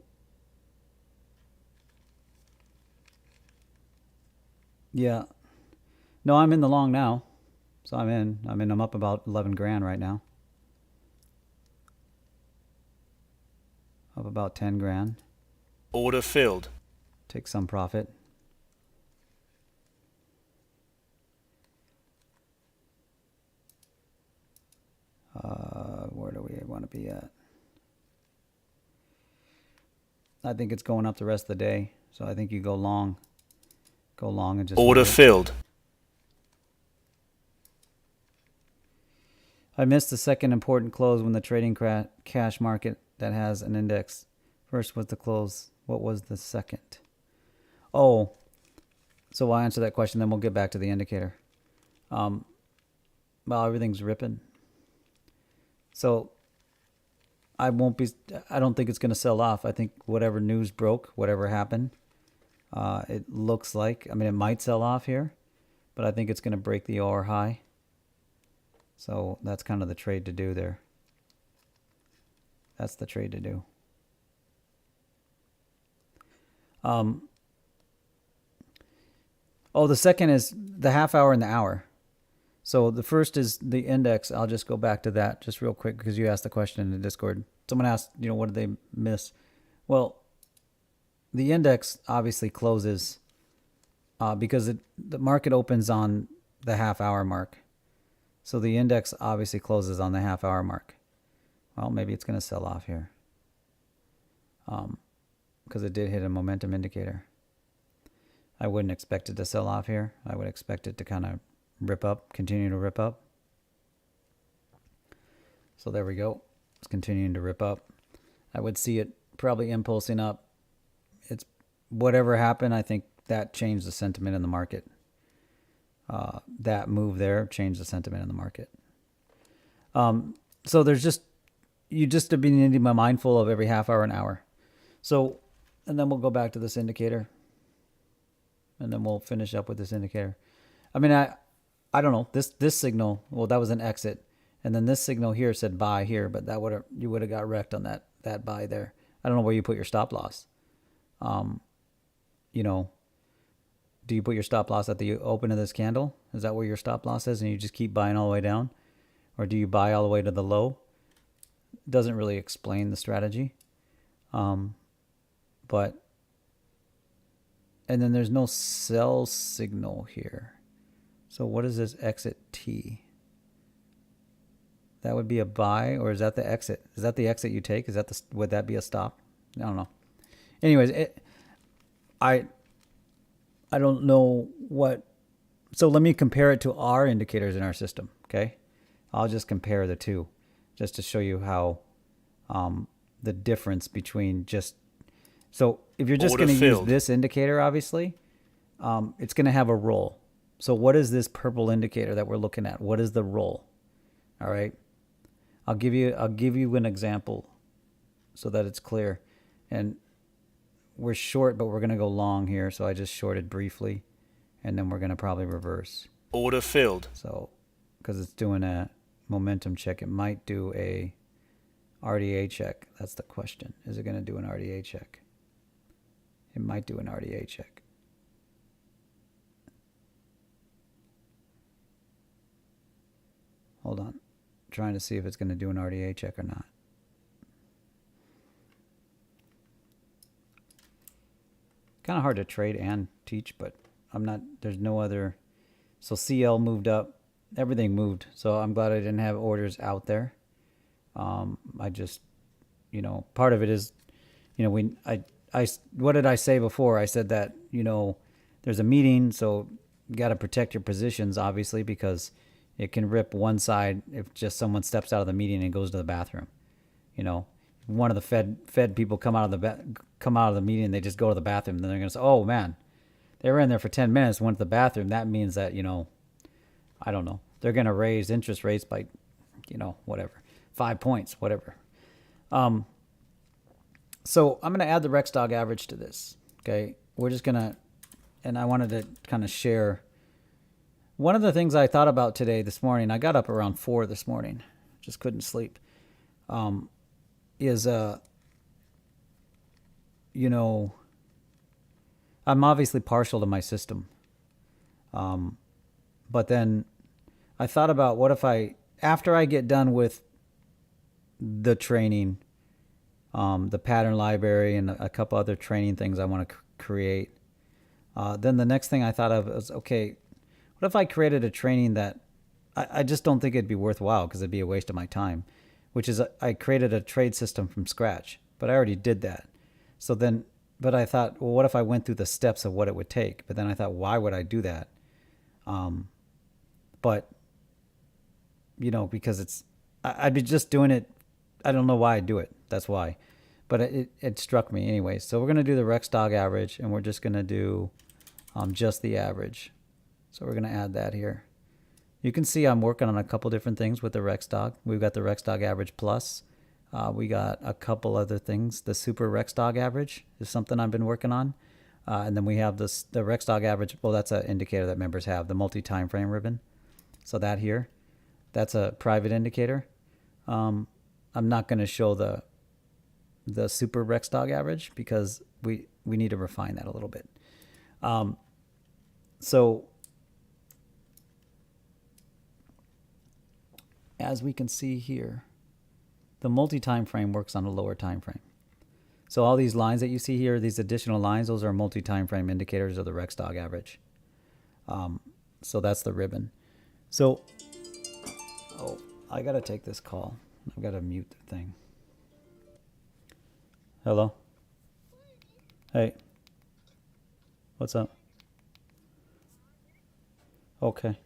yeah. No, I'm in the long now. So I'm up about 11 grand right now. Up about 10 grand. Order filled. Take some profit. Where do we want to be at? I think it's going up the rest of the day. So I think you go long. Go long and just... Order filled. I missed the second important close when the trading cash market that has an index. First was the close. What was the second? Oh, so I'll answer that question, then we'll get back to the indicator. Well, everything's ripping. So I don't think it's going to sell off. I think whatever news broke, whatever happened, it looks like, I mean, it might sell off here, but I think it's going to break the OR high. So that's kind of the trade to do there. That's the trade to do. Oh, the second is the half hour and the hour. So the first is the index. I'll just go back to that just real quick because you asked the question in the Discord. Someone asked, what did they miss? Well, the index obviously closes because the market opens on the half hour mark. So the index obviously closes on the half hour mark. Well, maybe it's going to sell off here. because it did hit a momentum indicator. I wouldn't expect it to sell off here. I would expect it to kind of rip up, continue to rip up. So there we go. It's continuing to rip up. I would see it probably impulsing up. It's whatever happened, I think that changed the sentiment in the market. That move there changed the sentiment in the market. So there's just, you just have been need to be mindful of every half hour, an hour. So, and then we'll go back to this indicator. And then we'll finish up with this indicator. I mean, I don't know. This signal, well, that was an exit. And then this signal here said buy here, but that you would have got wrecked on that buy there. I don't know where you put your stop loss. You know, do you put your stop loss at the open of this candle? Is that where your stop loss is and you just keep buying all the way down? Or do you buy all the way to the low? Doesn't really explain the strategy. But, and then there's no sell signal here. So what is this exit T? That would be a buy, or is that the exit? Is that the exit you take? Is that the, would that be a stop? I don't know. Anyways, I don't know what. So let me compare it to our indicators in our system. Okay, I'll just compare the two, just to show you how the difference between just. So if you're just going to use this indicator, obviously, it's going to have a roll. So what is this purple indicator that we're looking at? What is the roll? All right. I'll give you an example so that it's clear. And we're short, but we're going to go long here. So I just shorted briefly, and then we're going to probably reverse. Order filled. So, because it's doing a momentum check, it might do a RDA check. That's the question. Is it going to do an RDA check? It might do an RDA check. Hold on. Trying to see if it's going to do an RDA check or not. Kind of hard to trade and teach, but I'm not, there's no other. So CL moved up. Everything moved. So I'm glad I didn't have orders out there. I just, you know, part of it is, you know, what did I say before? I said that, you know, there's a meeting, so you got to protect your positions, obviously, because it can rip one side if just someone steps out of the meeting and goes to the bathroom. You know, one of the Fed people come out of the meeting and they just go to the bathroom. Then they're going to say, "Oh man, they were in there for 10 minutes, went to the bathroom." That means that, you know, I don't know, they're going to raise interest rates by, you know, whatever, 5 points, whatever. So I'm going to add the Rex Dog average to this. Okay, we're just going to, and I wanted to kind of share. One of the things I thought about today, this morning, I got up around 4 this morning, just couldn't sleep, is, you know, I'm obviously partial to my system. But then I thought about what if after I get done with the training, the pattern library and a couple other training things I want to create, then the next thing I thought of was, okay, what if I created a training that I just don't think it'd be worthwhile because it'd be a waste of my time, which is I created a trade system from scratch, but I already did that. So then, but I thought, well, what if I went through the steps of what it would take? But then I thought, why would I do that? But, you know, because I'd be just doing it. I don't know why I do it. That's why. But it struck me anyway. So we're going to do the Rex Dog average, and we're just going to do just the average. So we're going to add that here. You can see I'm working on a couple different things with the Rex Dog. We've got the Rex Dog average plus. We got a couple other things. The super Rex Dog average is something I've been working on. And then we have the Rex Dog average. Well, that's an indicator that members have, the multi-time frame ribbon. So that here, that's a private indicator. I'm not going to show the super Rex Dog average because we need to refine that a little bit. So as we can see here, the multi-time frame works on a lower time frame. So all these lines that you see here, these additional lines, those are multi-time frame indicators of the Rex Dog average. So that's the ribbon. So, oh, I got to take this call. I've got to mute the thing. Hello? Hey, what's up? Okay.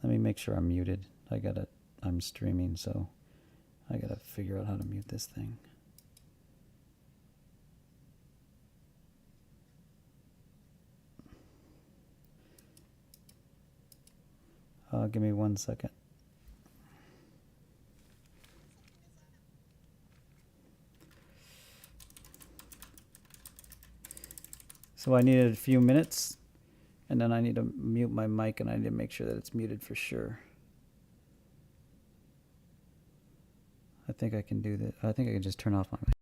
Let me make sure I'm muted. I'm streaming, so I gotta figure out how to mute this thing. Give me 1 second. So I needed a few minutes, and then I need to mute my mic, and I need to make sure that it's muted for sure. I think I can do that. I think I can just turn off my mic.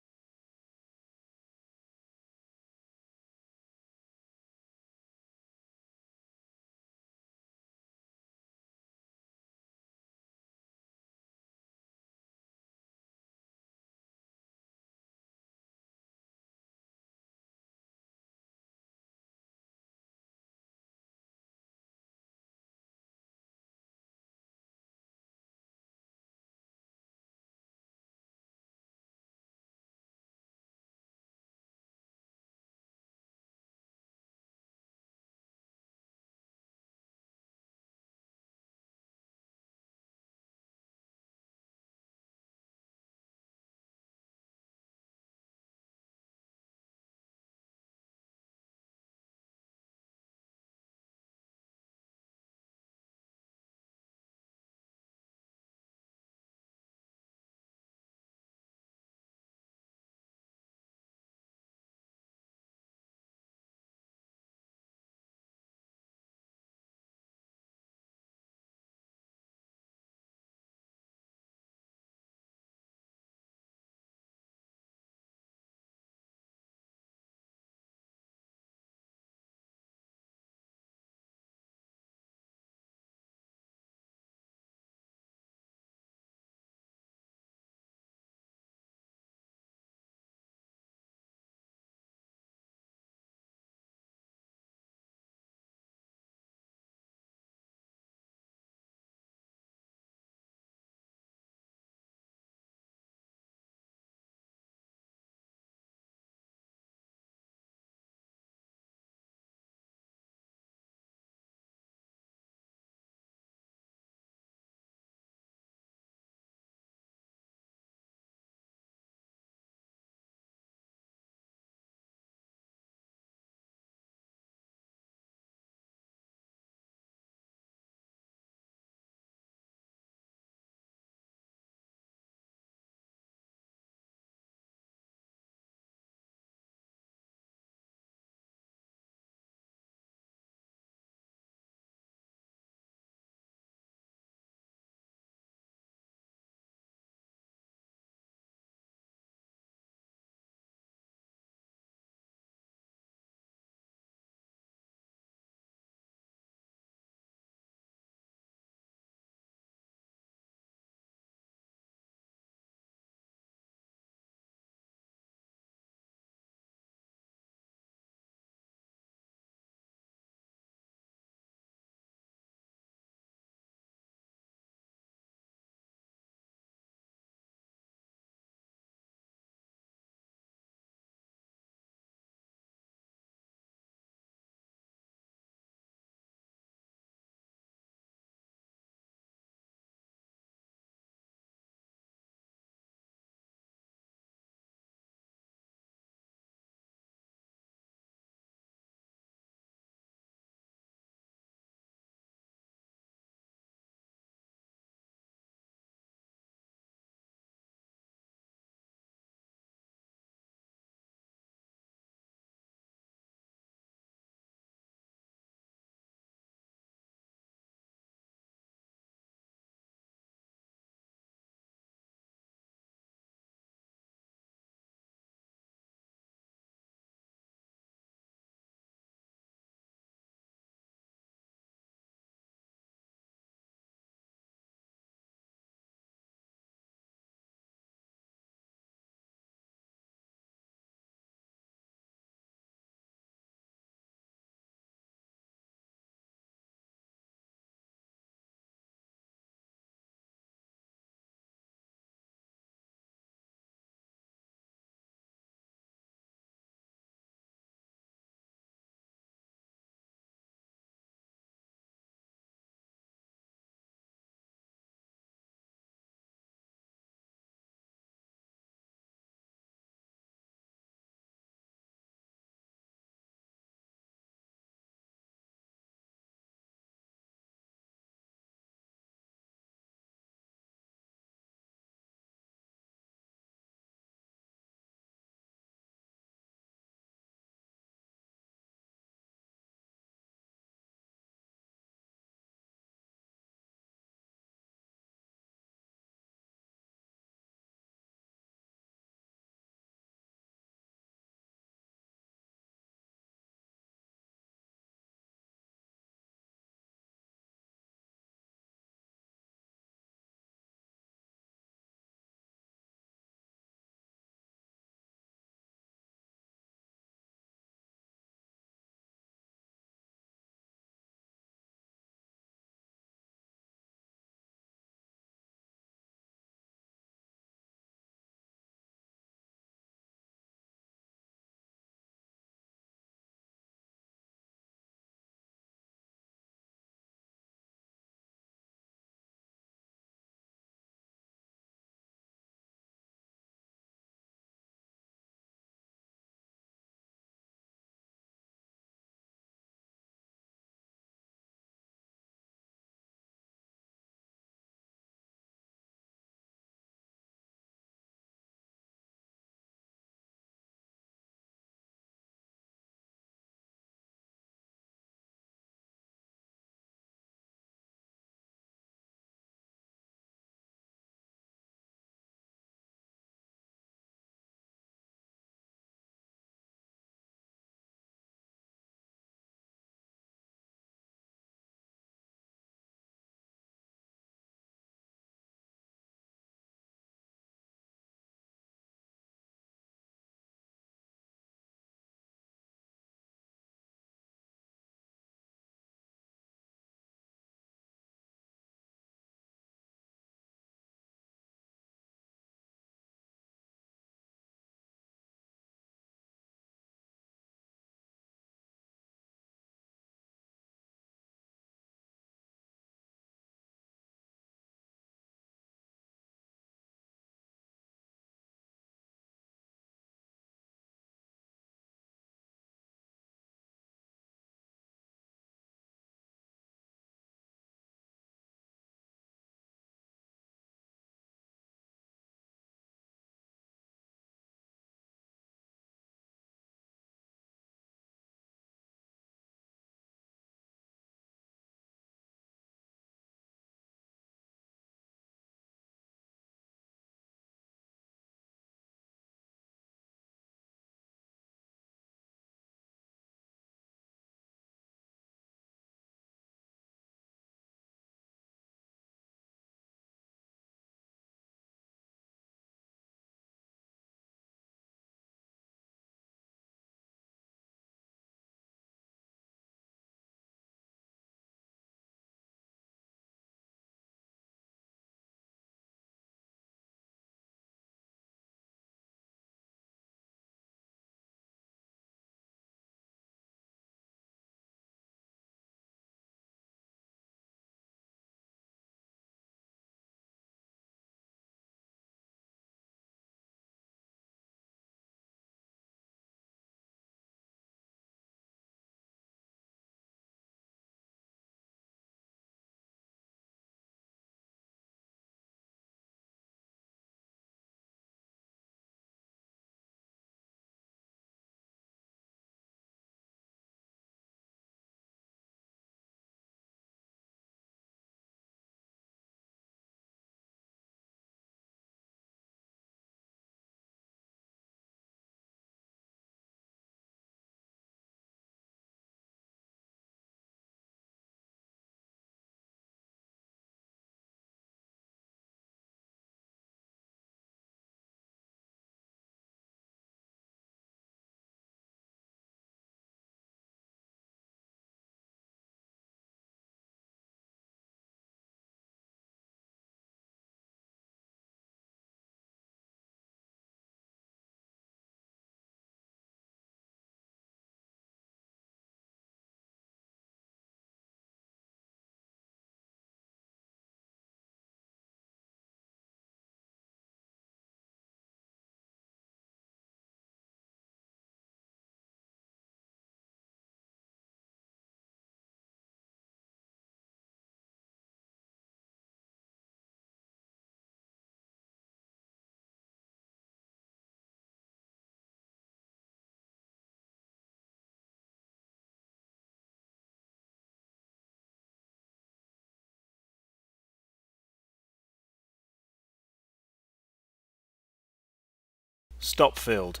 Stop filled.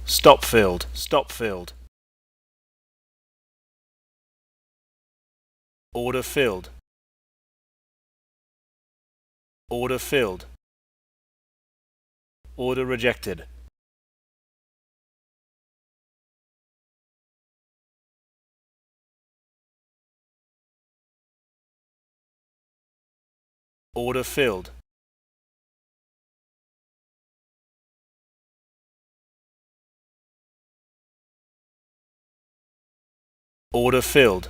Stop filled. Stop filled. Order filled. Order filled. Order rejected. Order filled. Order filled.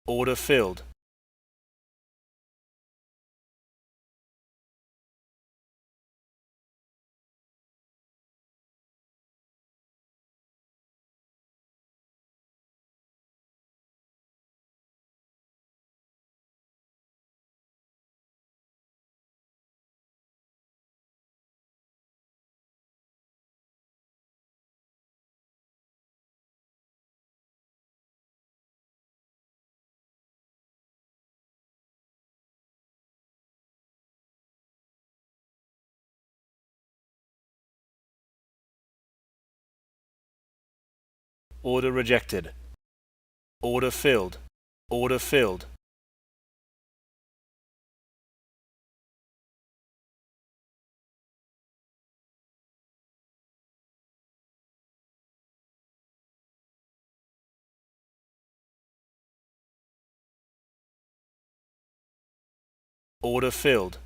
Order filled. Order rejected. Order filled. Order filled. Order filled.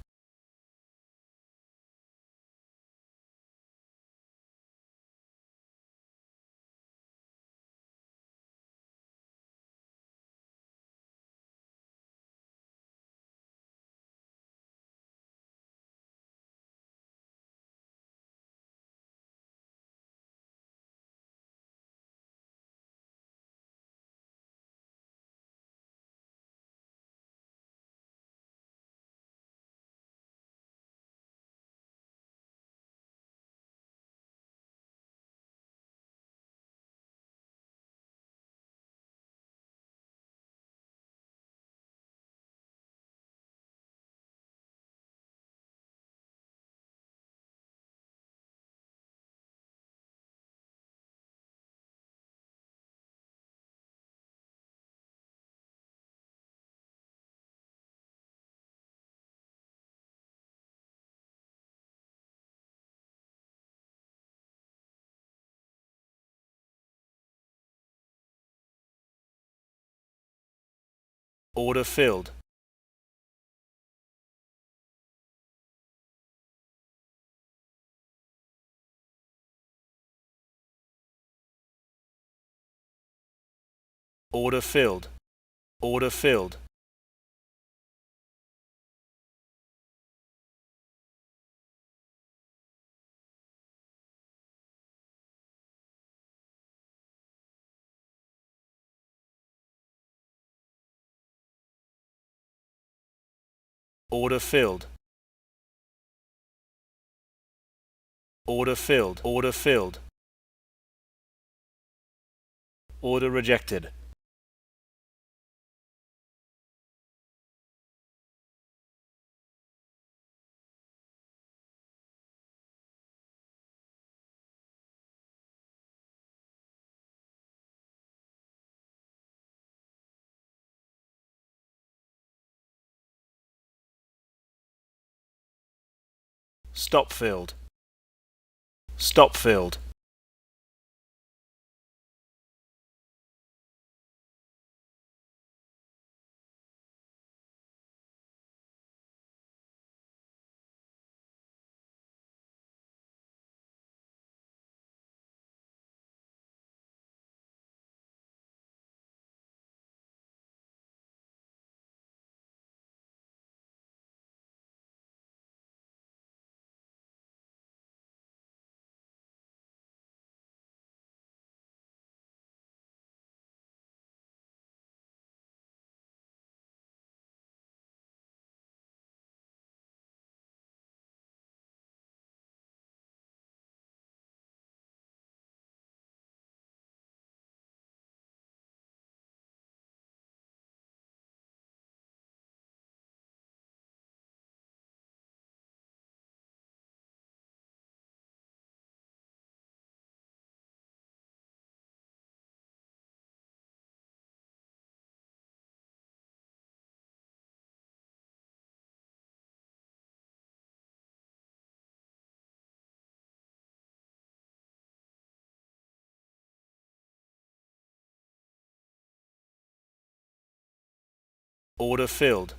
Order filled. Order filled. Order filled. Order filled. Order filled. Order filled. Order rejected. Stop filled. Stop filled. Order filled.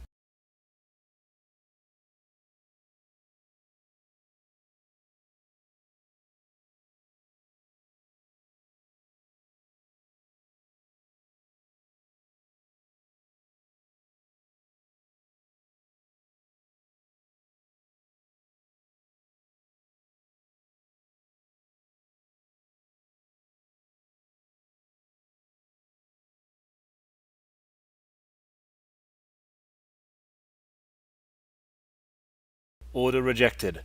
Order rejected.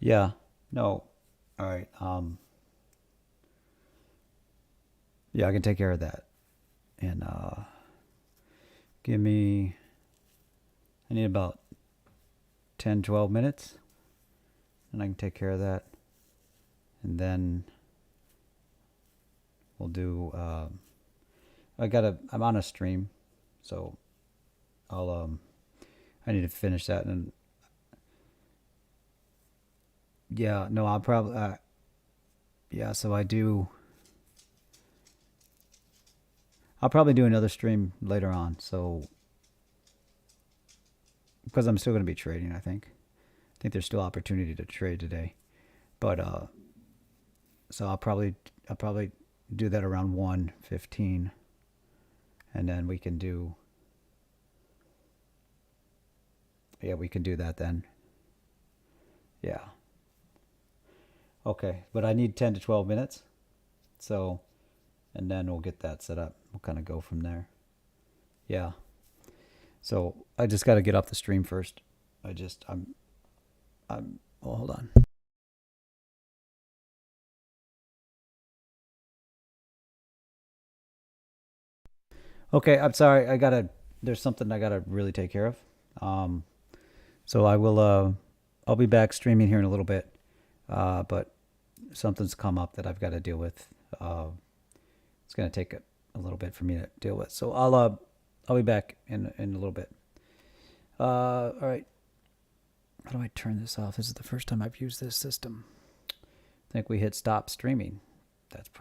Yeah. No. All right. Yeah, I can take care of that. And give me, I need about 10, 12 minutes, and I can take care of that. And then we'll do, I'm on a stream, so I need to finish that. And yeah, no, I'll probably, yeah, so I'll probably do another stream later on. So, because I'm still going to be trading, I think there's still opportunity to trade today. But, so I'll probably do that around 1:15, and then we can do, yeah, we can do that then. Yeah. Okay, but I need 10 to 12 minutes. So, and then we'll get that set up. We'll kind of go from there. Yeah. So I just got to get off the stream first. Well, hold on. Okay, I'm sorry. There's something I gotta really take care of. So I'll be back streaming here in a little bit. But something's come up that I've got to deal with. It's gonna take a little bit for me to deal with. So I'll be back in a little bit. All right. How do I turn this off? This is the first time I've used this system. I think we hit stop streaming. That's probably